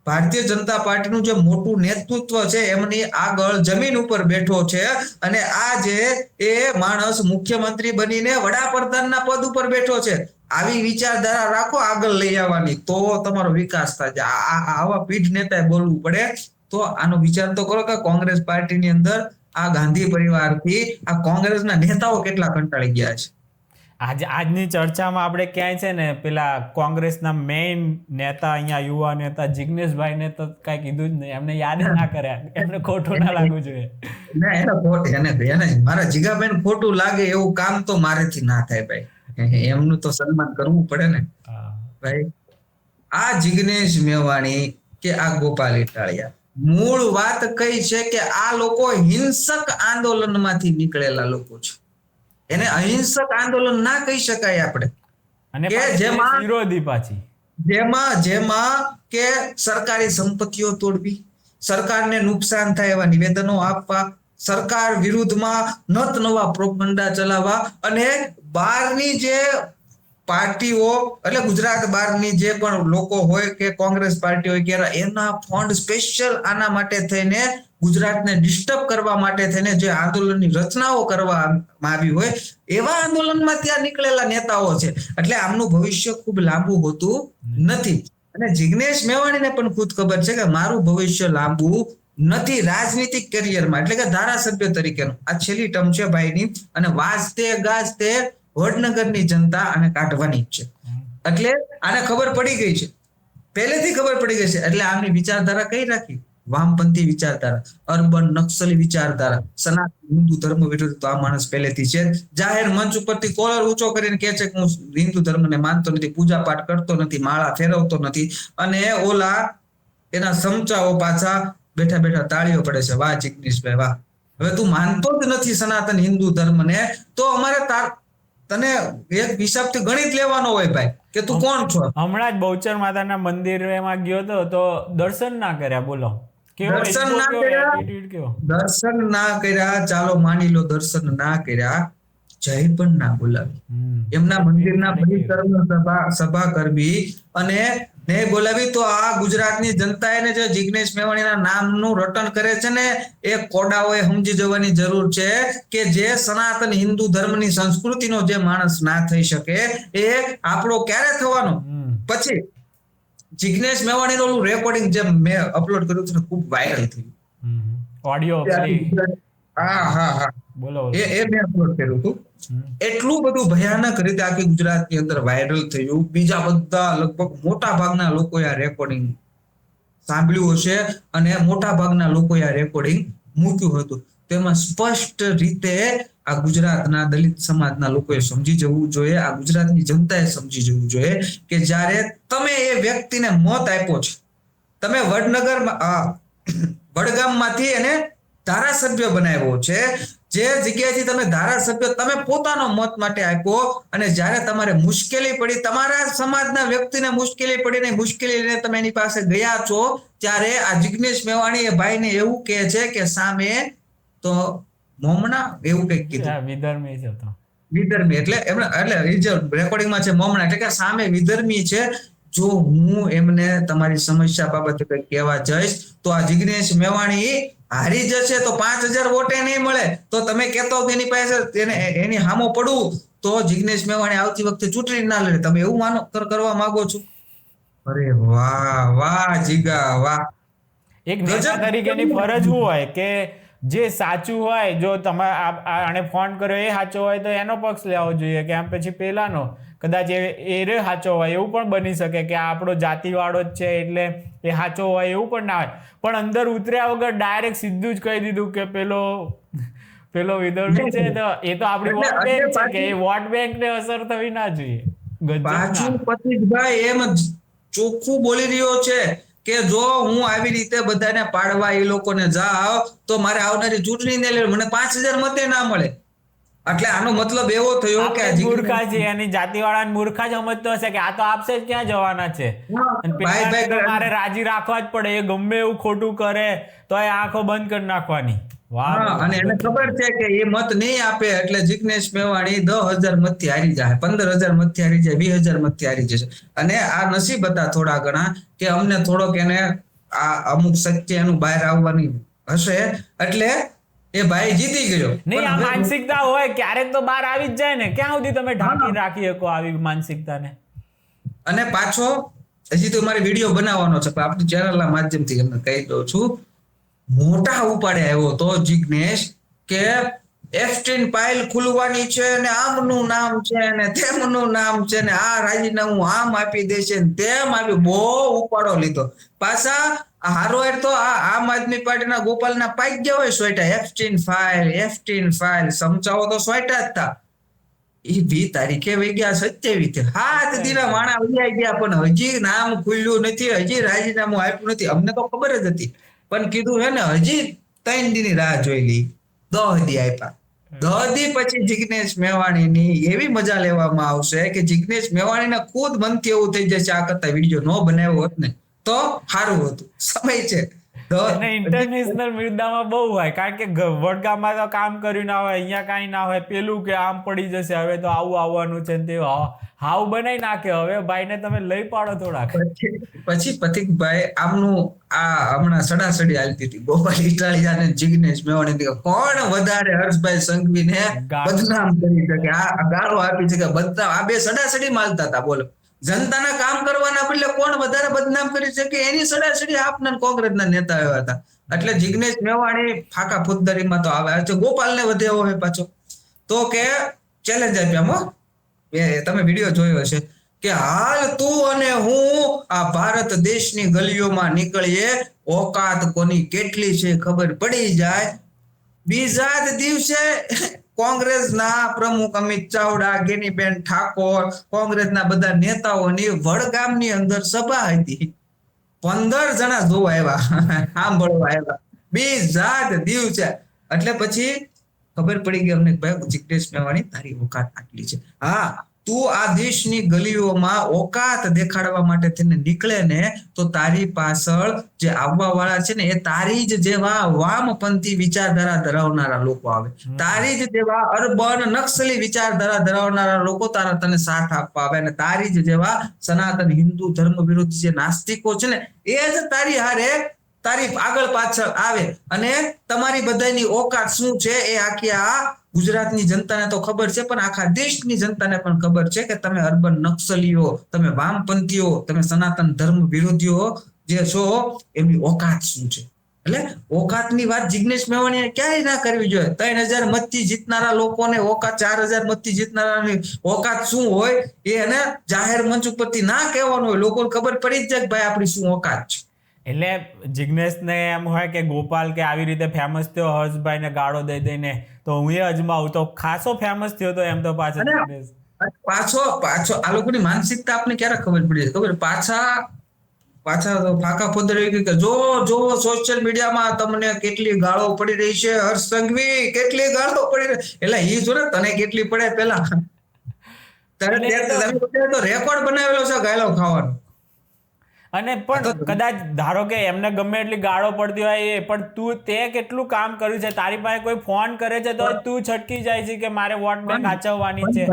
ભારતીય જનતા પાર્ટીનું જે મોટું નેતૃત્વ છે એમની આગળ જમીન ઉપર બેઠો છે, અને આજે એ માણસ મુખ્યમંત્રી બનીને વડાપ્રધાનના પદ ઉપર બેઠો છે. આવી વિચારધારા રાખો આગળ લઈ આવવાની, તો તમારો વિકાસ થાય. આવા પીઢ નેતાએ બોલવું પડે. તો આનો વિચાર તો કરો કે કોંગ્રેસ પાર્ટીની અંદર આ ગાંધી પરિવારથી આ કોંગ્રેસના નેતાઓ કેટલા કંટાળી ગયા છે. આજની ચર્ચામાં આપણે ક્યાંય છે ને પેલા કોંગ્રેસના મેઇન નેતા અહીંયા યુવા નેતા જિગ્નેશભાઈને તો કાંઈ કીધું જ નહીં, એમને યાદ ના કર્યા, એમને ખોટું ના લાગવું જોઈએ. એને મારા જીગાભાઈ ખોટું લાગે એવું કામ તો મારેથી ના થાય ભાઈ, એમનું તો સન્માન કરવું પડે ને ભાઈ. આ જિગ્નેશ મેવાણી કે આ ગોપાલ ઇટાલિયા, મૂળ વાત કઈ છે કે આ લોકો હિંસક આંદોલનમાંથી નીકળેલા લોકો છે. એને અહિંસક આંદોલન ના કહી શકાય આપણે, અને કે જેમાં વિરોધી પાછી જેમાં કે સરકારી સંપત્તિઓ તોડવી, સરકારને નુકસાન થાય એવા નિવેદનો આપવા, સરકાર વિરુદ્ધમાં નત નવા પ્રોપગંડા ચલાવવા, અને બહારની જે પાર્ટીઓ એટલે ગુજરાત બહારની જે પણ લોકો હોય કે કોંગ્રેસ પાર્ટી હોય કે એના ફંડ સ્પેશિયલ આના માટે થઈને ગુજરાતને ડિસ્ટર્બ કરવા માટે થઈને જે આંદોલનની રચનાઓ કરવામાં આવી હોય એવા આંદોલનમાં ત્યાં નીકળેલા નેતાઓ છે. એટલે આમનું ભવિષ્ય ખૂબ લાંબુ હોતું નથી. અને જિગ્નેશ મેવાણીને પણ ખુદ ખબર છે કે મારું ભવિષ્ય લાંબુ નથી રાજનીતિક કરિયરમાં, એટલે કે ધારાસભ્ય તરીકેનું. આ છેલ્લી ટર્મ છે ભાઈની, અને વાજતે ગાજતે વડનગરની જનતા આને કાઢવાની જ છે. એટલે આને ખબર પડી ગઈ છે, પહેલેથી ખબર પડી ગઈ છે. એટલે આમની વિચારધારા કઈ રાખી? વામપંથી વિચારધારા, અર્બન નક્સલી વિચારધારા, સનાતન હિન્દુ ધર્મ વિરુદ્ધ. તો આ માણસ પહેલેથી છે. જાહેર મંચ ઉપરથી કોલર ઊંચો કરીને કહે છે કે હું હિન્દુ ધર્મને માનતો નથી, પૂજા પાઠ કરતો નથી, માળા ફેરવતો નથી, અને ઓલા એના સમચાઓ પાછા બેઠા બેઠા તાળીઓ પડે છે, વાહ જિગ્નેશભાઈ વાહ. હવે તું માનતો જ નથી સનાતન હિન્દુ ધર્મને, તો અમારે તને એક હિસાબથી ગણિત લેવાનો હોય ભાઈ કે તું કોણ છો. હમણાં જ બહુચર માતાના મંદિરમાં ગયો તો દર્શન ના કર્યા, બોલો દર્શન ના કર્યા, ચાલો માની લો દર્શન ના કર્યા, જય પણ ના બોલાવી, એમના મંદિરના પરિસરમાં સભા કરવી અને નહીં બોલાવી. તો આ ગુજરાતની જનતાએ જે જિગ્નેશ મેવાણીના નામનું રટણ કરે છે ને, એ કોડાઓએ સમજી જવાની જરૂર છે કે જે સનાતન હિન્દુ ધર્મની સંસ્કૃતિનો જે માણસ ના થઈ શકે એ આપણો ક્યારે થવાનો. પછી જિગ્નેશ મેવાણીનું ઓલું રેકોર્ડિંગ જે મેં અપલોડ કર્યું છે ખૂબ વાયરલ થયું, ઓડિયો. હા બોલો, એ મેં અપલોડ કર્યું હતું. એટલું બધું ભયાનક રીતે આખી ગુજરાતની અંદર વાયરલ થયું. બીજા બધા લગભગ મોટા ભાગના લોકોએ આ રેકોર્ડિંગ સાંભળ્યું હશે, અને મોટા ભાગના લોકોએ આ રેકોર્ડિંગ મૂક્યું હતું. તેમાં સ્પષ્ટ રીતે આ ગુજરાતના દલિત સમાજના લોકોએ સમજી જવું જોઈએ, આ ગુજરાતની જનતાએ સમજી જવું જોઈએ કે જ્યારે તમે એ વ્યક્તિને મત આપ્યો છે, તમે વડગામમાંથી એને ધારાસભ્ય બનાવ્યો છે, જે જગ્યાએથી તમે ધારાસભ્ય તમે પોતાનો મત માટે આપ્યો, અને જ્યારે તમારે મુશ્કેલી પડી, તમારા સમાજના વ્યક્તિને મુશ્કેલી પડીને મુશ્કેલી લઈને તમે એની પાસે ગયા છો, ત્યારે આ જિગ્નેશ મેવાણી એ ભાઈને એવું કહે છે કે સામે તો મોમણા એવું કંઈક કીધું, વિધર્મી છે, તો વિધર્મી એટલે રેકોર્ડિંગમાં છે મોમણા, એટલે કે સામે વિધર્મી છે. જો હું એમને તમારી સમસ્યા બાબતે કંઈક કહેવા જઈશ તો આ જિગ્નેશ મેવાણી હારી જશે, તો 5,000 વોટે નહીં મળે. તો તમે કહેતો એની પાસે એની હામો પડવું તો જિગ્નેશ મેવાણી આવતી વખતે ચૂંટણી ના લડે, તમે એવું કરવા માંગો છો? અરે વાહ વાહ જીગા વાહ. એક નેતા તરીકેની ફરજ શું હોય કે જે સાચું હોય, જો તમે આને ફોન કર્યો એ સાચો હોય તો એનો પક્ષ લેવો જોઈએ, કે આમ પછી પેલાનો કદાચ એ સાચો હોય એવું પણ બની શકે કે આપણો જાતિવાળો જ છે એટલે એ સાચો હોય એવું પણ ના હોય. પણ અંદર ઉતર્યા વગર ડાયરેક્ટ સીધું જ કહી દીધું કે પેલો વિધર્મી છે, તો એ તો આપણી વોટ બેંક છે, કે એ વોટ બેંક ને અસર થવી ના જોઈએ. પાછું પતિકભાઈ એમ ચોખ્ખું બોલી રહ્યો છે કે જો હું આવી રીતે બધાને પાડવા એ લોકોને જાવ તો મારે આવનારી ચૂંટણી ને લે મને 5,000 મતે ના મળે. એટલે આનો મતલબ એવો થયો કે મૂર્ખા છે, એની જાતિવાળા મૂર્ખા જ સમજતો હશે કે આ તો આપશે જ ક્યાં જવાના છે, મારે રાજી રાખવા જ પડે, એ ગમે એવું ખોટું કરે તો એ આંખો બંધ કરી નાખવાની. અને એને ખબર છે કે એ મત નહીં આપે એટલે જિગ્નેશ મેવાણી 10,000 મતથી હારી જાય, 15,000 મતથી હારી જાય, 20,000 મતથી હારી જશે. અને આ નસીબ હતા થોડા ઘણા કે અમને થોડોક એને આ અમુક સત્ય એનું બહાર આવવાની હશે, એટલે એ ભાઈ જીતી ગયો. નહીં, આ માનસિકતા હોય ક્યારેક તો બહાર આવી જ જાય ને, ક્યાં સુધી તમે ઢાંકી રાખી શકો આવી માનસિકતાને? અને પાછો હજી તો મારે વિડીયો બનાવવાનો છે, પણ આપણી ચેનલના માધ્યમથી તમને કહી દઉં છું, મોટા ઉપાડે આવ્યો તો જિગ્નેશ કે એફસ્ટીન ફાઇલ ખુલવાની છે ને આમનું નામ છે ને તેમનું નામ છે ને આ રાજીનામું આમ આપી દેશે ને તેમ આપી બહુ ઉપાડો લીધો. પાછા હારોહાર તો આ આમ આદમી પાર્ટીના ગોપાલના પાઈ ગયા હોય સોયટા એફસ્ટીન ફાઇલ સમજાવો તો સોયટા જ હતા. એ 20 તારીખે વહી ગયા 27 7 દિના વાણા વહી ગયા પણ હજી નામ ખુલ્યું નથી, હજી રાજીનામું આપ્યું નથી. અમને તો ખબર જ હતી પણ કીધું હે ને હજી 3 દીની રાહ જોઈ લી. 10 દી આપ્યા. 10 દી પછી જિગ્નેશ મેવાણીની એવી મજા લેવામાં આવશે કે જિગ્નેશ મેવાણીને ખુદ મનથી એવું થઈ જશે આ કરતા વિડીયો ન બનાવ્યો હોત ને તો સારું હતું. સમય છે ઇન્ટરનેશનલ મુદ્દામાં બહુ હોય, કારણ કે વડગામમાં તો કામ કર્યું ના હોય, અહીંયા કાંઈ ના હોય, પેલું કે આમ પડી જશે, હવે તો આવું આવવાનું છે ને તે હાવ બનાવી નાખે. હવે ભાઈને તમે લઈ પાડો થોડાક. પછી પથિકભાઈ આમનું આ હમણાં સડાસડી હાલતી હતી ગોપાલ ઇટાલિયા ને જિગ્નેશ મેવાણી, કોણ વધારે હર્ષભાઈ સંઘવીને બદનામ કરી શકે, આ ગાળો આપી શકે. બધા આ બે સડાસડી માલતા હતા. બોલો, જનતાના કામ કરવાના બદલે કોણ વધારે બદનામ કરી શકે એની સડાસડી આપના કોંગ્રેસના નેતા એવા હતા. એટલે જિગ્નેશ મેવાણી ફાકા ફોજદારીમાં તો આવે છે. ગોપાલને વધ્યો હોય પાછો તો કે ચેલેન્જ આપ્યા, તમે વિડીયો જોયો હશે કે હાલ તું અને હું આ ભારત દેશની ગલીઓમાં નીકળીએ, ઓકાત કોની કેટલી છે ખબર પડી જાય. બીજા જ દિવસે કોંગ્રેસના પ્રમુખ અમિત ચાવડા, ગેનીબેન ઠાકોર, કોંગ્રેસના બધા નેતાઓની વડગામની અંદર સભા હતી. 15 જણા જોવા આવ્યા, સાંભળવા આવ્યા બીજા જ દિવસે. એટલે પછી ખબર પડી ગઈ અમને, ભાઈ જિગ્નેશ મેવાણી તારી ઓકાત આટલી છે. હા, તું આ દેશની ગલીઓમાં ઓકાત દેખાડવા માટે થઈને નીકળે ને તો તારી પાછળ જે આવવા વાળા છે ને એ તારી જ જેવા વામપંથી વિચારધારા ધરાવનારા લોકો આવે, તારી જ જેવા અર્બન નક્સલી વિચારધારા ધરાવનારા લોકો તને સાથ આપવા આવે, અને તારી જ જેવા સનાતન હિન્દુ ધર્મ વિરુદ્ધ જે નાસ્તિકો છે ને એ જ તારી હારે તારી આગળ પાછળ આવે. અને તમારી બધાની ઓકાત શું છે એ આખી આ ગુજરાતની જનતાને તો ખબર છે, પણ આખા દેશની જનતાને પણ ખબર છે કે તમે અર્બન નક્સલીઓ, તમે વામપંથીઓ, તમે સનાતન ધર્મ વિરોધીઓ જે છો એમની ઓકાત શું છે. એટલે ઓકાતની વાત જિગ્નેશ મેવાણીએ ક્યાંય ના કરવી જોઈએ. 3000 મતથી જીતનારા લોકોને ઓકાત, 4000 મતથી જીતનારાની ઓકાત શું હોય એ એને જાહેર મંચ ઉપરથી ના કહેવાનું હોય. લોકોને ખબર પડી જ જાય કે ભાઈ આપણી શું ઓકાત છે. એટલે જિગ્નેશને એમ હોય કે ગોપાલ કે આવી રીતે ફેમસ થયો હર્ષભાઈને ગાળો દઈ દઈને, તો હું એ અજમાવું તો ખાસો ફેમસ થયો તો એમ તો પાછો જિગ્નેશ પાછો આ લોકોની માનસિકતા આપને ક્યારે ખબર પડી ખબર, પાછા તો ફાકા ફોદરી કે જો સોશિયલ મીડિયામાં તમને કેટલી ગાળો પડી રહી છે, હર્ષ સંઘવી કેટલી ગાળો પડી રહી. એટલે ઈ જો ને તને કેટલી પડે પેલા તો રેકોર્ડ બનાવેલો છે ગાળો ખાવાનો. અને પણ કદાચ ધારો કે એમને ગમે એટલી ગાળો પડતી હોય પણ તે કેટલું કામ કર્યું છે, તારી પાસે કોઈ ફોન કરે છે તો તું છટકી જાય છે કે મારે વોટ બેંક સાચવવાની છે.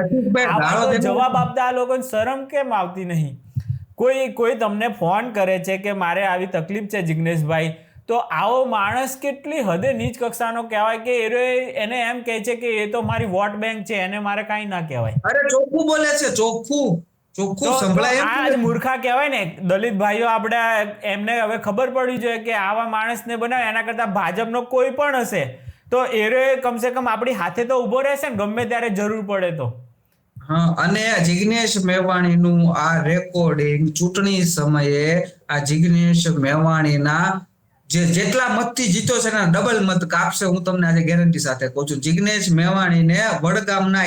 જવાબ આપતા આ લોકોને શરમ કેમ આવતી નહીં? કોઈ તમને ફોન કરે છે કે મારે આવી તકલીફ છે જિગ્નેશભાઈ, તો આવો માણસ કેટલી હદે નીચ કક્ષાનો કહેવાય કે એને એમ કહે છે કે એ તો મારી વોટ બેંક છે, એને મારે કાંઈ ના કહેવાય. અરે ચોખ્ખું બોલે છે, ચોખ્ખું સંભળાય. આ જ મૂર્ખા કહેવાય ને. દલિત ભાઈઓ આપણે એમને હવે ખબર પડી જોઈએ કે આવા માણસને બનાવે એના કરતા ભાજપનો કોઈ પણ હશે તો એરે કમસે કમ આપણી હાથે તો ઉભો રહેશે ને ગમે ત્યારે જરૂર પડે તો. હા, અને જિગ્નેશ મેવાણીનું આ રેકોર્ડિંગ ચૂંટણી સમયે આ જિગ્નેશ મેવાણીના જેટલા મતથી જીતો છે એના ડબલ મત કાપશે. હું તમને આજે ગેરંટી સાથે કહું છું. જિગ્નેશ મેવાણીને વડગામના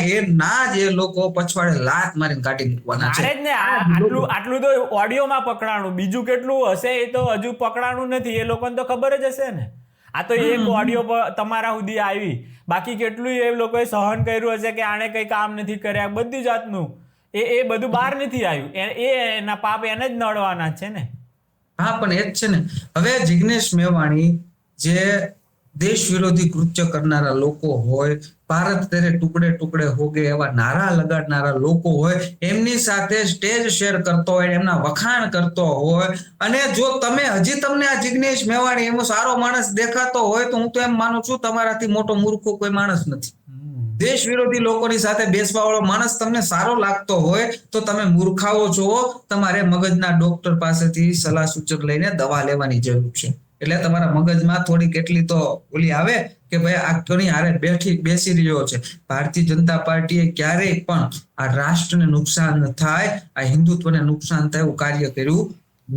એ લોકો પછવાડે લાત મારીને કાઢી મૂકવાના છે. ને આટલું તો ઓડિયોમાં પકડાણું, બીજું કેટલું હશે એ તો હજુ પકડાણું નથી. એ લોકોને તો ખબર જ હશે ને. આ તો એક ઓડિયો તમારા સુધી આવી, બાકી કેટલું એ લોકોએ સહન કર્યું હશે કે આણે કઈ કામ નથી કર્યા, બધી જાતનું એ બધું બહાર નથી આવ્યું. એના પાપ એને જ નડવાના છે ને. હા, પણ એ જ છે ને. હવે જિગ્નેશ મેવાણી જે દેશ વિરોધી કૃત્ય કરનારા લોકો હોય, ભારત તેરે ટુકડે ટુકડે હોગે એવા નારા લગાડનારા લોકો હોય, એમની સાથે સ્ટેજ શેર કરતો હોય, એમના વખાણ કરતો હોય, અને જો તમને આ જિગ્નેશ મેવાણી એવો સારો માણસ દેખાતો હોય તો હું તો એમ માનું છું તમારાથી મોટો મૂર્ખો કોઈ માણસ નથી. દેશ વિરોધી લોકોની સાથે બેસવા વાળો માણસ તમને સારો લાગતો હોય તો તમે મૂર્ખાઓ છો. તમારે મગજના ડોક્ટર પાસેથી સલાહ સૂચક લઈને દવા લેવાની જરૂર છે. એટલે તમારા મગજમાં થોડી કેટલી તો ઓલી આવે કે ભાઈ આ કોની હારે બેસી રહ્યો છે. ભારતીય જનતા પાર્ટીએ ક્યારેય પણ આ રાષ્ટ્રને નુકસાન ન થાય, આ હિન્દુત્વને નુકસાન થાય એવું કાર્ય કર્યું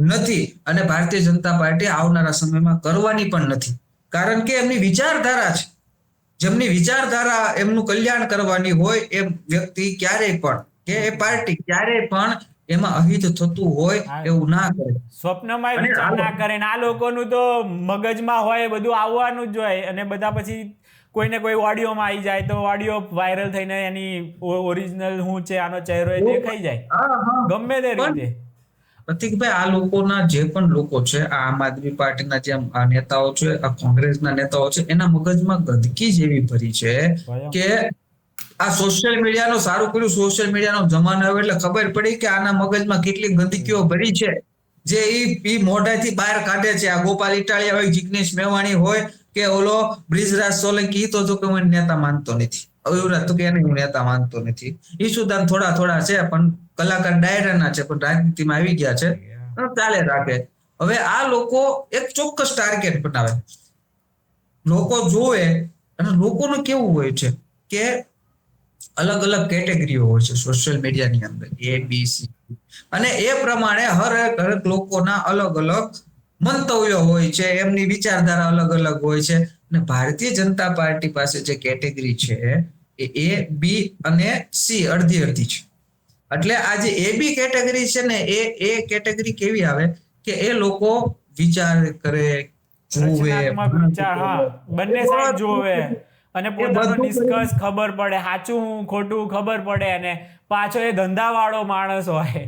નથી, અને ભારતીય જનતા પાર્ટી આવનારા સમયમાં કરવાની પણ નથી. કારણ કે એમની વિચારધારા છે, જેમની વિચારધારા એમનું કલ્યાણ કરવાની હોય એ વ્યક્તિ ક્યારેય પણ કે એ પાર્ટી ક્યારેય પણ એમાં અહિત થતું હોય એવું ના કરે, સ્વપ્નમાં વિચાર ના કરે. આ લોકોનું તો મગજમાં હોય બધું આવવાનું જ હોય, અને બધા પછી કોઈને કોઈ ઓડિયોમાં આવી જાય તો ઓડિયો વાયરલ થઈને એની ઓરિજિનલ શું છે આનો ચહેરો એ દેખાઈ જાય ગમે તે રીતે. પ્રતિકભાઈ, આ લોકોના જે પણ લોકો છે, આ આમ આદમી પાર્ટીના જે નેતાઓ છે, આ કોંગ્રેસના નેતાઓ છે, એના મગજમાં ગંદકી જેવી ભરી છે કે આ સોશિયલ મીડિયાનું સારું કર્યું, સોશિયલ મીડિયાનો જમાનો આવ્યો એટલે ખબર પડી કે આના મગજમાં કેટલી ગંદકીઓ ભરી છે જે ઈ મોઢાથી બહાર કાઢે છે. આ ગોપાલ ઇટાલિયા હોય, જિગ્નેશ મેવાણી હોય કે ઓલો બ્રિજરાજ સોલંકી, તો કે હું નેતા માનતો નથી, એવું તો કે એને હું નેતા માનતો નથી. ઈશુદાન થોડા છે પણ કલાકાર ડાયરાના છે, પણ રાજનીતિમાં આવી ગયા છે, ચાલે રાખે. હવે આ લોકો એક ચોક્કસ ટાર્ગેટ બનાવે, લોકો જોવે, અને લોકોનું કેવું હોય છે કે અલગ અલગ કેટેગરીઓ હોય છે સોશિયલ મીડિયાની અંદર, ABC, અને એ પ્રમાણે હરેક લોકોના અલગ અલગ મંતવ્યો હોય છે, એમની વિચારધારા અલગ અલગ હોય છે. અને ભારતીય જનતા પાર્ટી પાસે જે કેટેગરી છે એ A, B અને C અડધી છે. એટલે આ જે AB કેટેગરી છે ને એ કેટેગરી કેવી આવે કે એ લોકો વિચાર કરે, જોવે, બંને સાઈડ જોવે અને પોતાનો ડિસ્કસ ખબર પડે, સાચું હું ખોટું ખબર પડે, અને પાછો એ ધંધાવાળો માણસ હોય,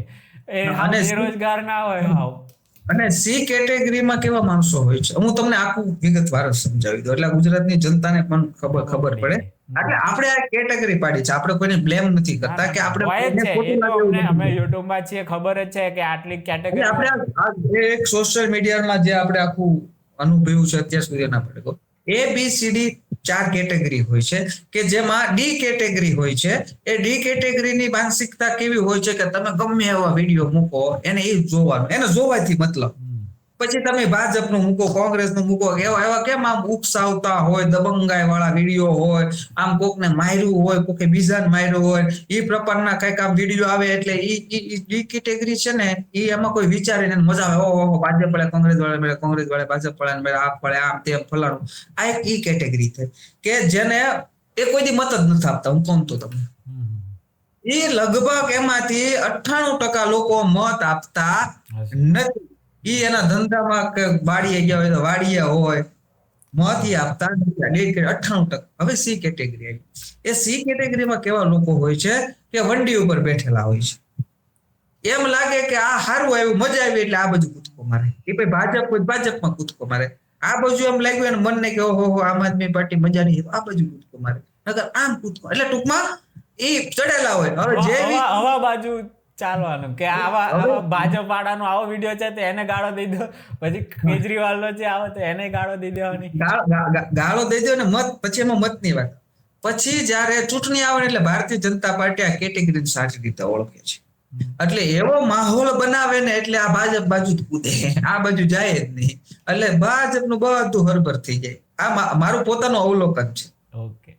એ બેરોજગાર ના હોય. અને C કેટેગરીમાં કેવા માણસો હોય છે, હું તમને આખું વિગતવાર સમજાવી દઉં એટલે ગુજરાતની જનતાને પણ ખબર પડે. એટલે આપણે આ કેટેગરી પાડી છે, આપણે કોઈને બ્લેમ નથી કરતા કે આપણે અમે યુટ્યુબમાં છીએ, ખબર જ છે કે આટલી કેટેગરી. આપણે એક સોશિયલ મીડિયામાં જે આપણે આખું અનુભવ્યું છે અત્યાર સુધીના પડે ABCD 4 કેટેગરી હોય છે કે જેમાં D કેટેગરી હોય છે. એ D કેટેગરીની માનસિકતા કેવી હોય છે કે તમે ગમે એવા વિડીયો મૂકો એને એ જોવાનું, એને જોવાથી મતલબ. પછી તમે ભાજપનું મૂકો, કોંગ્રેસનું મૂકો, એવા કેમ આમ ઉકસાવતા હોય, દબંગાઈ વાળા વિડીયો હોય, આમ કોકને માર્યું હોય, કોકે બીજાને માર્યું હોય, એ પ્રકારના કઈક આમ વિડીયો આવે એટલે ઈ કેટેગરી છે ને એ એમાં કોઈ વિચારીને મજા આવે, ઓહો ભાજપ વાળા કોંગ્રેસ વાળા, કોંગ્રેસ વાળા ભાજપ વાળા, આ પડે આમ તેમ ફલાણું. આ એક ઈ કેટેગરી છે કે જેને એ કોઈ દી મત જ નથી આપતા. હું કહું તો તમને એ લગભગ એમાંથી 98% લોકો મત આપતા નથી. ઈ એના ધંધામાં કે વાડીએ ગયા હોય તો વાડીએ હોય, મત આપતા નથી. 98%. હવે C કેટેગરી આવી. એ C કેટેગરીમાં કેવા લોકો હોય છે કે વંડી ઉપર બેઠેલા હોય છે, એમ લાગે કે આ સારું આવ્યું, મજા આવી એટલે આ બાજુ કૂદકો મારે, એ ભાઈ ભાજપ હોય ભાજપમાં કૂદકો મારે, આ બાજુ એમ લાગ્યું એને મનને કે ઓહો આમ આદમી પાર્ટી મજા નહીં, આ બાજુ કૂદકો મારે, નકર આમ કૂદકો. એટલે ટૂંકમાં એ ચડેલા હોય. હવે જે હવા બાજુ ચાલવાનું કે આવા ભાજપ વાળાનો આવો વિડીયો છે તો એને ગાળો દઈ દો, પછી કેજરીવાલ નો છે આવો તો એને ગાળો દઈ દેવાની, ગાળો દઈ દો ને મત. પછી એમાં મતની વાત, પછી જયારે ચૂંટણી આવે એટલે ભારતીય જનતા પાર્ટી આ કેટેગરી સાચી રીતે ઓળખે છે, એટલે એવો માહોલ બનાવે ને એટલે આ ભાજપ બાજુ જ કૂદે, આ બાજુ જાય જ નહીં, એટલે ભાજપનું બધું હરભર થઈ જાય. આ મારું પોતાનું અવલોકન છે. ઓકે.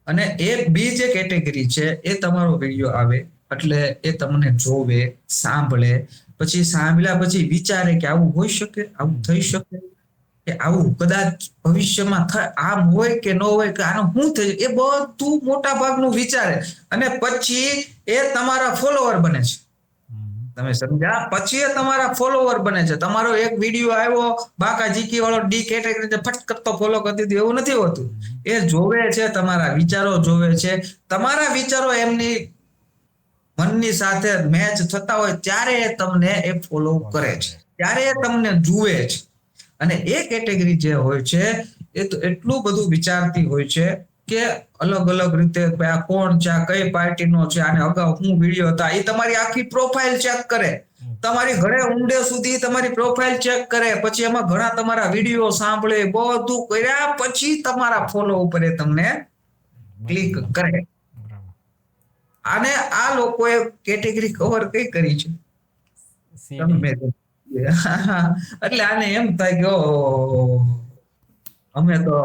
અને એક બી જે કેટેગરી છે એ તમારો વિડીયો આવે એટલે એ તમને જોવે, સાંભળે, પછી સાંભળ્યા પછી વિચારે કે આવું હોઈ શકે, આવું થઈ શકે, કે આવું કદાચ ભવિષ્યમાં આમ હોય કે ન હોય, કે આનું શું થઈ, એ બધું મોટા ભાગનું વિચારે અને પછી એ તમારા ફોલોવર બને છે. તમે સમજ્યા? પછી એ તમારા ફોલોવર બને છે. તમારો એક વિડીયો આવ્યો, બાકા જીકી વાળો D કેટેગરી ફટ કરતો ફોલો કરી દીધું, એવું નથી હોતું. એ જોવે છે, તમારા વિચારો જોવે છે, તમારા વિચારો એમની મનની સાથે મેચ થતા હોય ત્યારે એ તમને એ ફોલો કરે છે, ત્યારે એ તમને જુએ છે. અને એ કેટેગરી જે હોય છે એ તો એટલું બધું વિચારતી હોય છે કે અલગ અલગ રીતે આ કોણ છે, આ કઈ પાર્ટીનો છે, આને અગાઉ શું વિડીયો હતા, એ તમારી આખી પ્રોફાઇલ ચેક કરે, તમારી ઘરે ઊંડે સુધી તમારી પ્રોફાઇલ ચેક કરે, પછી એમાં ઘણા તમારા વિડીયો સાંભળે, બધું કર્યા પછી તમારા ફોલો ઉપર એ તમને ક્લિક કરે. અને આ લોકોએ કેટેગરી કવર કઈ કરી છે? એટલે આને એમ થાય કે ઓહો, અમે તો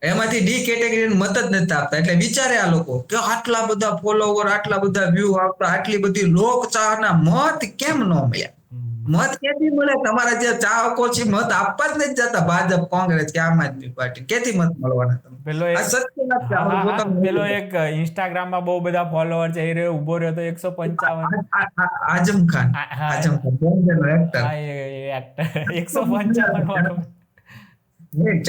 એમાંથી ડી કેટેગરી મત જ નથી આપતા. એટલે વિચારે આ લોકો કે આટલા બધા ફોલોવર, આટલા બધા વ્યૂ આવતા, આટલી બધી લોક ચાહના મત કેમ ન મળ્યા? મત ક્યાંથી મળે? તમારા જે ચાહકો છે મત આપવા જ નથી જતા ભાજપ, કોંગ્રેસ કે આમ આદમી પાર્ટી. ક્યાંથી મત મળવાના તમને? પેલો આ એક સત્ય નથી. હા આપણે હા હા, પોતાનું પેલો એક ઇન્સ્ટાગ્રામમાં બહુ બધા ફોલોવર છે, એ રહ્યો ઉભો રહ્યો તો 155. આઝમ ખાન, હા આઝમ ખાન બોમ્બેનો એક્ટર. હા, એ એક્ટર 155 વાળો.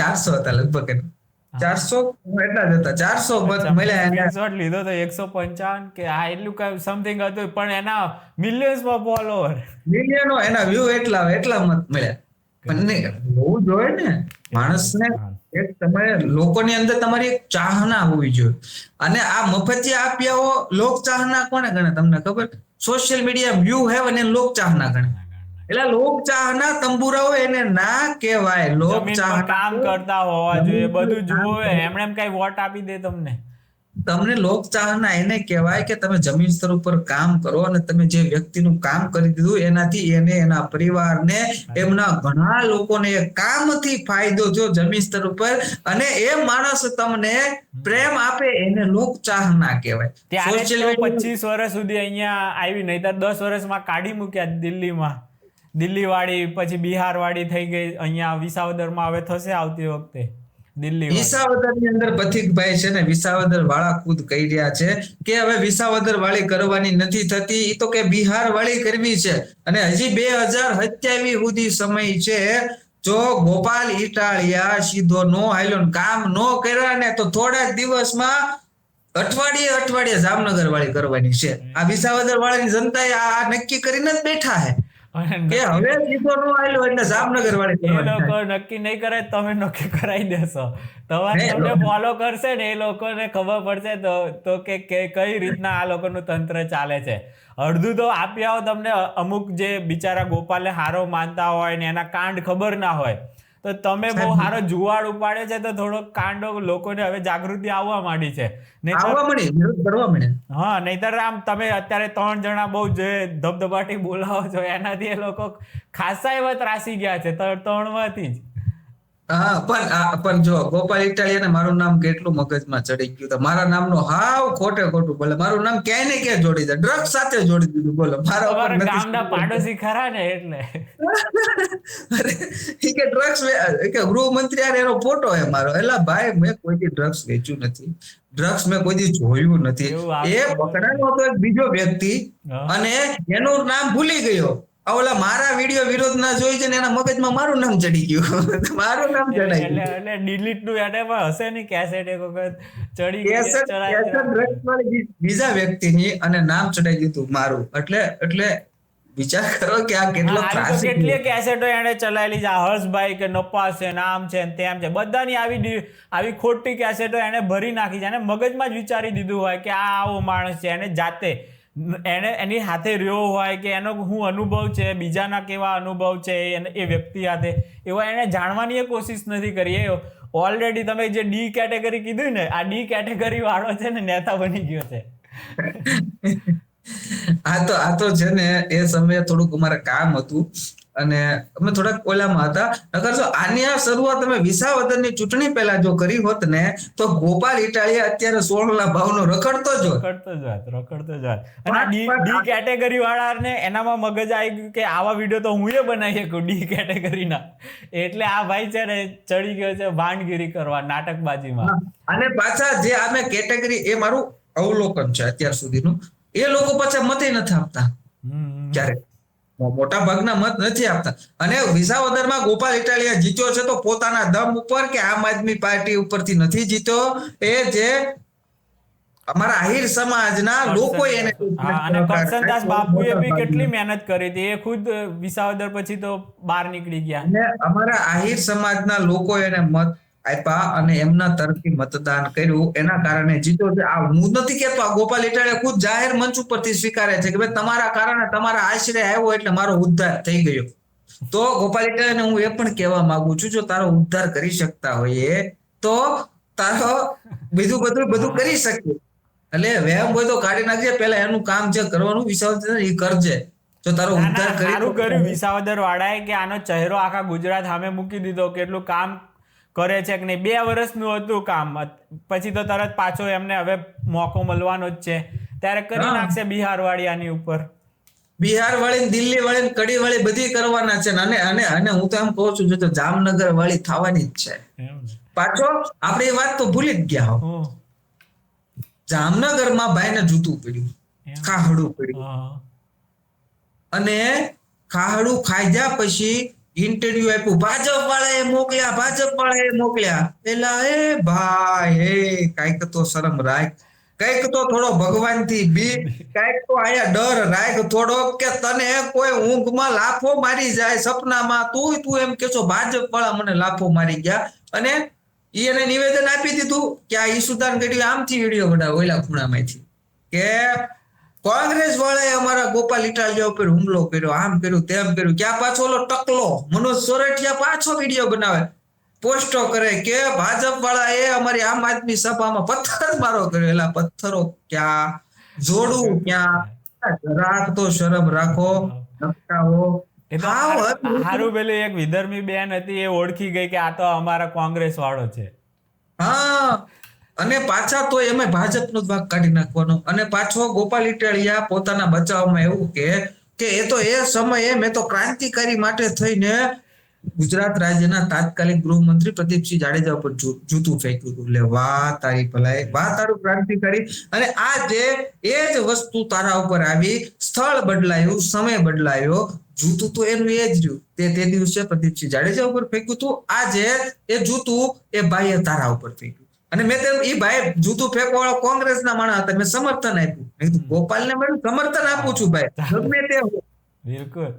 400 હતા લગભગ એને. 400 એટલા જ હતા. 400 મત મળ્યા એને. સ્ક્રીનશોટ લીધો તો 155 કે આ એટલું કઈ સમથિંગ હતું, પણ એના મિલિયન્સમાં ફોલોવર. મિલિયનો એના વ્યૂ એટલા મત મળ્યા. પણ નહીં, હોવું જોઈએ ને માણસને. એક તમારે લોકોની અંદર તમારી એક ચાહના હોવી જોઈએ. અને આ મફતિયા આપ્યાઓ લોક ચાહના કોને ગણે તમને ખબર? સોશિયલ મીડિયા વ્યૂ હેવ અને લોક ચાહના ગણે. એટલે લોક ચાહના તંબુરાઓ એને ના કહેવાય. લોક જમીન પર ચાહના કામ કરતા હોવા જોઈએ, જમીન પર બધું કામ જોવે. કરે. એમણે એમ કઈ વોટ આપી દે તમને? તમને લોક ચાહના એને કહેવાય કે તમે જમીન સ્તર ઉપર કામ કરો અને તમે જે વ્યક્તિનું કામ કરી દીધું એનાથી એને, એના પરિવારને, એમના ઘણા લોકોને એ કામથી ફાયદો થયો જમીન સ્તર ઉપર, અને એ માણસ તમને પ્રેમ આપે, એને લોક ચાહના કહેવાય. ત્યારે જ સોશિયલ તો મીડિયા 25 વર્ષ સુધી અહીંયા આવી, નહીં તો 10 વર્ષમાં કાઢી મૂક્યા દિલ્હીમાં. દિલ્હી વાળી, પછી બિહાર વાળી થઈ ગઈ, અહીંયા વિસાવદરમાં હવે થશે આવતી વખતે દિલ્હી વાળી. વિસાવદરની અંદર પથિકભાઈ છે ને, વિસાવદર વાળા ખુદ કહી રહ્યા છે કે હવે વિસાવદર વાળી કરવાની નથી થતી, એ તો કે બિહાર વાળી કરવી છે. અને હજી 2027 સુધી સમય છે. જો ગોપાલ ઇટાલિયા સીધો નો હાલ્યો ને કામ નો કર્યા ને, તો થોડા જ દિવસમાં અઠવાડિયે જામનગર વાળી કરવાની છે. આ વિસાવદર વાળાની જનતાએ આ નક્કી કરીને જ બેઠા છે કે હવે સીધો નો હાલ્યો એટલે જામનગર વાળી એ કરવાની લોકો છે. નક્કી નહીં કરે, તમે નક્કી કરાવી દેશો. તમને ફોલો કરશે ને, એ લોકોને ખબર પડશે તો કે કઈ રીતના આ લોકોનું તંત્ર ચાલે છે. અડધું તો આપ્યા હો તમને, અમુક જે બિચારા ગોપાલને હારો માનતા હોય ને એના કાંડ ખબર ના હોય, તો તમે બહુ હારો જુવાડ ઉપાડે છે, તો થોડોક કાંડો લોકોને હવે જાગૃતિ આવવા માંડી છે. આવવા મળી, વિરોધ કરવા મળે. હા, નહીતર આમ તમે અત્યારે 3 જણા બહુ જે ધબધબાટી બોલાવો છો, એનાથી એ લોકો ખાસા એવા ત્રાસી ગયા છે, 3 માંથી જ. હા, પણ જો ગોપાલ ઇટાલિયાને મારું નામ કેટલું મગજમાં ચડી ગયું. તો મારા નામનો હાવ ખોટું બોલે. મારું નામ ક્યાંય ને ક્યાંય જોડી દે, ડ્રગ્સ સાથે જોડી દીધું. બોલો, મારા ઉપર તમારા નથી. ગામના પાડોશી ખરા ને એટલે. અરે ઈ કે ડ્રગ્સ કે ગૃહમંત્રી યાર એનો ફોટો હે મારો. એલા ભાઈ, મેં કોઈ દી ડ્રગ્સ વેચ્યું નથી, ડ્રગ્સ મેં કોઈ દી જોયું નથી. એ પકડાયો હતો એક બીજો વ્યક્તિ, અને એનું નામ ભૂલી ગયો. ઓલા મારા વિડીયો વિરોધના જોઈ છે ને, એના મગજમાં મારું નામ ચડી ગયું. મારું નામ ચડાઈ ગયું. એટલે ડિલીટ નું એટેમાં હશે ને, કેસેટ એક વખત ચડી કેસેટ ડ્રગ્સ વાળી બીજા વ્યક્તિની, અને નામ ચડાઈ દીધું મારું. એટલે વિચાર કરો કે આ કેટલો ત્રાસ. કેટલી કેસેટો એને ચલાવેલી છે. હર્ષભાઈ કે નપાસ છે, નામ છે, તેમ છે, બધાની આવી ખોટી કેસેટો એને ભરી નાખી છે. એને મગજમાં જ વિચારી દીધું હોય કે આ આવો માણસ છે. એને જાતે એની હાથે રહ્યો હોય કે એનો શું અનુભવ છે, બીજાના કેવા અનુભવ છે એ વ્યક્તિ હાથે, એવા એને જાણવાની કોશિશ નથી કરી. એ ઓલરેડી તમે જે ડી કેટેગરી કીધું ને, આ ડી કેટેગરી વાળો છે ને, નેતા બની ગયો છે. આ તો છે ને, એ સમયે થોડુંક અમારે કામ હતું અને અમે થોડાક ઓલામાં હતા. નકર જો આની આ શરૂઆત અમે વિસાવદરની ચૂંટણી પહેલા જો કરી હોત ને, તો ગોપાલ ઇટાલિયા અત્યારે 16 ના ભાવનો રખડતો જ હોત. અને ડી કેટેગરી વાળાને એનામાં મગજ આવી ગયું કે આવા વિડીયો તો હું બનાવી શકું ડી કેટેગરીના. એટલે આ ભાઈ છે ને ચડી ગયો છે ભાંડગીરી કરવા, નાટકબાજીમાં. અને પાછા જે આમે કેટેગરી, એ મારું અવલોકન છે અત્યાર સુધીનું, એ લોકો પાછા મતે નથી આપતા. ક્યારેક મોટા ભાગના મત નથી આપતા. અને વિસાવદરમાં ગોપાલ ઇટાલિયા જીત્યો છે તો પોતાના દમ ઉપર, કે આમ આદમી પાર્ટી ઉપરથી નથી જીત્યો. એ જે અમારા આહિર સમાજના લોકો એને, અને કરસનદાસ બાપુએ બી કેટલી મહેનત કરી હતી. એ ખુદ વિસાવદર પછી તો બહાર નીકળી ગયા. અને અમારા આહિર સમાજના લોકો એને મત આપ્યા અને એમના તરફથી મતદાન કર્યું, એના કારણે જીત્યો છે. આ હું નથી કહેતો, આ ગોપાલ ઇટાલિયા ખુદ જાહેર મંચ ઉપરથી સ્વીકારે છે કે ભાઈ તમારા કારણે, તમારા આશરે આવ્યો એટલે મારો ઉદ્ધાર થઈ ગયો. તો ગોપાલ ઇટાલિયાને હું એ પણ કહેવા માંગુ છું, જો તારો ઉદ્ધાર કરી શકતા હોઈએ તો તારો બીજું બધું કરી શકીએ. એટલે વહેમ હોય તો કાઢી નાખજે, પેલા એનું કામ જે કરવાનું વિચાર એ કરજે. જો તારો ના, ઉદ્ધાર ના, કરી સારું કર્યું વિસાવદર વાળાએ કે આનો ચહેરો આખા ગુજરાત સામે મૂકી દીધો, કેટલું કામ કરે છે કે નહીં. 2 વર્ષનું હતું કામ, પછી તો તરત પાછો એમને હવે મોકો મળવાનો જ છે, ત્યારે કરી હા. નાખશે બિહાર વાળી આની ઉપર. બિહાર વાળી, દિલ્હી વાળી, કડી વાળી બધી કરવાના છે ને. અને અને અને હું તો એમ કહું છું, જો તો જામનગર વાળી થવાની જ છે. એમ ને. પાછો આપણે એ વાત તો ભૂલી જ ગયા હો. ઓહ, જામનગરમાં ભાઈને જૂતું પડ્યું, એમ. ખાહડું પડ્યું, હા. અને ખાહડું ખાધા પછી ઇન્ટરવ્યુ આપ્યું, ભાજપ વાળાએ મોકલ્યા, ભાજપ વાળાએ મોકલ્યા. એલા એ ભાઈ, એ કાંઈક તો શરમ રાખ, કઈક તો થોડો ભગવાનથી બી, કઈક તો આયા ડર રાખ થોડો, કે તને કોઈ ઊંઘમાં લાફો મારી જાય સપનામાં, તું એમ કે છો ભાજપ વાળા મને લાફો મારી ગયા. અને ઈ એને નિવેદન આપી દીધું કે આ ઈસુદાન ગઢવી આમથી વિડીયો બનાવ ઓલા ખૂણામાંથી, કે કોંગ્રેસ વાળાએ અમારા ગોપાલ ઇટાલિયા ઉપર હુમલો કર્યો, આમ કર્યું, તેમ કર્યું. ક્યાં પાછો ઓલો ટકલો મનોજ સોરઠિયા પાછો વિડીયો બનાવે, પોસ્ટો કરે કે ભાજપ વાળાએ અમારી આમ આદમી સભામાં પથ્થર મારો કર્યો. એલા પથ્થરો ક્યાં, જોડું ક્યાં, જરાક તો શરમ રાખો, નકટાઓ. એ તો હારું પેલી એક વિધર્મી બેન હતી, એ ઓળખી ગઈ કે આ તો અમારા કોંગ્રેસ વાળો છે. હા, અને પાછા તો એમાં ભાજપનો જ ભાગ કાઢી નાખવાનો. અને પાછો ગોપાલ ઇટાલિયા પોતાના બચાવમાં એવું કે એ તો એ સમયે મેં તો ક્રાંતિકારી માટે થઈને ગુજરાત રાજ્યના તાત્કાલિક ગૃહમંત્રી પ્રદીપસિંહ જાડેજા ઉપર જૂતું ફેંક્યું હતું. એટલે વાહ તારી ભલાઈ, વાહ તારું ક્રાંતિકારી. અને આજે એ જ વસ્તુ તારા ઉપર આવી, સ્થળ બદલાયું, સમય બદલાયો, જૂતું તો એનું એ જ રહ્યું. તે દિવસે પ્રદીપસિંહ જાડેજા ઉપર ફેંક્યું હતું, આજે એ જૂતું એ ભાઈએ તારા ઉપર ફેંક્યું. અને મેં તેમ એ ભાઈ જૂતું ફેંકવા વાળો કોંગ્રેસના માણસ હતા, મેં સમર્થન આપ્યું. મેં કીધું ગોપાલને મેં સમર્થન આપું છું ભાઈ, ગમે તે હોય. બિલકુલ.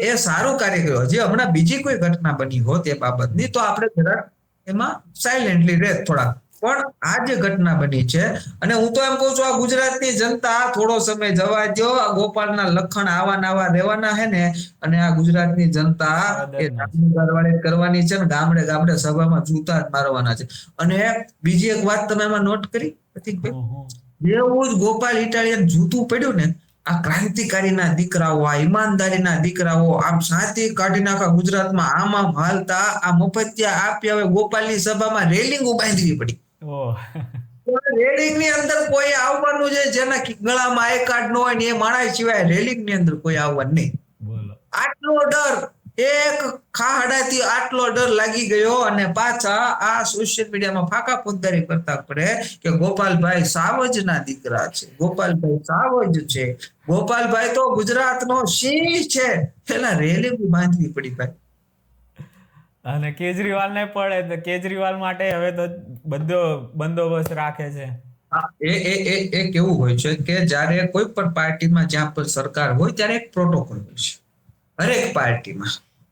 એ સારું કાર્ય કર્યું. હજી હમણાં બીજી કોઈ ઘટના બની હોત એ બાબતની તો આપણે જરાક એમાં સાયલેન્ટલી રહે થોડા, પણ આ જે ઘટના બની છે, અને હું તો એમ કહું છું આ ગુજરાતની જનતા થોડો સમય જવા દો, આ ગોપાલના લખણ આવા નવા રહેવાના હે ને, અને આ ગુજરાતની જનતા એ જામનગરવાળે કરવાની છે ને, ગામડે ગામડે સભામાં જૂતા જ મારવાના છે. અને બીજી એક વાત તમે એમાં નોટ કરી પ્રતીકભાઈ, જેવું જ ગોપાલ ઇટાલિયન જૂતું પડ્યું ને, આ ક્રાંતિકારીના દીકરાઓ, આ ઈમાનદારીના દીકરાઓ આમ શાંતિ કાઢી નાખા ગુજરાતમાં, આમ હાલતા આ મફતિયા આપ્યા. હવે ગોપાલની સભામાં રેલિંગ બાંધવી પડી. રેલિંગ ની અંદર કોઈ આવવાનું છે જેના ગળામાં આઈ કાર્ડ ન હોય ને એ માણસ સિવાય રેલિંગ ની અંદર કોઈ આવવાનું નહીં. આટલો ડર, એક ખાહડાથી આટલો ડર લાગી ગયો. અને પાછા આ સોશિયલ મીડિયામાં ફાકા પોતદારી કરતા પડે કે ગોપાલભાઈ સાવજના દીકરા છે, ગોપાલભાઈ સાવજ છે, ગોપાલભાઈ તો ગુજરાતનો સિંહ છે. પેલા રેલિંગ બાંધવી પડી ભાઈ. અને કેજરીવાલ ને પડે તો કેજરીવાલ માટે હવે તો બધો બંદોબસ્ત રાખે છે. એ કેવું હોય છે કે જ્યારે કોઈ પણ પાર્ટીમાં જ્યાં પણ સરકાર હોય ત્યારે એક પ્રોટોકોલ હોય છે.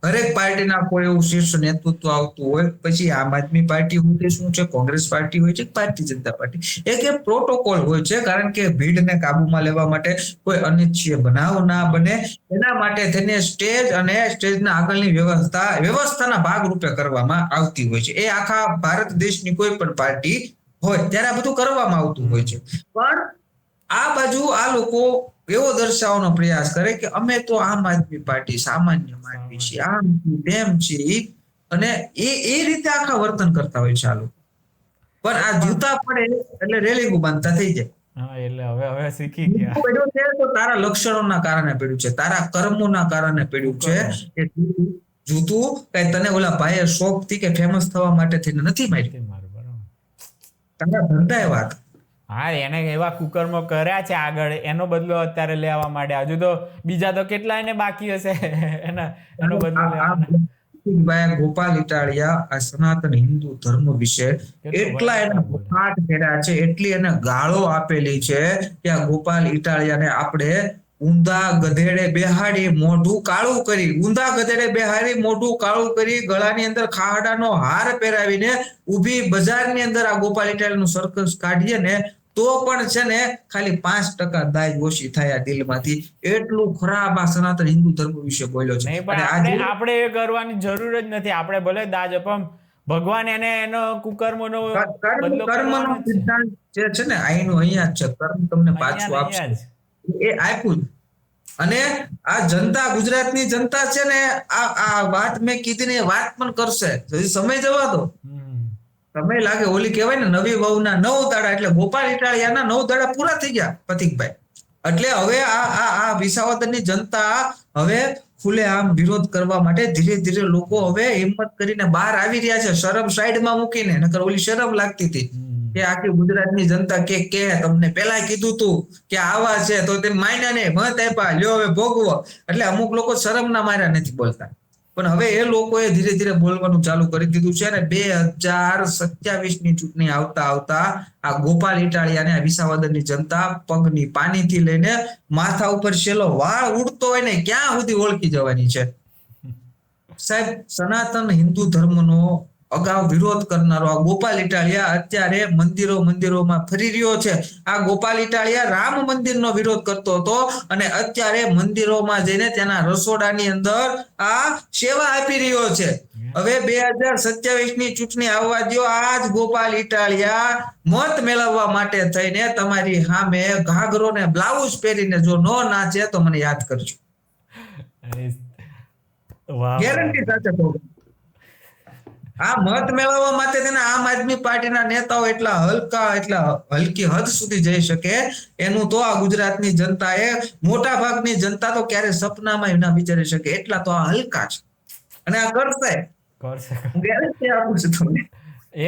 હરેક પાર્ટીના કોઈ એવું શીર્ષ નેતૃત્વ આવતું હોય, પછી આમ આદમી પાર્ટી હોય શું છે, કોંગ્રેસ પાર્ટી હોય છે, ભારતીય જનતા પાર્ટી, એક પ્રોટોકોલ હોય છે. કારણ કે ભીડને કાબુમાં લેવા માટે, કોઈ અનિચ્છનીય બનાવ ના બને એના માટે થઈને સ્ટેજ અને સ્ટેજના આગળની વ્યવસ્થાના ભાગરૂપે કરવામાં આવતી હોય છે. એ આખા ભારત દેશની કોઈ પણ પાર્ટી હોય ત્યારે આ બધું કરવામાં આવતું હોય છે. પણ આ બાજુ આ લોકો એવો દર્શાવવાનો પ્રયાસ કરે કે અમે તો આમ આદમી પાર્ટી સામાન્ય માનવી છીએ, આમ તેમ છે, અને એ રીતે આખા વર્તન કરતા હોય છે આ લોકો. પણ આ જૂતા પડે એટલે રેલિંગ બાંધતા થઈ જાય. હા, એટલે હવે શીખી ગયા. પડ્યું છે તો તારા લક્ષણોના કારણે પડ્યું છે, તારા કર્મોના કારણે પડ્યું છે. કે જૂતું કઈ તને ઓલા ભાઈએ શોખ થી કે ફેમસ થવા માટે થઈને નથી માર્યું, તારા ધંધાએ વાત. હા, એને એવા કુકર્મો કર્યા છે આગળ, એનો બદલો અત્યારે લેવા માંડ્યા. હજુ તો બીજા તો કેટલા એને બાકી હશે એનો બદલો લેવાના. ગોપાલ ઇટાલિયા આ સનાતન હિન્દુ ધર્મ વિશે એટલા એને પાઠ કર્યા છે, એટલી એને ગાળો આપેલી છે કે આ ગોપાલ ઇટાલિયાને આપણે ઊંધા ગધેડે બેહાડી મોઢું કાળું કરી, ઊંધા ગધેડે બેહાડી મોઢું કાળું કરી, ગળાની અંદર ખાહડાનો હાર પહેરાવીને ઊભી બજારની અંદર આ ગોપાલ ઇટાલિયાનું સર્કસ કાઢીએ ને તો પણ છે ને ખાલી 5% દાજ ઓછી થાય દિલમાંથી. એટલું ખરાબ આ સનાતન હિન્દુ ધર્મ વિશે બોલ્યો છે. આપણે એ કરવાની જરૂર જ નથી. આપણે ભલે દાજ પણ ભગવાન એને એનો કુકર્મનો કર્મનો સિદ્ધાંત જે છે ને અહીંનું અહીંયા જ છે. કર્મ તમને પાછું આપશે, એ આપ્યું. અને આ જનતા, ગુજરાતની જનતા છે ને, આ વાત મેં કીધી ને એ વાત પણ કરશે. હજી સમય જવા દો, સમય લાગે. ઓલી કહેવાય ને, નવી વહુના 9 દાડા, એટલે ગોપાલ ઇટાલિયાના 9 દાડા પૂરા થઈ ગયા પથિકભાઈ. એટલે હવે આ વિસાવદરની જનતા હવે ખુલ્લેઆમ વિરોધ કરવા માટે ધીરે ધીરે લોકો હવે હિંમત કરીને બહાર આવી રહ્યા છે, શરમ સાઈડમાં મૂકીને. નકર ઓલી શરમ લાગતી હતી કે આખી ગુજરાતની જનતા કે તમને પેલા કીધું તું કે આવા છે તો તે માન્યા ને મત આપ્યા, લ્યો હવે ભોગવો. એટલે અમુક લોકો શરમના માર્યા નથી બોલતા, પણ હવે એ લોકોએ ધીરે ધીરે બોલવાનું ચાલુ કરી દીધું છે. અને 2027ની ચૂંટણી આવતા આ ગોપાલ ઇટાલિયાને, આ વિસાવદરની જનતા પગની પાનીથી લઈને માથા ઉપર છેલ્લો વાળ ઉડતો હોય ને ક્યાં સુધી ઓળખી જવાની છે. સાહેબ, સનાતન હિન્દુ ધર્મનો અગાઉ વિરોધ કરનારો આ ગોપાલ ઇટાલિયા અત્યારે મંદિરોમાં ફરી રહ્યો છે. આ ગોપાલ ઇટાલિયા રામ મંદિરનો વિરોધ કરતો હતો અને અત્યારે મંદિરોમાં જઈને તેના રસોડાની અંદર આ સેવા આપી રહ્યો છે. હવે 2027ની ચૂંટણી આવવા દો, આ જ ગોપાલ ઇટાલિયા મત મેળવવા માટે થઈને તમારી સામે ઘાઘરો ને બ્લાઉઝ પહેરીને જો ન નાચે તો મને યાદ કરજો. ગેરંટી સાથે કહું. આ મત મેળવવા માટે તેના આમ આદમી પાર્ટીના નેતાઓ એટલા હલકી હદ સુધી જઈ શકે એનું તો આ ગુજરાતની જનતાએ, મોટા ભાગની જનતા તો ક્યારે સપનામાં ના વિચારી શકે, એટલા તો આ હલકા છે. અને આ કરશે. ગેરંટી આપું છું તમને.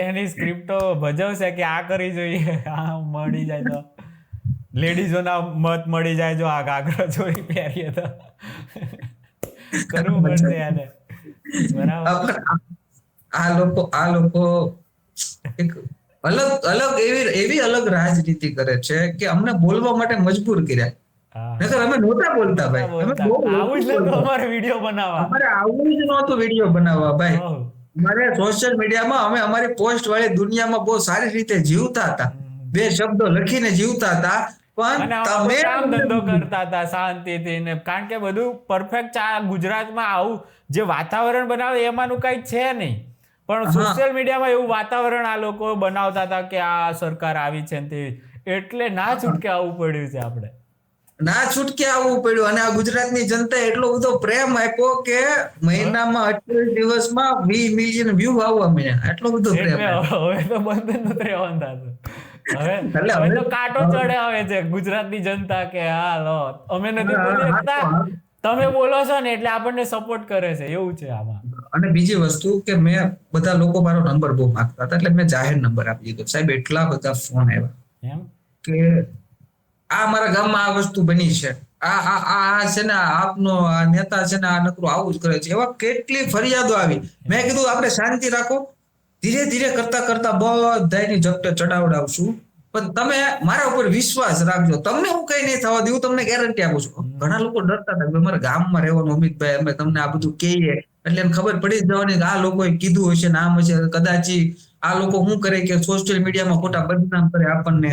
એની સ્ક્રિપ્ટો ભજવશે કે આ કરી જોઈએ, આ મળી જાય તો લેડીઝોના મત મળી જાય જો આ ઘાઘરો ચોરી પહેરીએ તો કરવું પડશે એને. બરાબર. આ લોકો એક અલગ એવી અલગ રાજનીતિ કરે છે કે અમને બોલવા માટે મજબૂર કર્યા. નકર અમે નહોતા બોલતા ભાઈ. આવું જ નહોતું અમારે વિડીયો બનાવવા. અમારે આવું જ નહોતું વિડીયો બનાવવા ભાઈ. અમારે સોશિયલ મીડિયામાં અમે અમારી પોસ્ટ વાળી દુનિયામાં બહુ સારી રીતે જીવતા હતા. 2 શબ્દો લખીને જીવતા હતા. પણ તમે કામ ધંધો કરતા હતા શાંતિથી ને, કારણ કે બધું પરફેક્ટ. ગુજરાતમાં આવું જે વાતાવરણ બનાવે એમાંનું કઈ છે નહીં, પણ સોશિયલ મીડિયામાં એવું વાતાવરણ આ લોકો બનાવતા હતા કે આ સરકાર આવી છે ને તેવી, એટલે ના છૂટકે આવવું પડ્યું છે. આપણે ના છૂટકે આવવું પડ્યું. અને આ ગુજરાતની જનતા એટલો બધો પ્રેમ આપ્યો કે મહિનામાં 28 દિવસમાં 20 મિલિયન વ્યૂ આવવા મળ્યા. એટલો બધો પ્રેમ. હવે તો બંધ જ નથી રહેવાનું થતું. હવે તો કાંટો ચડે આવે છે ગુજરાતની જનતા કે હા લો અમે નથી બોલી શકતા, તમે બોલો છો ને એટલે આપણને સપોર્ટ કરે છે, એવું છે આમાં. અને બીજી વસ્તુ કે મેં બધા લોકો મારો નંબર બહુ માંગતા હતા, એટલે મેં જાહેર નંબર આપી દીધો. સાહેબ, એટલા બધા ફોન આવ્યા એમ કે આ મારા ગામમાં આ વસ્તુ બની છે, આ છે ને આપનો આ નેતા છે ને આ નકરું આવું જ કરે છે, એવા કેટલી ફરિયાદો આવી. મેં કીધું આપણે શાંતિ રાખો, ધીરે ધીરે કરતા બધાની ઝપટે ચડાવડાવશું, પણ તમે મારા ઉપર વિશ્વાસ રાખજો, તમને હું કઈ નહીં થવા દઉં, તમને ગેરંટી આપું છું. ઘણા લોકો ડરતા હતા અમારા ગામમાં રહેવાનું, અમિતભાઈ અમે તમને આ બધું કહીએ એટલે એમ ખબર પડી જવાની કે આ લોકોએ કીધું હશે ને આમ હશે, કદાચી આ લોકો શું કરે કે સોશિયલ મીડિયામાં ખોટા બદનામ કરે આપણને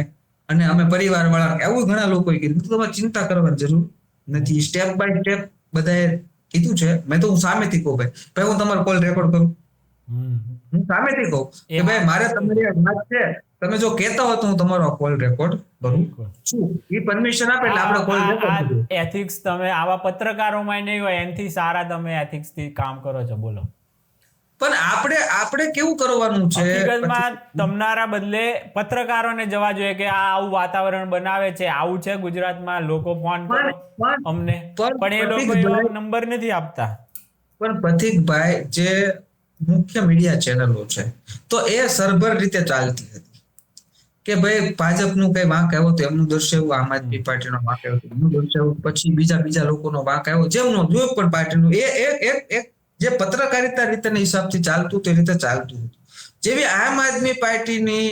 અને અમે પરિવાર વાળા, એવું ઘણા લોકોએ કીધું. તમારે ચિંતા કરવાની જરૂર નથી, સ્ટેપ બાય સ્ટેપ બધાએ કીધું છે. મેં તો હું સામેથી કહું ભાઈ હું તમારો કોલ રેકોર્ડ કરું, હું સામેથી કહું કે ભાઈ મારે તમારી વાત છે, તમે જો કહેતા હો તો હું તમારો કોલ રેકોર્ડ કરું છું, એ પરમિશન આપે એટલે આપણે કોલ રેકોર્ડ કરીએ. એથિક્સ તમે આવા પત્રકારોમાં નહીં હોય, એનથી સારા તમે એથિક્સ થી કામ કરો છો. બોલો. પણ આપણે કેવું કરવાનું છે, હકીકતમાં તમારા બદલે પત્રકારોને જવા જોઈએ કે આ આવું વાતાવરણ બનાવે છે, આવું છે ગુજરાતમાં, લોકો ફોન કરો અમને, પણ એ લોકો એવો નંબર નથી આપતા. પણ પથિકભાઈ, જે મુખ્ય મીડિયા ચેનલો છે તો એ સરભર રીતે ચાલતી હતી કે ભાઈ ભાજપનું કઈ વાંક આવ્યો તો એમનું દર્શાવ્યું, આમ આદમી પાર્ટીનો વાંક આવ્યો તો એમનું દર્શાવ્યું, પછી બીજા લોકોનો વાંક આવ્યો જેમનો જોયું પણ પાર્ટીનું, એ એક જે પત્રકારિતા રીતના હિસાબથી ચાલતું તે રીતે ચાલતું હતું. જેવી આમ આદમી પાર્ટીની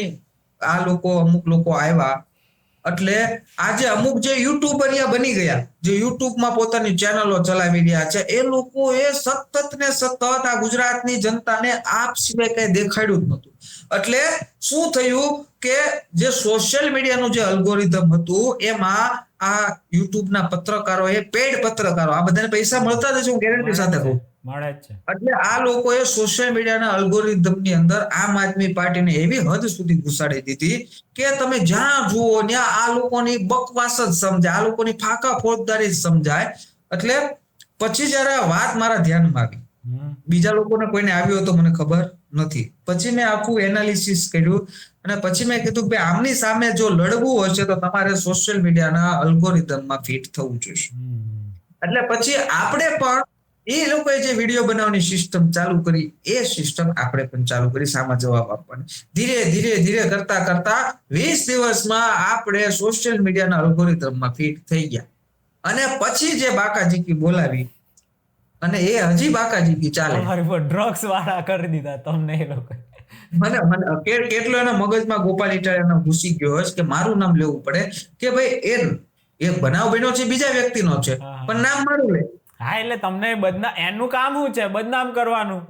આ લોકો અમુક લોકો આવ્યા એટલે આજે અમુક જે યુટ્યુબરિયા બની ગયા, જે યુટ્યુબમાં પોતાની ચેનલો ચલાવી રહ્યા છે, એ લોકો એ સતત આ ગુજરાતની જનતાને આપ સિવાય કઈ દેખાડ્યું જ નહોતું. એટલે શું થયું કે જે સોશિયલ મીડિયાનું જે અલ્ગોરિધમ હતું એમાં આ યુટ્યુબના પત્રકારો, એ પેડ પત્રકારો, આ બધાને પૈસા મળતા જ છે, હું ગેરંટી સાથે કહું, મળે જ છે. એટલે આ લોકોએ સોશિયલ મીડિયાના અલ્ગોરિધમની અંદર આમ આદમી પાર્ટીને એવી હદ સુધી ઘુસાડી દીધી કે તમે જ્યાં જુઓ ત્યાં આ લોકોની બકવાસ જ સમજાય, આ લોકોની ફાકા ફોજદારી જ સમજાય. એટલે પછી જયારે આ વાત મારા ધ્યાનમાં આવી, બીજા લોકોને કોઈને આવ્યો તો મને ખબર નથી. પછી મેં આખું એનાલિસિસ કર્યું અને પછી મેં કીધું કે આમની સામે જો લડવું હશે તો તમારે સોશિયલ મીડિયાના અલ્ગોરિધમમાં ફિટ થવું જોઈએ. એટલે પછી આપણે પણ એ લોકોએ જે વિડીયો બનાવવાની સિસ્ટમ ચાલુ કરી એ સિસ્ટમ આપણે પણ ચાલુ કરી સામા જવાબ આપવાની. ધીરે ધીરે ધીરે કરતા કરતા 20 દિવસમાં આપણે સોશિયલ મીડિયાના અલ્ગોરિધમમાં ફિટ થઈ ગયા. અને પછી જે બાકાજીકી બોલાવી અને એ હજી બાકાજીકી ચાલે. તમારી પર ડ્રગ્સ વાળા કરી દીધા તમને એ લોકો. મને કેટલો એના મગજમાં ગોપાલ ઇટાલિયાનો ઘૂસી ગયો હશે કે મારું નામ લેવું પડે કે ભાઈ એ બનાવ બન્યો છે બીજા વ્યક્તિનો છે પણ નામ મારું લે. હા, એટલે તમને એનું કામ શું છે બદનામ કરવાનું,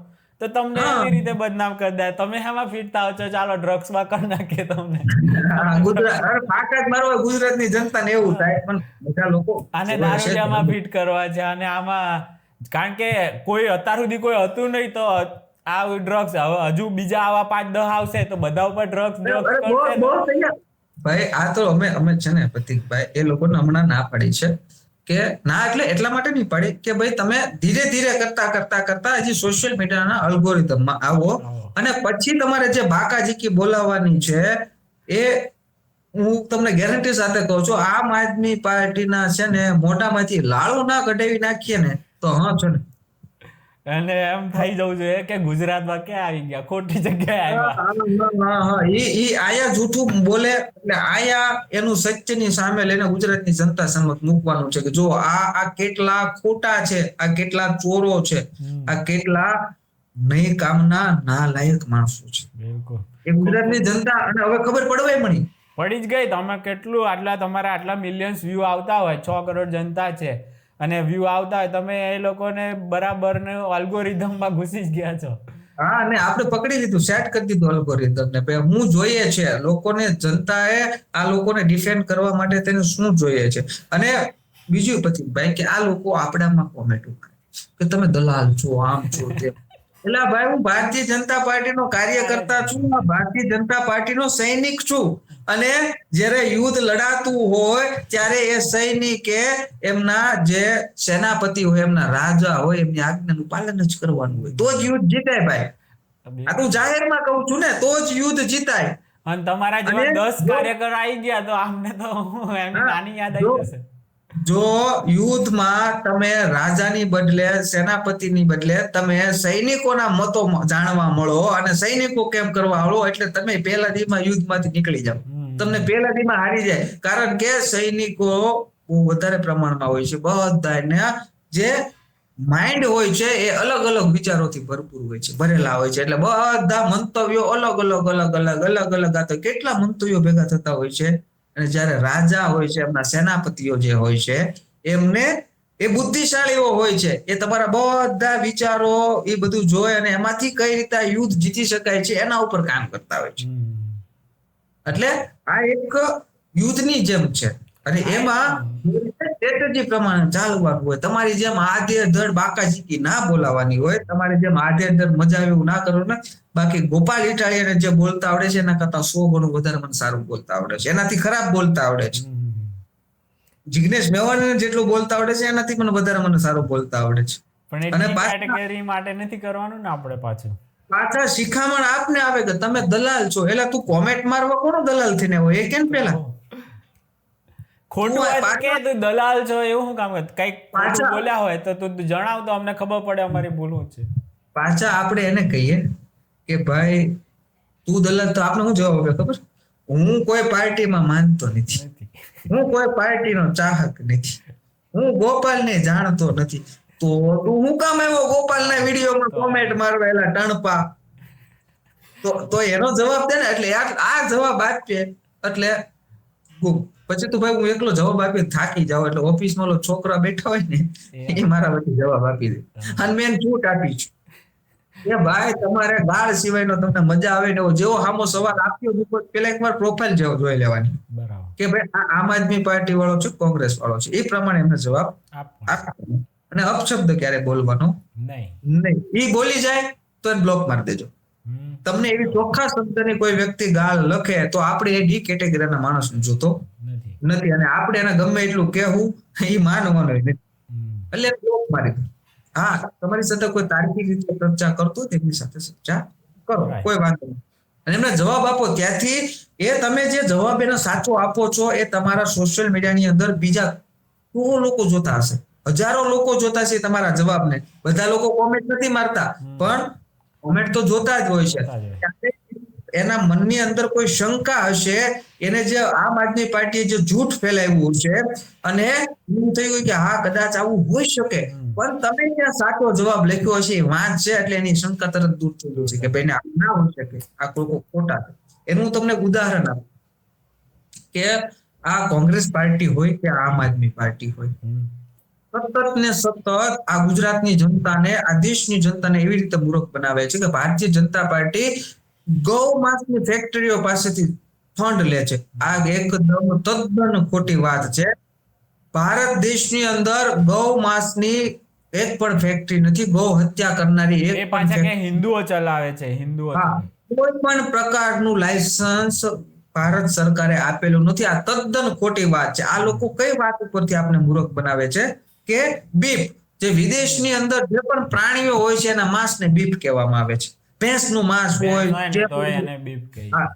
તો તમને એવી રીતે બદનામ કરી દે. તમે એમાં ફિટ થાવ છો, ચાલો ડ્રગ્સ માં કરી નાખીએ તમને. ગુજરાતની જનતાને એવું થાય પણ બધા લોકો આને દારૂડિયામાં ફિટ કરવા છે અને આમાં, કારણ કે કોઈ અત્યાર સુધી કોઈ હતું નહીં તો આ ડ્રગ્સ, હવે હજુ બીજા આવા 5-10 આવશે તો બધા ઉપર ડ્રગ્સ કરશે. ભાઈ આ તો અમે છે ને પ્રતિકભાઈ એ લોકોને હમણાં ના પાડી છે કે ના, એટલે એટલા માટે નહીં પાડી કે ભાઈ તમે ધીરે ધીરે કરતા હજી સોશિયલ મીડિયાના અલ્ગોરિધમમાં આવો અને પછી તમારે જે બાકાજીકી બોલાવવાની છે એ હું તમને ગેરંટી સાથે કહું છું, આમ આદમી પાર્ટીના છે ને મોઢામાંથી લાળો ના કઢાવી નાખીએ ને તો હા છે ને. અને એમ થઈ જવું જોઈએ કે ગુજરાતમાં ક્યાં આવી ગયા, ખોટી જગ્યાએ આવ્યા. આયા જૂઠું બોલે એટલે આયા એનું સત્યની સામે લઈને ગુજરાતની જનતા સમક્ષ મૂકવાનું છે કે જો આ કેટલા ખોટા છે, આ કેટલા ચોરો છે, આ કેટલા નહીં કામના ના લાયક માણસો છે. બિલકુલ એ ગુજરાતની જનતા અને હવે ખબર પડવાય મળી પડી જ ગઈ. તમે કેટલું તમારા આટલા મિલિયન્સ વ્યૂ આવતા હોય, 6 કરોડ જનતા છે અને વ્યૂ આવતા હોય, તમે એ લોકોને બરાબર ને અલ્ગોરિધમમાં ઘૂસી જ ગયા છો. હા, અને આપણે પકડી લીધું, સેટ કરી દીધું અલ્ગોરિધમ ને. હું જોઈએ છે લોકોને, જનતાએ આ લોકોને ડિફેન્ડ કરવા માટે તેને શું જોઈએ છે. અને બીજું પછી ભાઈ કે આ લોકો આપણામાં કોમેન્ટ કરે કે તમે દલાલ છો, આમ છો, તેમ. એટલે ભાઈ હું ભારતીય જનતા પાર્ટીનો કાર્યકર્તા છું, ભારતીય જનતા પાર્ટીનો સૈનિક છું. અને જ્યારે યુદ્ધ લડાતું હોય ત્યારે એ સૈનિકે એમના જે સેનાપતિ હોય, એમના રાજા હોય, એમની આજ્ઞાનું પાલન જ કરવાનું હોય તો જ યુદ્ધ જીતાય ભાઈ. આ તું જાહેરમાં કહું છું ને, તો જ યુદ્ધ જીતાય. અને તમારા જેવા 10 કાર્યકર આવી ગયા તો આમને તો એમની નાની યાદ આવી જશે. જો યુદ્ધમાં તમે રાજાની બદલે, સેનાપતિની બદલે તમે સૈનિકોના મતો જાણવા મળો અને સૈનિકો કેમ કરવા મળો એટલે તમે પહેલા દીમાં યુદ્ધમાંથી નીકળી જાઓ. તમને પહેલા દીમાં હારી જાય. કારણ કે સૈનિકો બહુ વધારે પ્રમાણમાં હોય છે. બધાને જે માઇન્ડ હોય છે એ અલગ અલગ વિચારોથી ભરપૂર હોય છે, ભરેલા હોય છે. એટલે બધા મંતવ્યો અલગ અલગ કેટલા મંતવ્યો ભેગા થતા હોય છે. અને જયારે રાજા હોય છે, એમના સેનાપતિઓ જે હોય છે, એમને એ બુદ્ધિશાળીઓ હોય છે, એ તમારા બધા વિચારો એ બધું જોય અને એમાંથી કઈ રીતે યુદ્ધ જીતી શકાય છે એના ઉપર કામ કરતા હોય છે. એટલે આ એક યુદ્ધની જેમ છે અને એમાં સ્ટ્રેટેજી પ્રમાણે ચાલવાનું હોય. તમારી જેમ આધેધડ બાકાજીકી ના બોલાવાની હોય, તમારી જેમ આધેધડ મજા એવું ના કરવું. બાકી ગોપાલ ઇટાલિયાને જે બોલતા આવડે છે એના કરતા 100 ગણું વધારે મને સારું બોલતા આવડે છે, એનાથી ખરાબ બોલતા આવડે છે. જિગ્નેશ મેવાણીને જેટલું બોલતા આવડે છે એનાથી પણ વધારે મને સારું બોલતા આવડે છે. પણ એ કેટેગરી માટે નથી કરવાનું ને આપણે પાછા શિખામણ આપને આવે કે તમે દલાલ છો. એટલે તું કોમેન્ટ મારવા કોનો દલાલ થઈને હોય એ કેમ પેલા ખોટું હોય કે તું દલાલ છો એવું શું કામ કર, કઈક ખોટું બોલ્યા હોય તો તું જણાવ તો અમને ખબર પડે અમારી ભૂલ છે. પાછા આપણે એને કહીએ કે ભાઈ તું દલાલ, તો આપણે શું જવાબ આપે ખબર? હું કોઈ પાર્ટીમાં માનતો નથી, હું કોઈ પાર્ટીનો ચાહક નથી, હું ગોપાલને જાણતો નથી. તો તું હું કામ આવ્યો ગોપાલના વિડીયોમાં કોમેન્ટ મારવા એલા ટણપા? તો એનો જવાબ દે ને. એટલે આ જવાબ આપીએ એટલે પછી તો ભાઈ હું એકલો જવાબ આપી થાકી જાવ. એટલે ઓફિસમાં છોકરા બેઠા હોય ને એ મારા વચ્ચે જવાબ આપી દે. અને મેં છૂટ આપી છું કે ભાઈ તમારે ગાળ સિવાયનો તમને મજા આવે ને જેવો સામો સવાલ આપ્યો પેલા એકવાર પ્રોફાઇલ જેવો જોઈ લેવાની કે ભાઈ આ આમ આદમી પાર્ટી વાળો છે, કોંગ્રેસ વાળો છે, એ પ્રમાણે એમને જવાબ આપવાનો. અને અપશબ્દ ક્યારે બોલવાનો નહીં. ઈ બોલી જાય તો બ્લોક મારી દેજો. તમને એવી ચોખ્ખા શબ્દની કોઈ વ્યક્તિ ગાળ લખે તો આપણે એ ડી કેટેગરીના માણસને જોતો નથી, અને આપણે એને ગમે એટલું કહેવું એ માનવાનું નથી, એટલે બ્લોક મારી દો. હા, તમારી સાથે કોઈ તાર્કિક રીતે ચર્ચા કરતો તેમની સાથે ચર્ચા કરો, કોઈ વાંધો નહીં, અને એમને જવાબ આપો. ત્યાંથી એ તમે જે જવાબ એનો સાચો આપો છો એ તમારા સોશિયલ મીડિયાની અંદર બીજા સો લોકો જોતા હશે, હજારો લોકો જોતા છે તમારા જવાબને. બધા લોકો કોમેન્ટ નથી મારતા, પણ કોમેન્ટ તો જોતા જ હોય છે. એના મનની અંદર કોઈ શંકા હશે, એને જે આમ આદમી પાર્ટીએ જે જૂઠ ફેલાવ્યું છે અને એવું થયું કે હા કદાચ આવું હોઈ શકે, પણ તમે ત્યાં સાચો જવાબ લખ્યો હશે એ વાંચશે એટલે એની શંકા તરત દૂર થઈ ગઈ છે કે ભાઈ આ ના હોઈ શકે, આ લોકો ખોટા છે. એનું હું તમને ઉદાહરણ આપું કે આ કોંગ્રેસ પાર્ટી હોય કે આમ આદમી પાર્ટી હોય, સતત ને સતત આ ગુજરાતની જનતાને, આ દેશની જનતાને એવી રીતે મૂર્ખ બનાવે છે કે ભારતીય જનતા પાર્ટી ગૌ માંસની ફેક્ટરીઓ પાસેથી ફંડ લે છે. આ એકદમ તદ્દન ખોટી વાત છે. ભારત દેશની અંદર ગૌ માંસની એક પણ ફેક્ટરી નથી. ગૌ હત્યા કરનારી એક પણ હિન્દુઓ ચલાવે છે. કોઈ પણ પ્રકારનું લાયસન્સ ભારત સરકારે આપેલું નથી. આ તદ્દન ખોટી વાત છે. આ લોકો કઈ વાત ઉપરથી આપણે મૂર્ખ બનાવે છે કે બીફ, જે વિદેશની અંદર જે પણ પ્રાણીઓ હોય છે એના માંસને બીફ કહેવામાં આવે છે. ભેંસનું માંસ હોય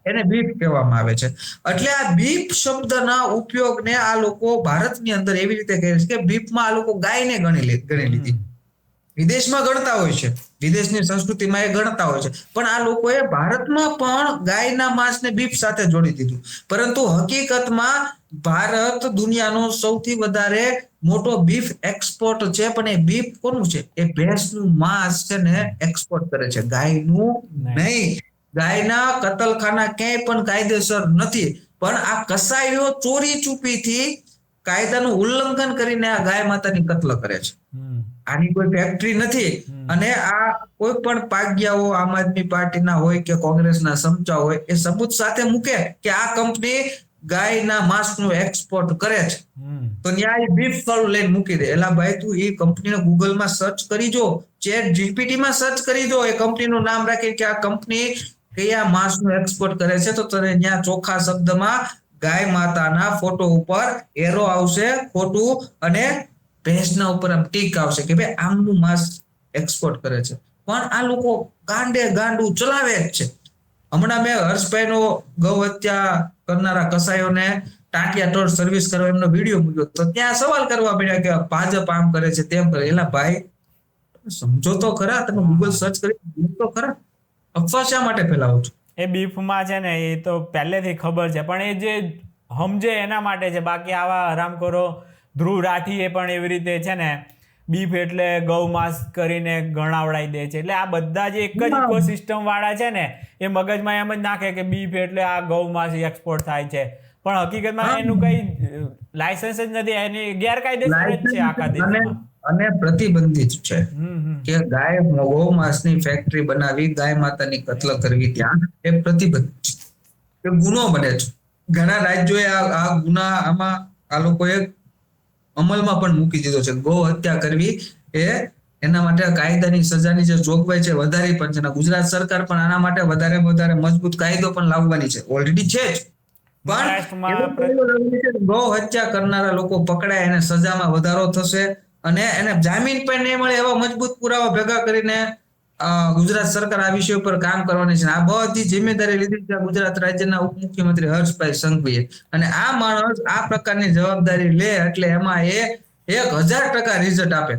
એને બીફ કહેવામાં આવે છે. એટલે આ બીફ શબ્દના ઉપયોગને આ લોકો ભારતની અંદર એવી રીતે કહે છે કે બીફમાં આ લોકો ગાયને ગણી લીધી. વિદેશમાં ગણતા હોય છે, વિદેશની સંસ્કૃતિમાં એ ગણતા હોય છે, પણ આ લોકોએ ભારતમાં પણ ગાયના માંસને બીફ સાથે જોડી દીધું. પરંતુ હકીકતમાં ભારત દુનિયાનો સૌથી વધારે મોટો બીફ એક્સપોર્ટ છે, પણ એ બીફ કોનું છે? એ ભેંસનું માંસ છે ને એક્સપોર્ટ કરે છે, ગાયનું નહીં. ગાયના કતલખાના ક્યાંય પણ કાયદેસર નથી, પણ આ કસાઈઓ ચોરી ચૂપીથી કાયદાનું ઉલ્લંઘન કરીને આ ગાય માતાની કત્લ કરે છે. આની કોઈ ફેક્ટરી નથી. અને આ કોઈ પણ પાગ્યાઓ આમ આદમી પાર્ટીના હોય કે કોંગ્રેસના સમચા હોય એ સબૂત સાથે મૂકે કે આ કંપની ગાયના માંસનું એક્સપોર્ટ કરે છે, તો ન્યાય બીફ વાળું લઈને મૂકી દે. એલા ભાઈ, તું એ કંપનીને ગૂગલમાં સર્ચ કરી જો, ચેટ જીપીટીમાં સર્ચ કરી જો, એ કંપનીનું નામ રાખી કે આ કંપની કયા માંસનું એક્સપોર્ટ કરે છે, તો તને ત્યાં ચોખ્ખા શબ્દમાં ગાય માતાના ફોટો ઉપર એરો આવશે ખોટું, અને ભેંસના ઉપર આમ ટીક આવશે કે ભાઈ આમનું માંસ એક્સપોર્ટ કરે છે. પણ આ લોકો ગાંડું ચલાવે જ છે. હમણાં મેં હર્ષભાઈનો ગૌ હત્યા કરનારા કસાઈઓને ટાંટિયા ટોળ સર્વિસ કરવા એમનો વિડીયો મૂક્યો, તો ત્યાં સવાલ કરવા પડ્યા કે ભાજપ આમ કરે છે તેમ કરે. એલા ભાઈ, સમજો તો ખરા, તમે ગૂગલ સર્ચ કરી તો ખરા, અફવા શા માટે ફેલાવો છો? એ બીફમાં છે ને એ તો પહેલેથી ખબર છે, પણ એ જે સમજે એના માટે છે. બાકી આવા હરામખોરો ધ્રુવ રાઠીએ પણ એવી રીતે છે ને બીફ એટલે ગૌ માંસ કરીને ગણાવડાવી દે છે. એટલે આ બધા જે એક જ ઇકોસિસ્ટમ વાળા છે ને એ મગજમાં એમ જ નાખે કે બીફ એટલે આ ગૌ માંસ એક્સપોર્ટ થાય છે, પણ હકીકતમાં એનું કઈ લાયસન્સ જ નથી, એની ગેરકાયદેસર જ છે આખા દેશમાં, અને પ્રતિબંધિત છે કે ગાય ગૌ માંસની ફેક્ટરી બનાવી ગાય માતાની કત્લ કરવી ત્યાં એ પ્રતિબંધિત છે, ગુનો બને છે. ઘણા રાજ્યોએ આ ગુના આમાં આ લોકોએ અમલમાં પણ મૂકી દીધો છે. ગૌ હત્યા કરવી એના માટે કાયદાની સજાની જે જોગવાઈ છે વધારી પણ છે. ગુજરાત સરકાર પણ આના માટે વધારે મજબૂત કાયદો પણ લાવવાની છે, ઓલરેડી છે જ. પણ ગૌ હત્યા કરનારા લોકો પકડાય, એને સજામાં વધારો થશે, અને એને જામીન પણ નહીં મળે એવા મજબૂત પુરાવા ભેગા કરીને ગુજરાત સરકાર આ વિષય ઉપર કામ કરવાની છે. આ બધી જિમ્મેદારી લીધી છે ગુજરાત રાજ્યના ઉપમુખ્યમંત્રી હર્ષભાઈ સંઘવીએ, અને આ માણસ આ પ્રકારની જવાબદારી લે એટલે એમાં એ 1000% રિઝલ્ટ આપે.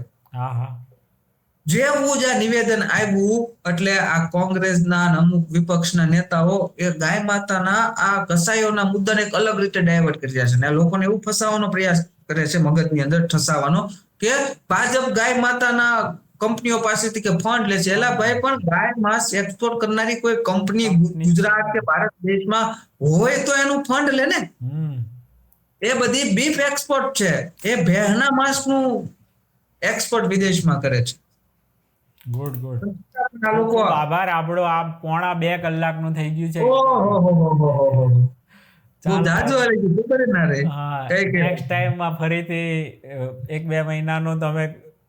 જેવું જ આ નિવેદન આવ્યું એટલે આ કોંગ્રેસના અમુક વિપક્ષના નેતાઓ એ ગાય માતાના આ કસાઈઓના મુદ્દાને એક અલગ રીતે ડાયવર્ટ કરી રહ્યા છે, અને લોકોને એવું ફસાવવાનો પ્રયાસ કરે છે, મગજની અંદર ઠસાવવાનો, કે ભાજપ ગાય માતાના કંપનીઓ પાસેથી કે ફંડ લે છે. એલા ભાઈ, પણ ગાય માંસ એક્સપોર્ટ કરનારી કોઈ કંપની ગુજરાત કે ભારત દેશમાં હોય તો એનું ફંડ લે ને. એ બધી બીફ એક્સપોર્ટ છે, એ ભેંસના માંસનું એક્સપોર્ટ વિદેશમાં કરે છે. ગુડ. આભાર. આપણો આ 1.5 કલાકનું થઈ ગયું છે. નેક્સ્ટ ટાઈમમાં ફરીથી 1-2 મહિનાનો તમે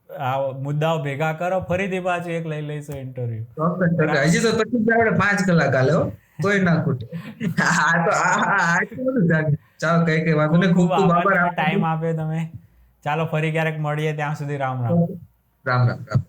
આ મુદ્દાઓ ભેગા કરો, ફરીથી પાછું એક લઈ લઈશું ઇન્ટરવ્યુ. હજી તો પછી જ આપણે 5 કલાક હાલે હો, કોઈ ના ખૂટે. આ તો આટલું બધું જાગે. ચાલો કઈ વાંધો નહીં. ખૂબ ખૂબ આભાર. ટાઈમ આપ્યો તમે. ચાલો ફરી ક્યારેક મળીએ, ત્યાં સુધી રામ રામ. રામ રામ રામ.